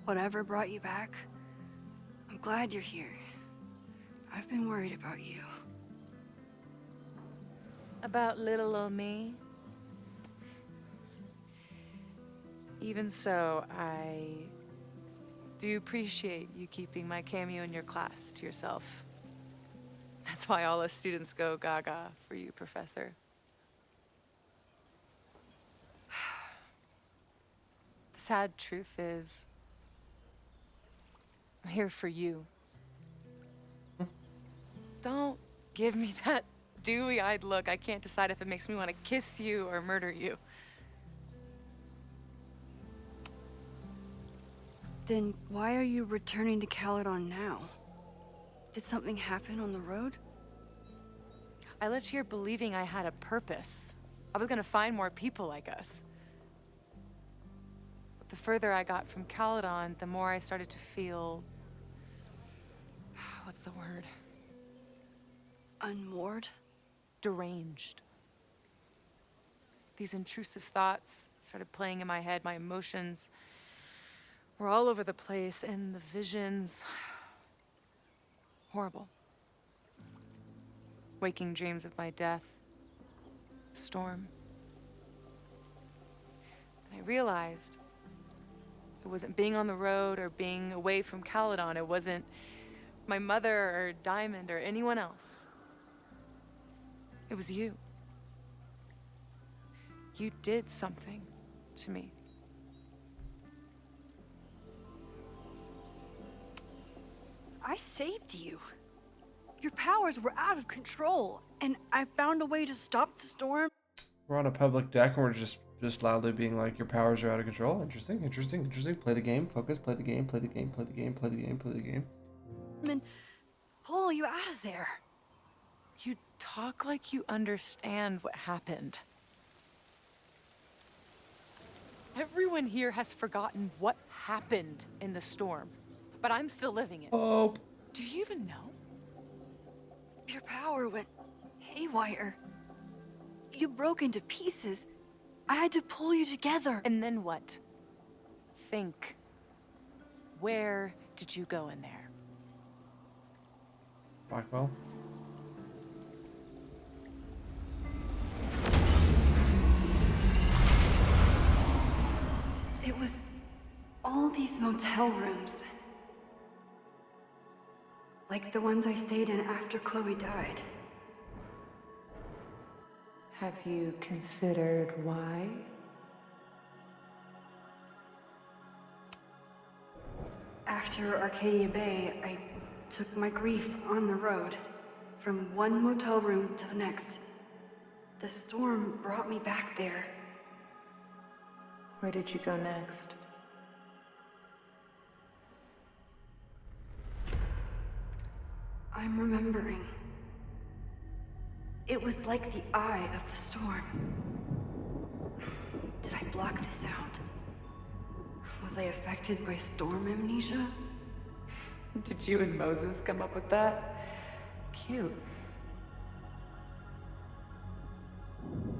Speaker 14: Whatever brought you back, I'm glad you're here. I've been worried about you.
Speaker 5: About little old me? Even so, I do appreciate you keeping my cameo in your class to yourself. That's why all us students go gaga for you, Professor. The sad truth is, I'm here for you. Don't give me that dewy-eyed look. I can't decide if it makes me want to kiss you or murder you.
Speaker 14: Then why are you returning to Caledon now? Did something happen on the road?
Speaker 5: I left here believing I had a purpose. I was gonna find more people like us. But the further I got from Caledon, the more I started to feel... what's the word?
Speaker 14: Unmoored?
Speaker 5: Deranged. These intrusive thoughts started playing in my head. My emotions were all over the place, and the visions... horrible. Waking dreams of my death. Storm. And I realized it wasn't being on the road or being away from Caledon. It wasn't my mother or Diamond or anyone else. It was you. You did something to me.
Speaker 14: I saved you. Your powers were out of control, and I found a way to stop the storm.
Speaker 1: We're on a public deck and we're just loudly being like, your powers are out of control. Interesting, interesting, interesting. Play the game, focus, play the game, play the game, play the game, play the game, play the game.
Speaker 14: And pull you out of there.
Speaker 5: You talk like you understand what happened. Everyone here has forgotten what happened in the storm, but I'm still living it.
Speaker 1: Oh.
Speaker 5: Do you even know?
Speaker 14: Your power went haywire. You broke into pieces. I had to pull you together.
Speaker 5: And then what? Think. Where did you go in there?
Speaker 1: Blackwell.
Speaker 2: It was all these motel rooms. Like the ones I stayed in after Chloe died.
Speaker 12: Have you considered why?
Speaker 2: After Arcadia Bay, I took my grief on the road, from one motel room to the next. The storm brought me back there.
Speaker 12: Where did you go next?
Speaker 2: I'm remembering. It was like the eye of the storm. Did I block this out?
Speaker 14: Was I affected by storm amnesia?
Speaker 12: Did you and Moses come up with that? Cute.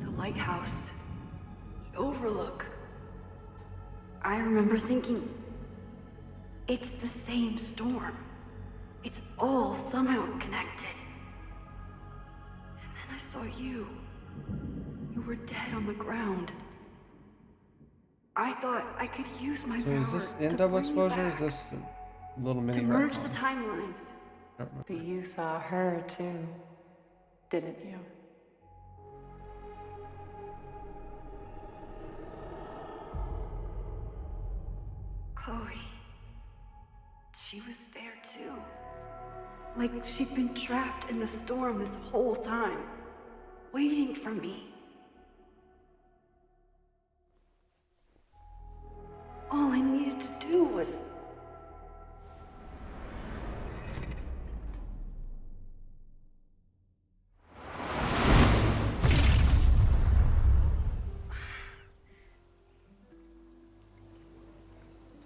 Speaker 14: The lighthouse. The overlook. I remember thinking, it's the same storm. It's all somehow connected. And then I saw you. You were dead on the ground. I thought I could use my
Speaker 1: So
Speaker 14: power
Speaker 1: is this
Speaker 14: to
Speaker 1: in double
Speaker 14: bring you
Speaker 1: exposure or is
Speaker 14: back,
Speaker 1: this a little
Speaker 14: to
Speaker 1: mini
Speaker 14: merge
Speaker 1: retcon?
Speaker 14: the timelines?
Speaker 12: But you saw her too, didn't you?
Speaker 14: Chloe. She was there too. Like she'd been trapped in the storm this whole time, waiting for me. All I needed to do was...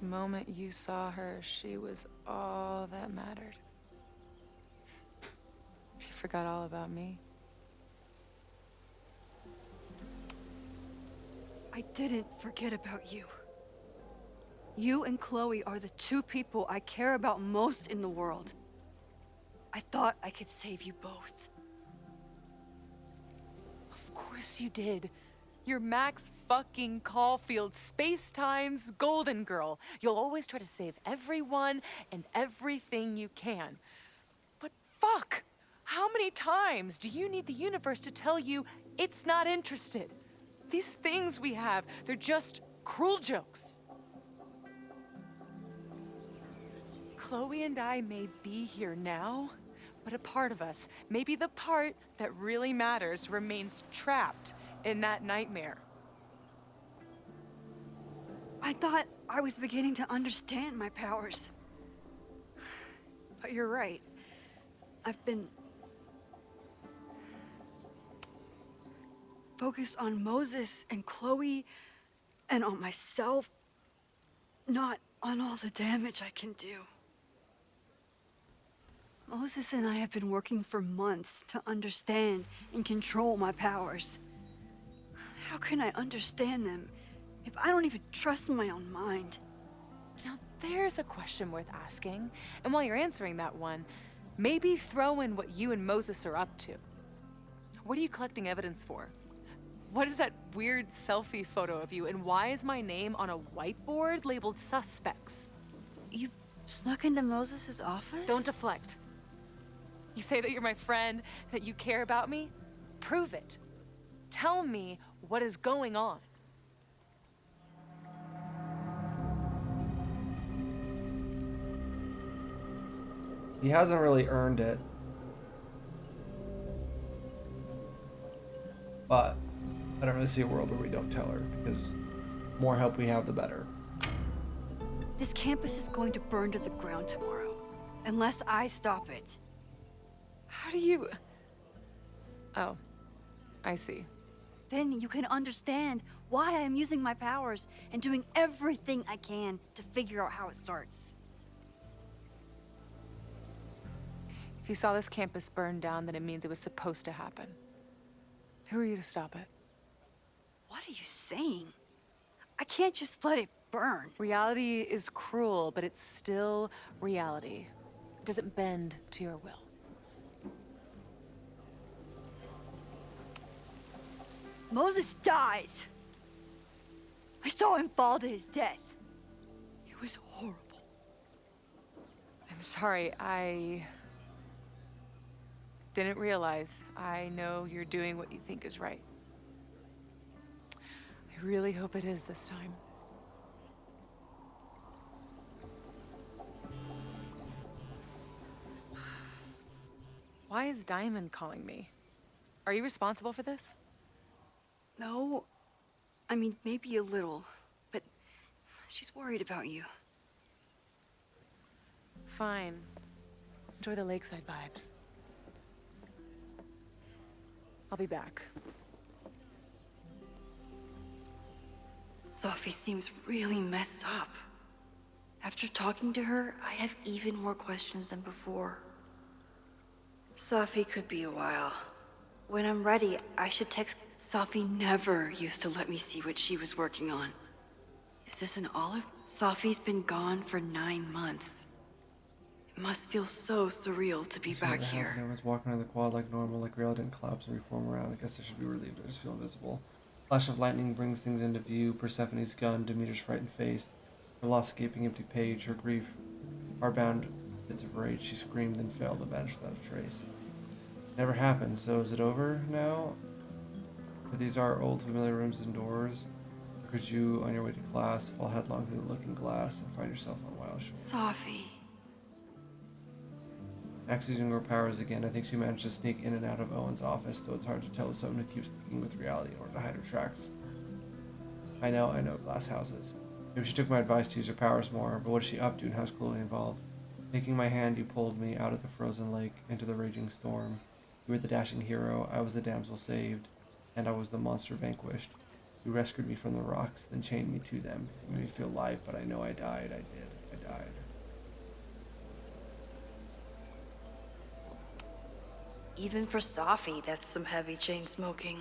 Speaker 5: The moment you saw her, she was all that mattered. She forgot all about me.
Speaker 14: I didn't forget about you. You and Chloe are the two people I care about most in the world. I thought I could save you both.
Speaker 5: Of course you did. You're Max fucking Caulfield, Space-Time's golden girl. You'll always try to save everyone and everything you can. But fuck! How many times do you need the universe to tell you it's not interested? These things we have, they're just cruel jokes. Chloe and I may be here now, but a part of us, maybe the part that really matters, remains trapped in that nightmare.
Speaker 14: I thought I was beginning to understand my powers. But you're right. I've been focused on Moses and Chloe and on myself, not on all the damage I can do. Moses and I have been working for months to understand and control my powers. How can I understand them if I don't even trust my own mind?
Speaker 5: Now, there's a question worth asking. And while you're answering that one, maybe throw in what you and Moses are up to. What are you collecting evidence for? What is that weird selfie photo of you? And why is my name on a whiteboard labeled suspects?
Speaker 14: You snuck into Moses' office?
Speaker 5: Don't deflect. You say that you're my friend, that you care about me? Prove it. Tell me what is going on.
Speaker 1: He hasn't really earned it. But I don't really see a world where we don't tell her, because the more help we have, the better.
Speaker 14: This campus is going to burn to the ground tomorrow, unless I stop it.
Speaker 5: How do you... Oh, I see.
Speaker 14: Then you can understand why I am using my powers and doing everything I can to figure out how it starts.
Speaker 5: If you saw this campus burn down, then it means it was supposed to happen. Who are you to stop it?
Speaker 14: What are you saying? I can't just let it burn.
Speaker 5: Reality is cruel, but it's still reality. It doesn't bend to your will.
Speaker 14: Moses dies. I saw him fall to his death. It was horrible.
Speaker 5: I'm sorry, I didn't realize. I know you're doing what you think is right. I really hope it is this time. Why is Diamond calling me? Are you responsible for this?
Speaker 14: No. I mean, maybe a little, but she's worried about you.
Speaker 5: Fine. Enjoy the lakeside vibes. I'll be back.
Speaker 14: Sophie seems really messed up.
Speaker 2: After talking to her, I have even more questions than before. Safi could be a while. When I'm ready, I should text. Safi never used to let me see what she was working on. Is this an olive? Safi's been gone for 9 months. It must feel so surreal to be back here.
Speaker 1: I was walking on the quad like normal, like Rail didn't collapse and reform around. I guess I should be relieved. I just feel invisible. Flash of lightning brings things into view. Persephone's gun, Demeter's frightened face, her lost gaping empty page, her grief, hardbound bits of rage. She screamed, then fell to vanish without a trace. Never happened, so is it over now? But these are old familiar rooms and doors. Or could you, on your way to class, fall headlong through the looking glass and find yourself on wild shores?
Speaker 2: Safi.
Speaker 1: Max using her powers again. I think she managed to sneak in and out of Owen's office, though it's hard to tell with someone who keeps speaking with reality in order to hide her tracks. I know, glass houses. Maybe she took my advice to use her powers more, but what is she up to and how's Chloe involved? Taking my hand, you pulled me out of the frozen lake into the raging storm. You were the dashing hero, I was the damsel saved, and I was the monster vanquished. You rescued me from the rocks, then chained me to them. You made me feel light, but I know I died. I died.
Speaker 2: Even for Safi, that's some heavy chain smoking.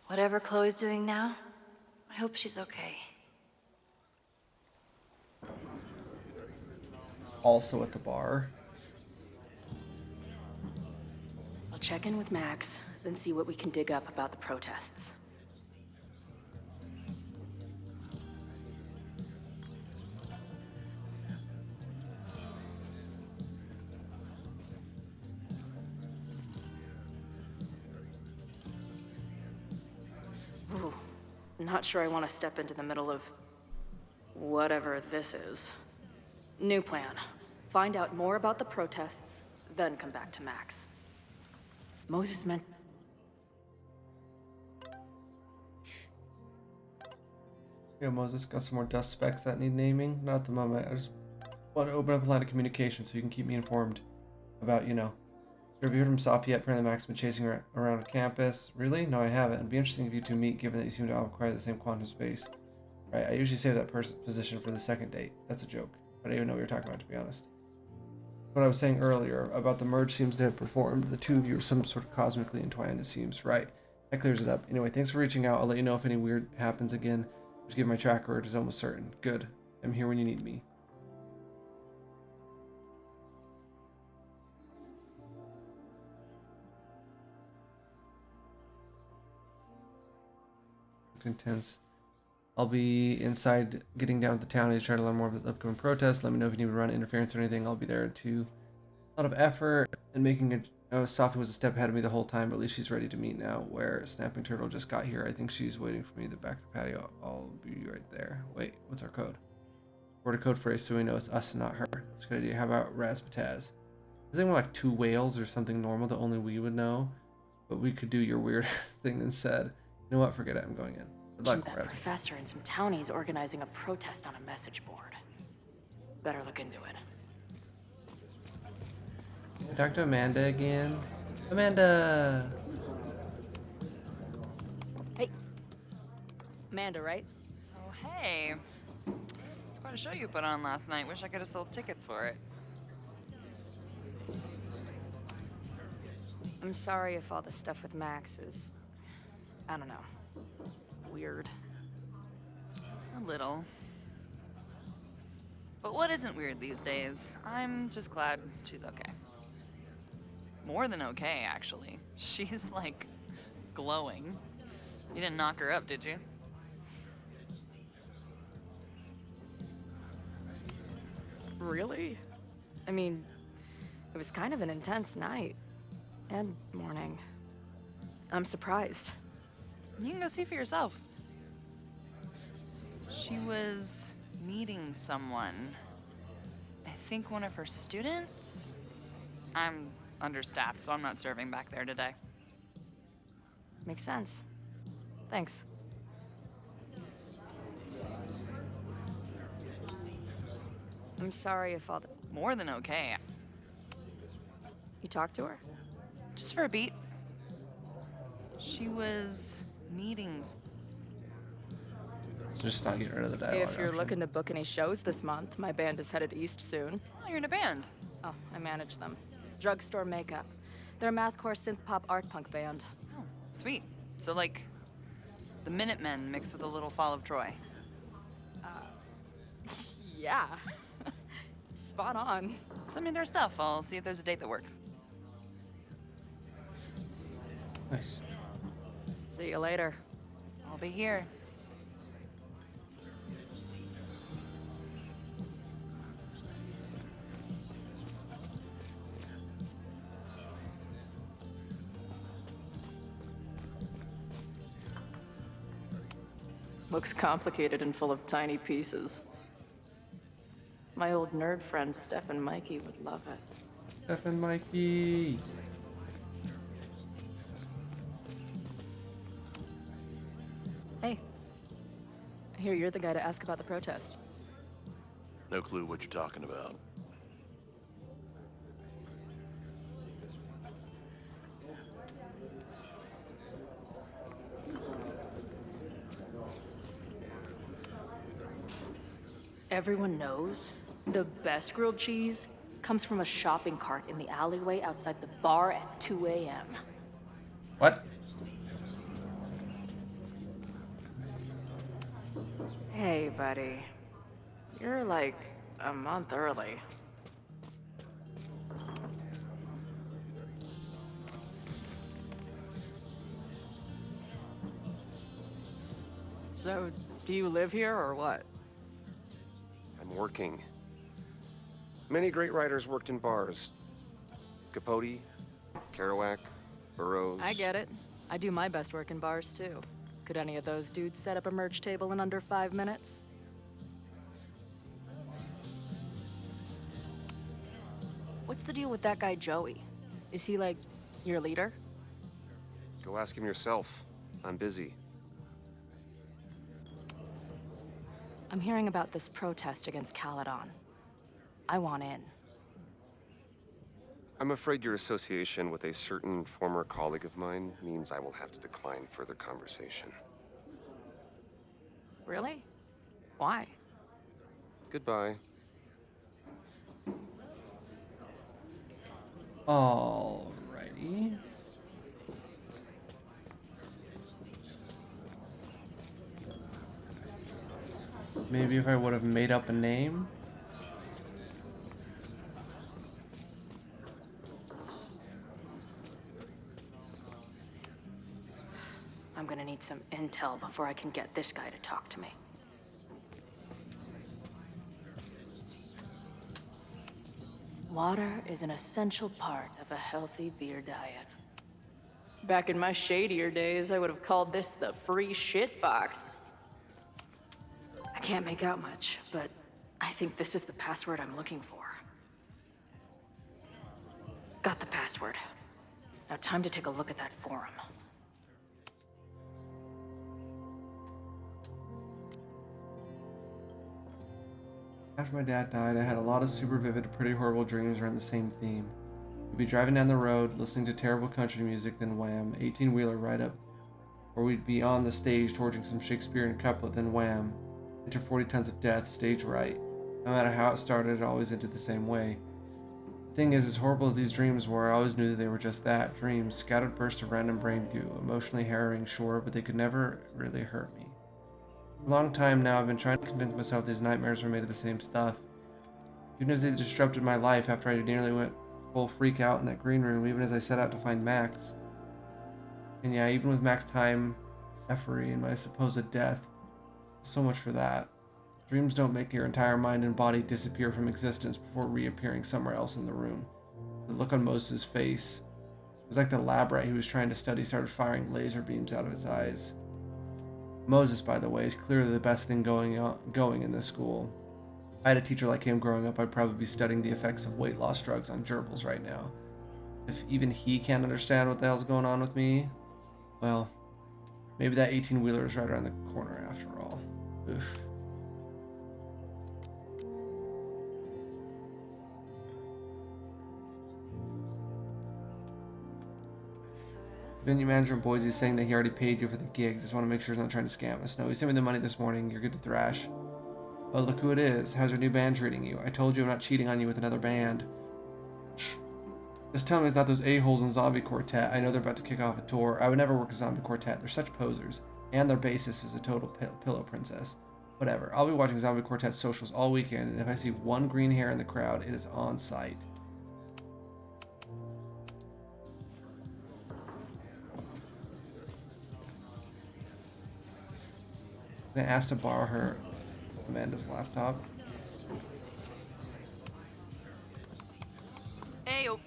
Speaker 2: Whatever Chloe's doing now, I hope she's okay.
Speaker 1: Also at the bar.
Speaker 9: I'll check in with Max, then see what we can dig up about the protests. Ooh, not sure I want to step into the middle of whatever this is. New plan. Find out more about the protests, then come back to Max. Moses meant...
Speaker 1: Yeah, Moses, got some more dust specks that need naming? Not at the moment. I just want to open up a line of communication so you can keep me informed about, So have you heard from Safi yet? Apparently Max has been chasing her around campus. Really? No, I haven't. It'd be interesting if you two meet, given that you seem to occupy the same quantum space. Right, I usually save that position for the second date. That's a joke. I don't even know what you're talking about, to be honest. What I was saying earlier about the merge seems to have performed. The two of you are some sort of cosmically entwined, it seems. Right. That clears it up. Anyway, thanks for reaching out. I'll let you know if any weird happens again. Just give my tracker, it is almost certain. Good. I'm here when you need me. Intense. I'll be inside getting down with the town to try to learn more about the upcoming protest. Let me know if you need to run interference or anything. I'll be there too. A lot of effort and making it. Oh, Safi was a step ahead of me the whole time, but at least she's ready to meet now. Where Snapping Turtle just got here. I think she's waiting for me at the back of the patio. I'll be right there. Wait, what's our code? Word a code phrase so we know it's us and not her. That's a good idea. How about Razzmatazz? Is there more like 2 whales or something normal that only we would know? But we could do your weird thing instead. You know what? Forget it. I'm going in. Good luck,
Speaker 9: that professor and some townies organizing a protest on a message board. Better look into it.
Speaker 1: Talk to Amanda again. Amanda!
Speaker 5: Hey. Amanda, right?
Speaker 7: Oh, hey. It's quite a show you put on last night. Wish I could have sold tickets for it.
Speaker 5: I'm sorry if all the stuff with Max is... I don't know. Weird.
Speaker 7: A little. But what isn't weird these days? I'm just glad she's okay. More than okay, actually. She's, like, glowing. You didn't knock her up, did you?
Speaker 5: Really? I mean, it was kind of an intense night. And morning. I'm surprised.
Speaker 7: You can go see for yourself. She was meeting someone. I think one of her students? I'm understaffed, so I'm not serving back there today.
Speaker 9: Makes sense. Thanks. I'm sorry if all the...
Speaker 7: More than okay.
Speaker 9: You talked to her?
Speaker 7: Just for a beat. She was meetings.
Speaker 1: Let's just not get rid of the dialogue.
Speaker 9: If you're looking to book any shows this month, my band is headed east soon.
Speaker 7: Oh, you're in a band?
Speaker 9: Oh, I manage them. Drugstore Makeup. They're a mathcore synth-pop art punk band.
Speaker 7: Oh, sweet. So, like, the Minutemen mixed with a little Fall of Troy.
Speaker 9: Yeah. Spot on.
Speaker 7: Send me their stuff. I'll see if there's a date that works.
Speaker 1: Nice.
Speaker 9: See you later.
Speaker 7: I'll be here.
Speaker 9: Looks complicated and full of tiny pieces. My old nerd friend Steph and Mikey would love it.
Speaker 1: Steph and Mikey.
Speaker 9: Hey. I hear you're the guy to ask about the protest.
Speaker 18: No clue what you're talking about.
Speaker 9: Everyone knows the best grilled cheese comes from a shopping cart in the alleyway outside the bar at 2 a.m.
Speaker 1: What?
Speaker 9: Hey, buddy. You're like a month early. So, do you live here or what?
Speaker 10: I'm working. Many great writers worked in bars. Capote, Kerouac, Burroughs.
Speaker 9: I get it. I do my best work in bars, too. Could any of those dudes set up a merch table in under 5 minutes? What's the deal with that guy, Joey? Is he, like, your leader?
Speaker 10: Go ask him yourself. I'm busy.
Speaker 9: I'm hearing about this protest against Caledon. I want in.
Speaker 10: I'm afraid your association with a certain former colleague of mine means I will have to decline further conversation.
Speaker 9: Really? Why?
Speaker 10: Goodbye.
Speaker 1: Alrighty. Maybe if I would have made up a name.
Speaker 9: I'm gonna need some intel before I can get this guy to talk to me. Water is an essential part of a healthy beer diet. Back in my shadier days, I would have called this the free shit box. I can't make out much, but I think this is the password I'm looking for. Got the password. Now time to take a look at that forum.
Speaker 1: After my dad died, I had a lot of super vivid, pretty horrible dreams around the same theme. We'd be driving down the road, listening to terrible country music, then wham, 18-wheeler right up. Or we'd be on the stage torching some Shakespearean couplet, then wham, enter 40 tons of death, stage right. No matter how it started, it always ended the same way. The thing is, as horrible as these dreams were, I always knew that they were just that, dreams, scattered bursts of random brain goo, emotionally harrowing, sure, but they could never really hurt me. For a long time now, I've been trying to convince myself these nightmares were made of the same stuff. Even as they disrupted my life after I nearly went full freak out in that green room, even as I set out to find Max. And yeah, even with Max time, effery, and my supposed death, so much for that. Dreams don't make your entire mind and body disappear from existence before reappearing somewhere else in the room. The look on Moses' face was like the lab rat he was trying to study started firing laser beams out of its eyes. Moses, by the way, is clearly the best thing going in this school. If I had a teacher like him growing up, I'd probably be studying the effects of weight loss drugs on gerbils right now. If even he can't understand what the hell's going on with me, well, maybe that 18-wheeler is right around the corner after all. Oof. Venue manager in Boise is saying that he already paid you for the gig. Just want to make sure he's not trying to scam us. No, he sent me the money this morning. You're good to thrash. Oh, look who it is. How's your new band treating you? I told you I'm not cheating on you with another band. Just tell me it's not those a-holes in Zombie Quartet. I know they're about to kick off a tour. I would never work with Zombie Quartet. They're such posers. And their bassist is a total pillow princess. Whatever. I'll be watching Zombie Quartet socials all weekend, and if I see one green hair in the crowd, it is on sight. I asked to borrow her Amanda's laptop.
Speaker 7: Ayo.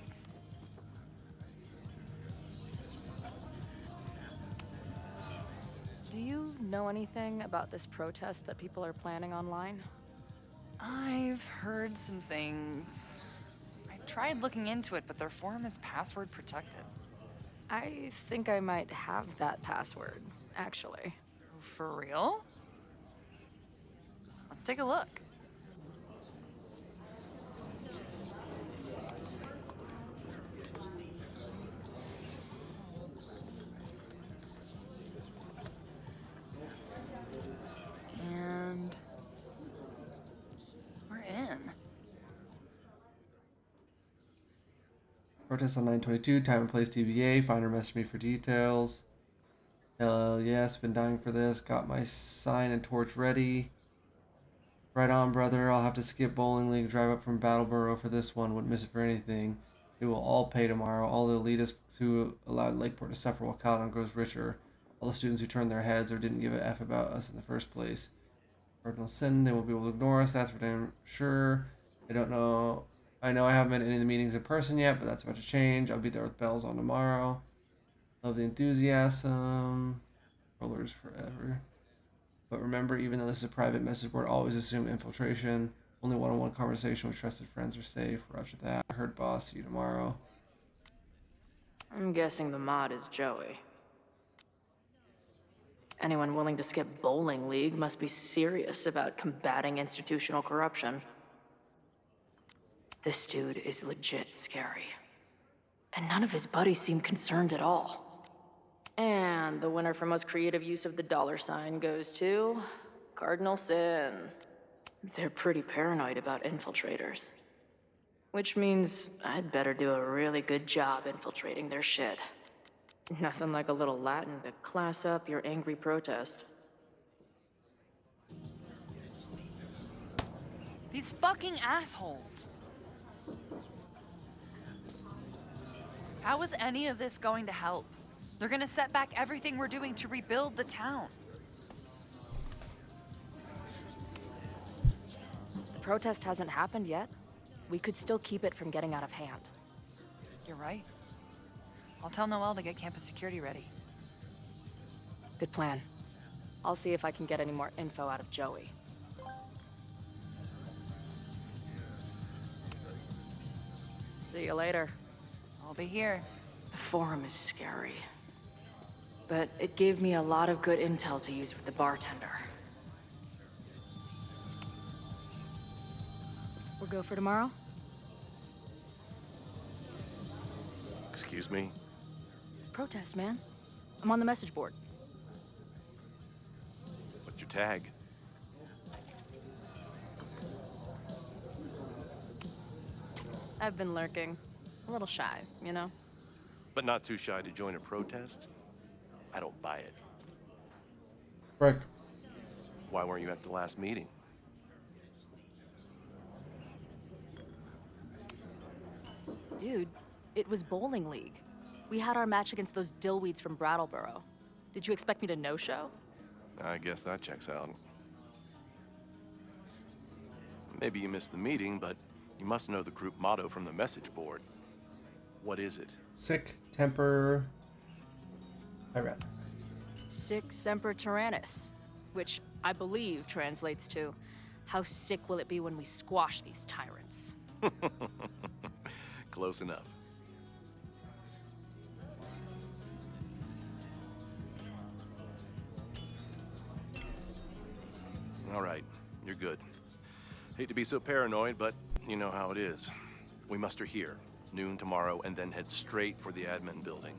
Speaker 9: Do you know anything about this protest that people are planning online?
Speaker 7: I've heard some things. I tried looking into it, but their forum is password protected.
Speaker 9: I think I might have that password, actually.
Speaker 7: For real? Let's take a look. And we're in.
Speaker 1: Protest on 9/22. Time and place TBA. Find or message me for details. Hell yes, been dying for this. Got my sign and torch ready. Right on, brother. I'll have to skip bowling league. Drive up from Battleboro for this one. Wouldn't miss it for anything. It will all pay tomorrow. All the elitists who allowed Lakeport to suffer while Caledon grows richer. All the students who turned their heads or didn't give a F about us in the first place. Cardinal sin. They won't be able to ignore us. That's for damn sure. I don't know. I know I haven't been in any of the meetings in person yet, but that's about to change. I'll be there with bells on tomorrow. Love the enthusiasm. Rollers forever. But remember, even though this is a private message board, always assume infiltration. Only one-on-one conversation with trusted friends are safe. Roger that. I heard boss. See you tomorrow.
Speaker 9: I'm guessing the mod is Joey. Anyone willing to skip bowling league must be serious about combating institutional corruption. This dude is legit scary. And none of his buddies seem concerned at all. And the winner for most creative use of the $sign goes to Cardinal Sin. They're pretty paranoid about infiltrators. Which means I'd better do a really good job infiltrating their shit. Nothing like a little Latin to class up your angry protest.
Speaker 7: These fucking assholes. How is any of this going to help? They're gonna set back everything we're doing to rebuild the town.
Speaker 9: The protest hasn't happened yet. We could still keep it from getting out of hand.
Speaker 7: You're right. I'll tell Noelle to get campus security ready.
Speaker 9: Good plan. I'll see if I can get any more info out of Joey. See you later.
Speaker 7: I'll be here.
Speaker 9: The forum is scary. But it gave me a lot of good intel to use with the bartender. We'll go for tomorrow?
Speaker 10: Excuse me?
Speaker 9: Protest, man. I'm on the message board.
Speaker 10: What's your tag?
Speaker 9: I've been lurking. A little shy, you know?
Speaker 10: But not too shy to join a protest? I don't buy it.
Speaker 1: Correct.
Speaker 10: Why weren't you at the last meeting?
Speaker 9: Dude, it was bowling league. We had our match against those dillweeds from Brattleboro. Did you expect me to no-show?
Speaker 10: I guess that checks out. Maybe you missed the meeting, but you must know the group motto from the message board. What is it?
Speaker 1: Sic Temper Tyrannis.
Speaker 9: Sic Semper Tyrannis, which I believe translates to, how sick will it be when we squash these tyrants?
Speaker 10: Close enough. All right, you're good. Hate to be so paranoid, but you know how it is. We muster here, noon tomorrow, and then head straight for the admin building.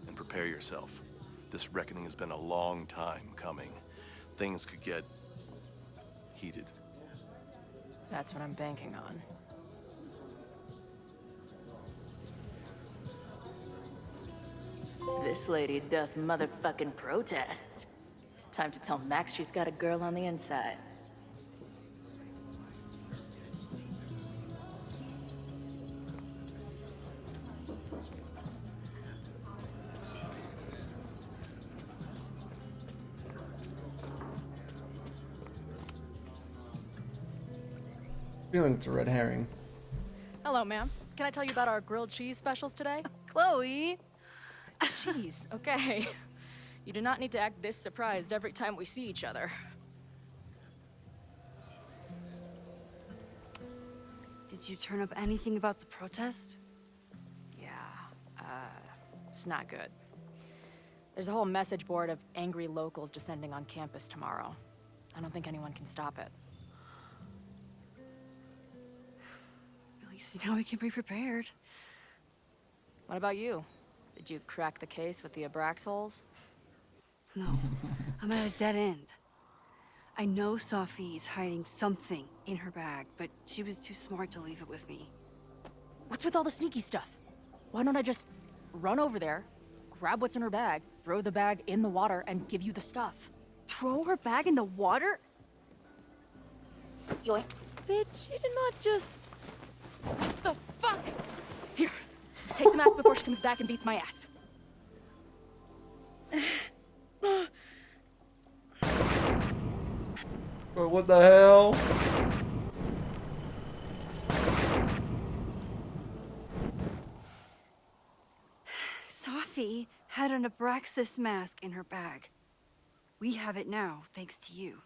Speaker 10: And prepare yourself. This reckoning has been a long time coming. Things could get heated.
Speaker 4: That's what I'm banking on. This lady doth motherfucking protest. Time to tell Max she's got a girl on the inside.
Speaker 1: Feeling it's a red herring.
Speaker 5: Hello, ma'am. Can I tell you about our grilled cheese specials today?
Speaker 20: Chloe!
Speaker 5: Jeez, okay. You do not need to act this surprised every time we see each other.
Speaker 2: Did you turn up anything about the protest?
Speaker 5: Yeah, it's not good. There's a whole message board of angry locals descending on campus tomorrow. I don't think anyone can stop it.
Speaker 2: At least now we can be prepared.
Speaker 5: What about you? Did you crack the case with the Abrax holes?
Speaker 2: No, I'm at a dead end. I know Sophie is hiding something in her bag, but she was too smart to leave it with me.
Speaker 5: What's with all the sneaky stuff? Why don't I just run over there, grab what's in her bag, throw the bag in the water, and give you the stuff?
Speaker 2: Throw her bag in the water?
Speaker 5: Yoink.
Speaker 20: Bitch, you did not just...
Speaker 5: What the fuck? Here, take the mask before she comes back and beats my ass.
Speaker 1: Bro, what the hell?
Speaker 2: Sophie had an Abraxas mask in her bag. We have it now, thanks to you.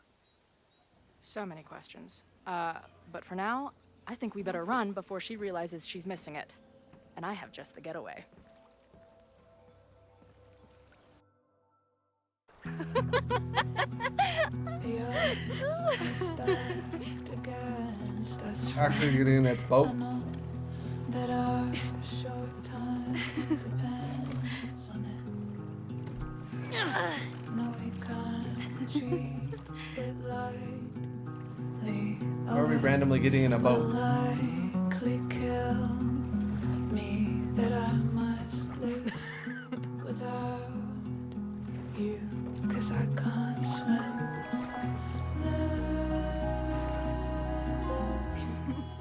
Speaker 5: So many questions. But for now, I think we better run before she realizes she's missing it. And I have just the getaway.
Speaker 1: Actually getting in that boat.
Speaker 8: That our short time depends on it. No, we can't treat it lightly.
Speaker 1: Why are we randomly getting in a boat?
Speaker 8: Likely kill me that I must live without you, 'cause I can't swim.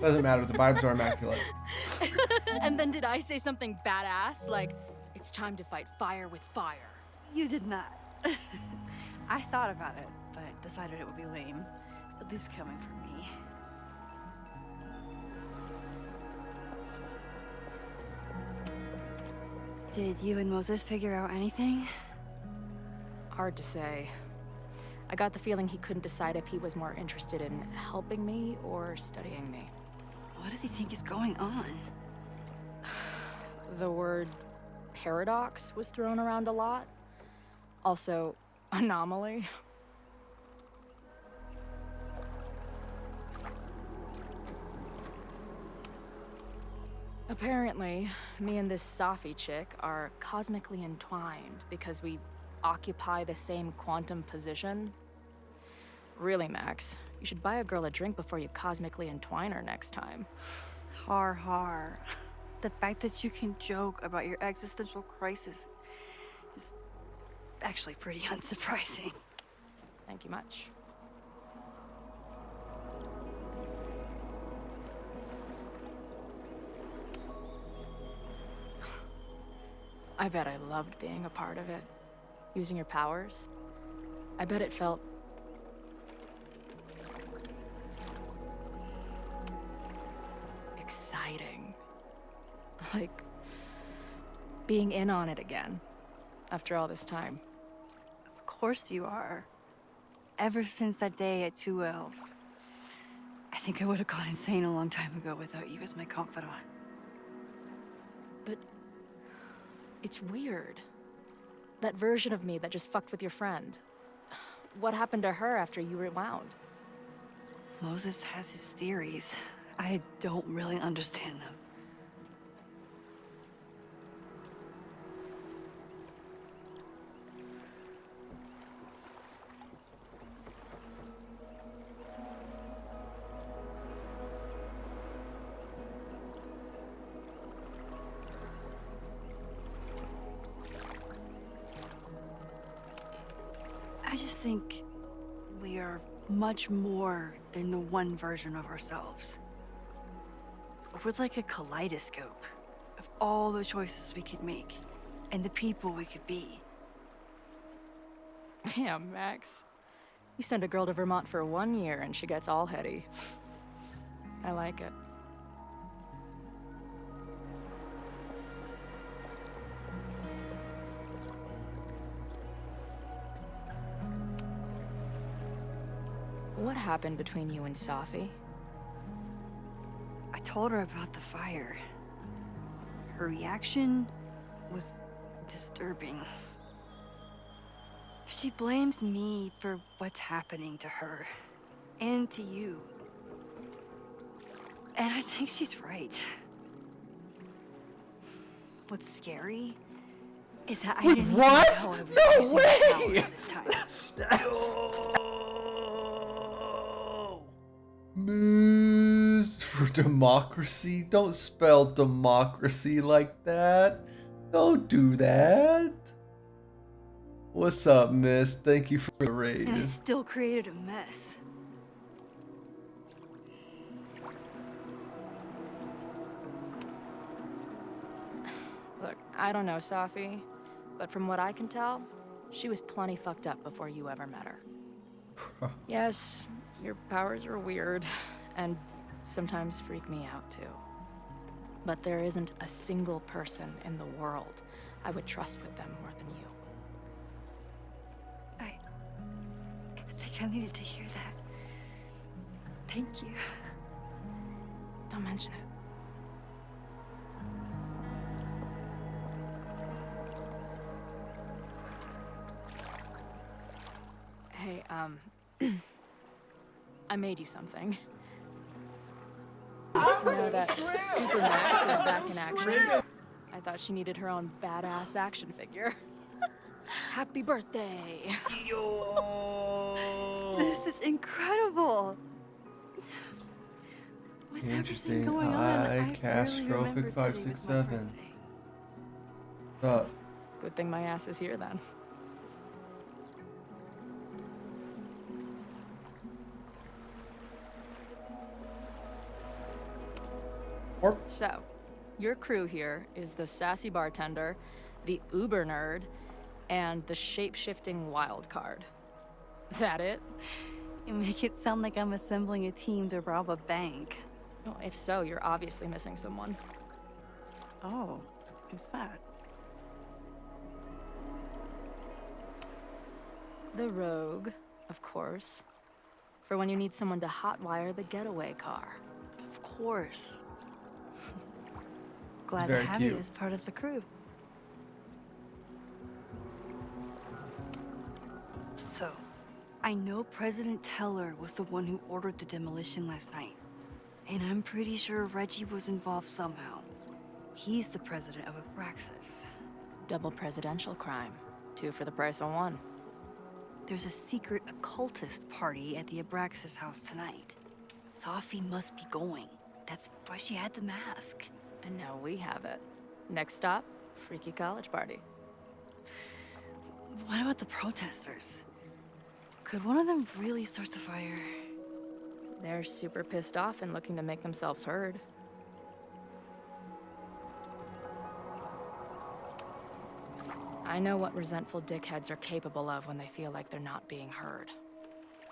Speaker 1: Doesn't matter, the vibes are immaculate.
Speaker 5: And then did I say something badass? Like, it's time to fight fire with fire.
Speaker 2: You did not. I thought about it, but decided it would be lame. At least coming from me. Did you and Moses figure out anything?
Speaker 5: Hard to say. I got the feeling he couldn't decide if he was more interested in helping me or studying me.
Speaker 2: What does he think is going on?
Speaker 5: The word paradox was thrown around a lot. Also, anomaly. Apparently, me and this Sophie chick are cosmically entwined because we occupy the same quantum position. Really, Max, you should buy a girl a drink before you cosmically entwine her next time.
Speaker 2: Har har. The fact that you can joke about your existential crisis is actually pretty unsurprising.
Speaker 5: Thank you much. I bet I loved being a part of it. Using your powers. I bet it felt exciting. Like being in on it again after all this time.
Speaker 2: Of course you are. Ever since that day at 2L's. I think I would have gone insane a long time ago without you as my confidant.
Speaker 5: But it's weird. That version of me that just fucked with your friend. What happened to her after you rewound?
Speaker 2: Moses has his theories. I don't really understand them. I just think we are much more than the one version of ourselves. We're like a kaleidoscope of all the choices we could make and the people we could be.
Speaker 5: Damn, Max. You send a girl to Vermont for 1 year and she gets all heady. I like it. What happened between you and Safi?
Speaker 2: I told her about the fire. Her reaction was disturbing. She blames me for what's happening to her and to you. And I think she's right. What's scary is that I
Speaker 1: Wait,
Speaker 2: didn't
Speaker 1: what?
Speaker 2: even know I was
Speaker 1: No
Speaker 2: using
Speaker 1: way!
Speaker 2: powers this time.
Speaker 1: Miss for democracy. Don't spell democracy like that. Don't do that. What's up, miss? Thank you for the raid.
Speaker 2: And I still created a mess.
Speaker 5: Look, I don't know Safi, but from what I can tell, she was plenty fucked up before you ever met her. Yes, your powers are weird, and sometimes freak me out too. But there isn't a single person in the world I would trust with them more than you.
Speaker 2: I think I needed to hear that. Thank you.
Speaker 5: Don't mention it. Hey, I made you something. Now that Super Max is back in action, I thought she needed her own badass action figure. Happy birthday!
Speaker 2: This is incredible! With everything
Speaker 1: Interesting.
Speaker 2: going on,
Speaker 1: Hi,
Speaker 2: I barely
Speaker 1: Castrophic
Speaker 2: remember today was my
Speaker 1: 567. What's up?
Speaker 5: Good thing my ass is here then. So, your crew here is the sassy bartender, the uber nerd, and the shape-shifting wild card. That it?
Speaker 2: You make it sound like I'm assembling a team to rob a bank.
Speaker 5: Well, if so, you're obviously missing someone.
Speaker 2: Oh, who's that?
Speaker 5: The rogue, of course. For when you need someone to hotwire the getaway car.
Speaker 2: Of course. Glad to
Speaker 1: very
Speaker 2: have you
Speaker 1: cute.
Speaker 2: as part of the crew. So, I know President Teller was the one who ordered the demolition last night. And I'm pretty sure Reggie was involved somehow. He's the president of Abraxas.
Speaker 5: Double presidential crime. 2 for the price of 1.
Speaker 2: There's a secret occultist party at the Abraxas house tonight. Safi must be going. That's why she had the mask.
Speaker 5: And now we have it. Next stop, freaky college party.
Speaker 2: What about the protesters? Could one of them really start the fire?
Speaker 5: They're super pissed off and looking to make themselves heard. I know what resentful dickheads are capable of when they feel like they're not being heard.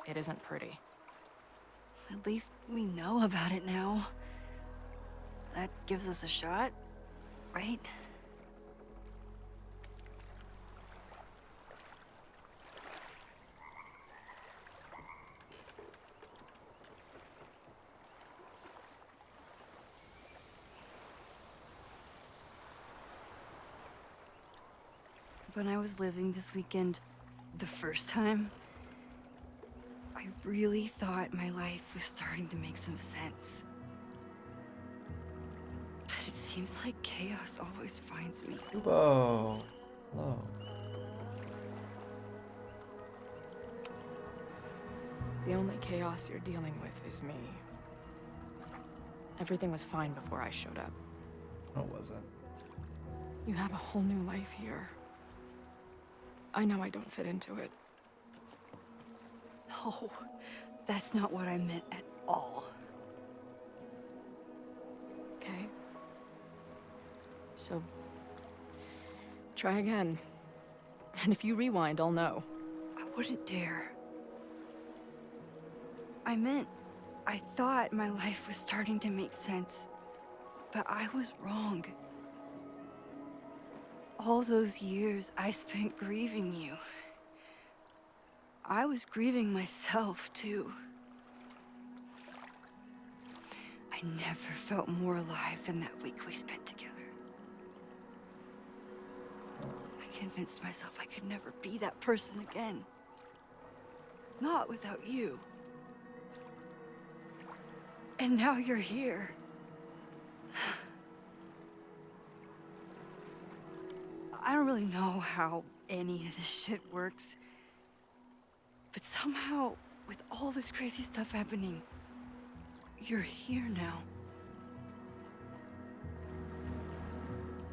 Speaker 5: It isn't pretty.
Speaker 2: At least we know about it now. That gives us a shot, right? When I was living this weekend, the first time, I I really thought my life was starting to make some sense. But it seems like chaos always finds me.
Speaker 1: Whoa. Hello.
Speaker 9: The only chaos you're dealing with is me. Everything was fine before I showed up.
Speaker 1: No, it wasn't.
Speaker 9: You have a whole new life here. I know I don't fit into it.
Speaker 2: No, that's not what I meant at all.
Speaker 9: Okay. So, try again. And if you rewind, I'll know.
Speaker 2: I wouldn't dare. I thought my life was starting to make sense, but I was wrong. All those years I spent grieving you. I was grieving myself, too. I never felt more alive than that week we spent together. I convinced myself I could never be that person again. Not without you. And now you're here. I don't really know how any of this shit works. But somehow, with all this crazy stuff happening, you're here now.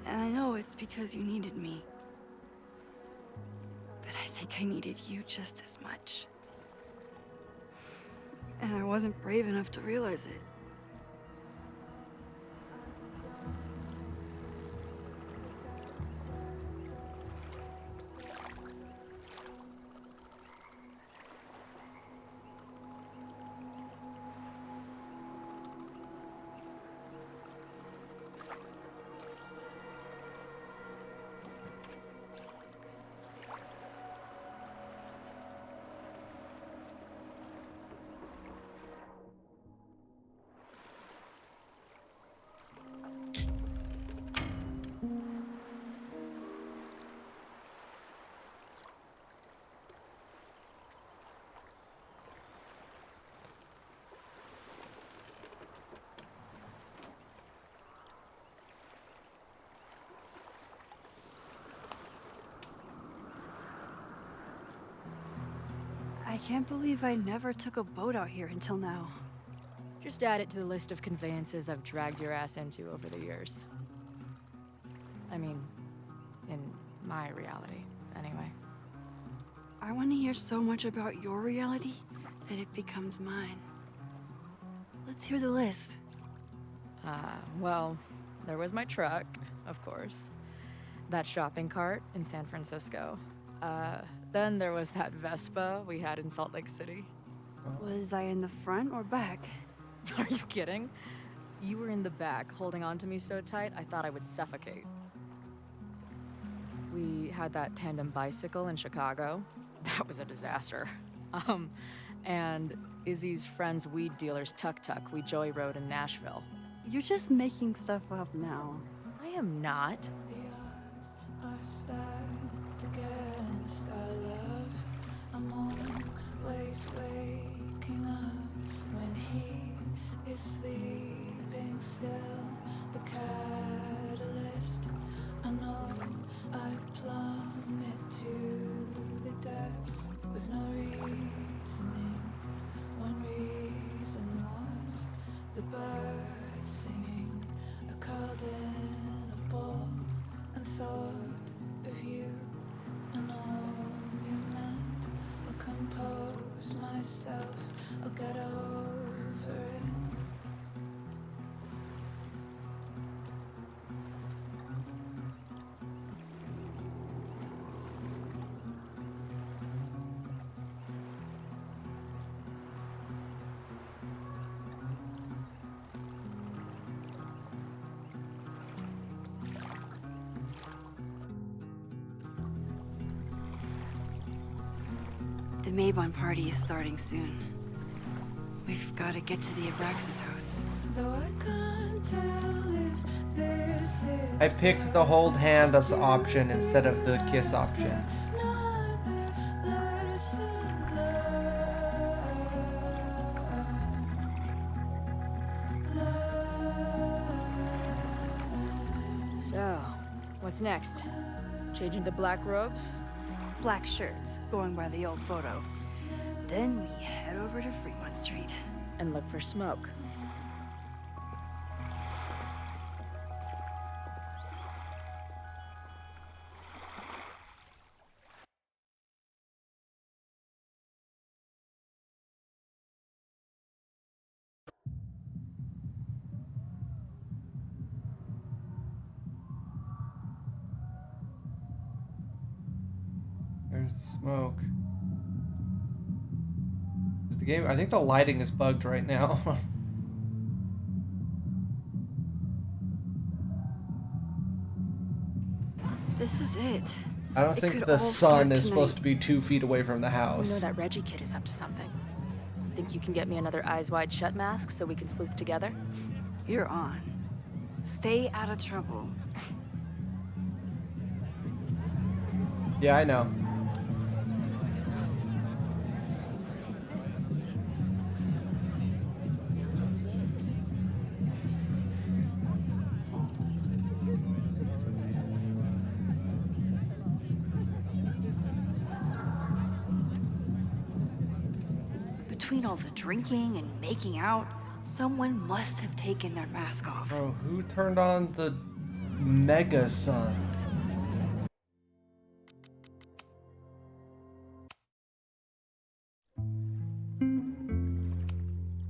Speaker 2: And I know it's because you needed me. But I think I needed you just as much. And I wasn't brave enough to realize it. I can't believe I never took a boat out here until now.
Speaker 9: Just add it to the list of conveyances I've dragged your ass into over the years. I mean, in my reality, anyway.
Speaker 2: I want to hear so much about your reality that it becomes mine. Let's hear the list.
Speaker 9: Well, there was my truck, of course. That shopping cart in San Francisco. Then there was that Vespa we had in Salt Lake City.
Speaker 2: Was I in the front or back?
Speaker 9: Are you kidding? You were in the back, holding on to me so tight, I thought I would suffocate. We had that tandem bicycle in Chicago. That was a disaster. And Izzy's friend's weed dealer's tuk-tuk we joy rode in Nashville.
Speaker 2: You're just making stuff up now.
Speaker 9: I am not.
Speaker 8: Are stacked against our love. I'm always waking up when he is sleeping still. The catalyst, I know I plummet to the depths with no reasoning. One reason was the birds singing. I curled in a ball and thought of you and all you meant. I'll compose myself, I'll get over it.
Speaker 2: The Maybon party is starting soon. We've got to get to the Abraxas house.
Speaker 8: Though I can't tell if this is
Speaker 1: I picked the hold hand as option instead of the kiss option.
Speaker 5: What's next? Change into black robes?
Speaker 2: Black shirts, going by the old photo. Then we head over to Fremont Street.
Speaker 5: And look for smoke.
Speaker 1: There's the smoke. Is the game? I think the lighting is bugged right now.
Speaker 2: This is it.
Speaker 1: I don't
Speaker 2: It
Speaker 1: think
Speaker 2: could
Speaker 1: the
Speaker 2: all
Speaker 1: sun
Speaker 2: start
Speaker 1: is supposed to
Speaker 2: tonight.
Speaker 1: be 2 feet away from the
Speaker 5: We know
Speaker 1: house.
Speaker 5: that Reggie kid is up to something. Think you can get me another Eyes Wide Shut mask so we can sleuth together?
Speaker 2: You're on. Stay out of trouble.
Speaker 1: Yeah, I know.
Speaker 2: Between all the drinking and making out, someone must have taken their mask off.
Speaker 1: Bro, who turned on the mega sun?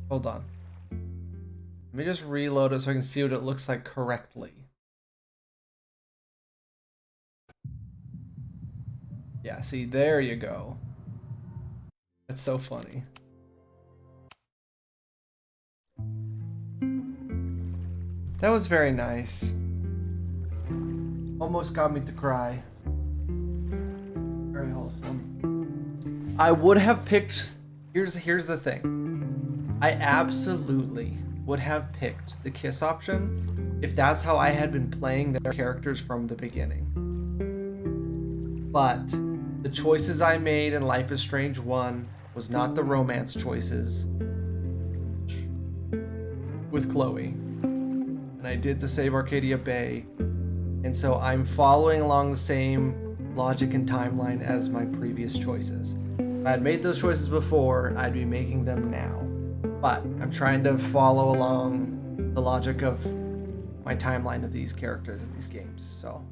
Speaker 1: Hold on. Let me just reload it so I can see what it looks like correctly. Yeah, see, there you go. That's so funny. That was very nice. Almost got me to cry. Very wholesome. I would have picked... Here's the thing. I absolutely would have picked the kiss option if that's how I had been playing their characters from the beginning. But the choices I made in Life is Strange 1 was not the romance choices with Chloe. And I did the Save Arcadia Bay. And so I'm following along the same logic and timeline as my previous choices. If I had made those choices before, I'd be making them now. But I'm trying to follow along the logic of my timeline of these characters in these games. So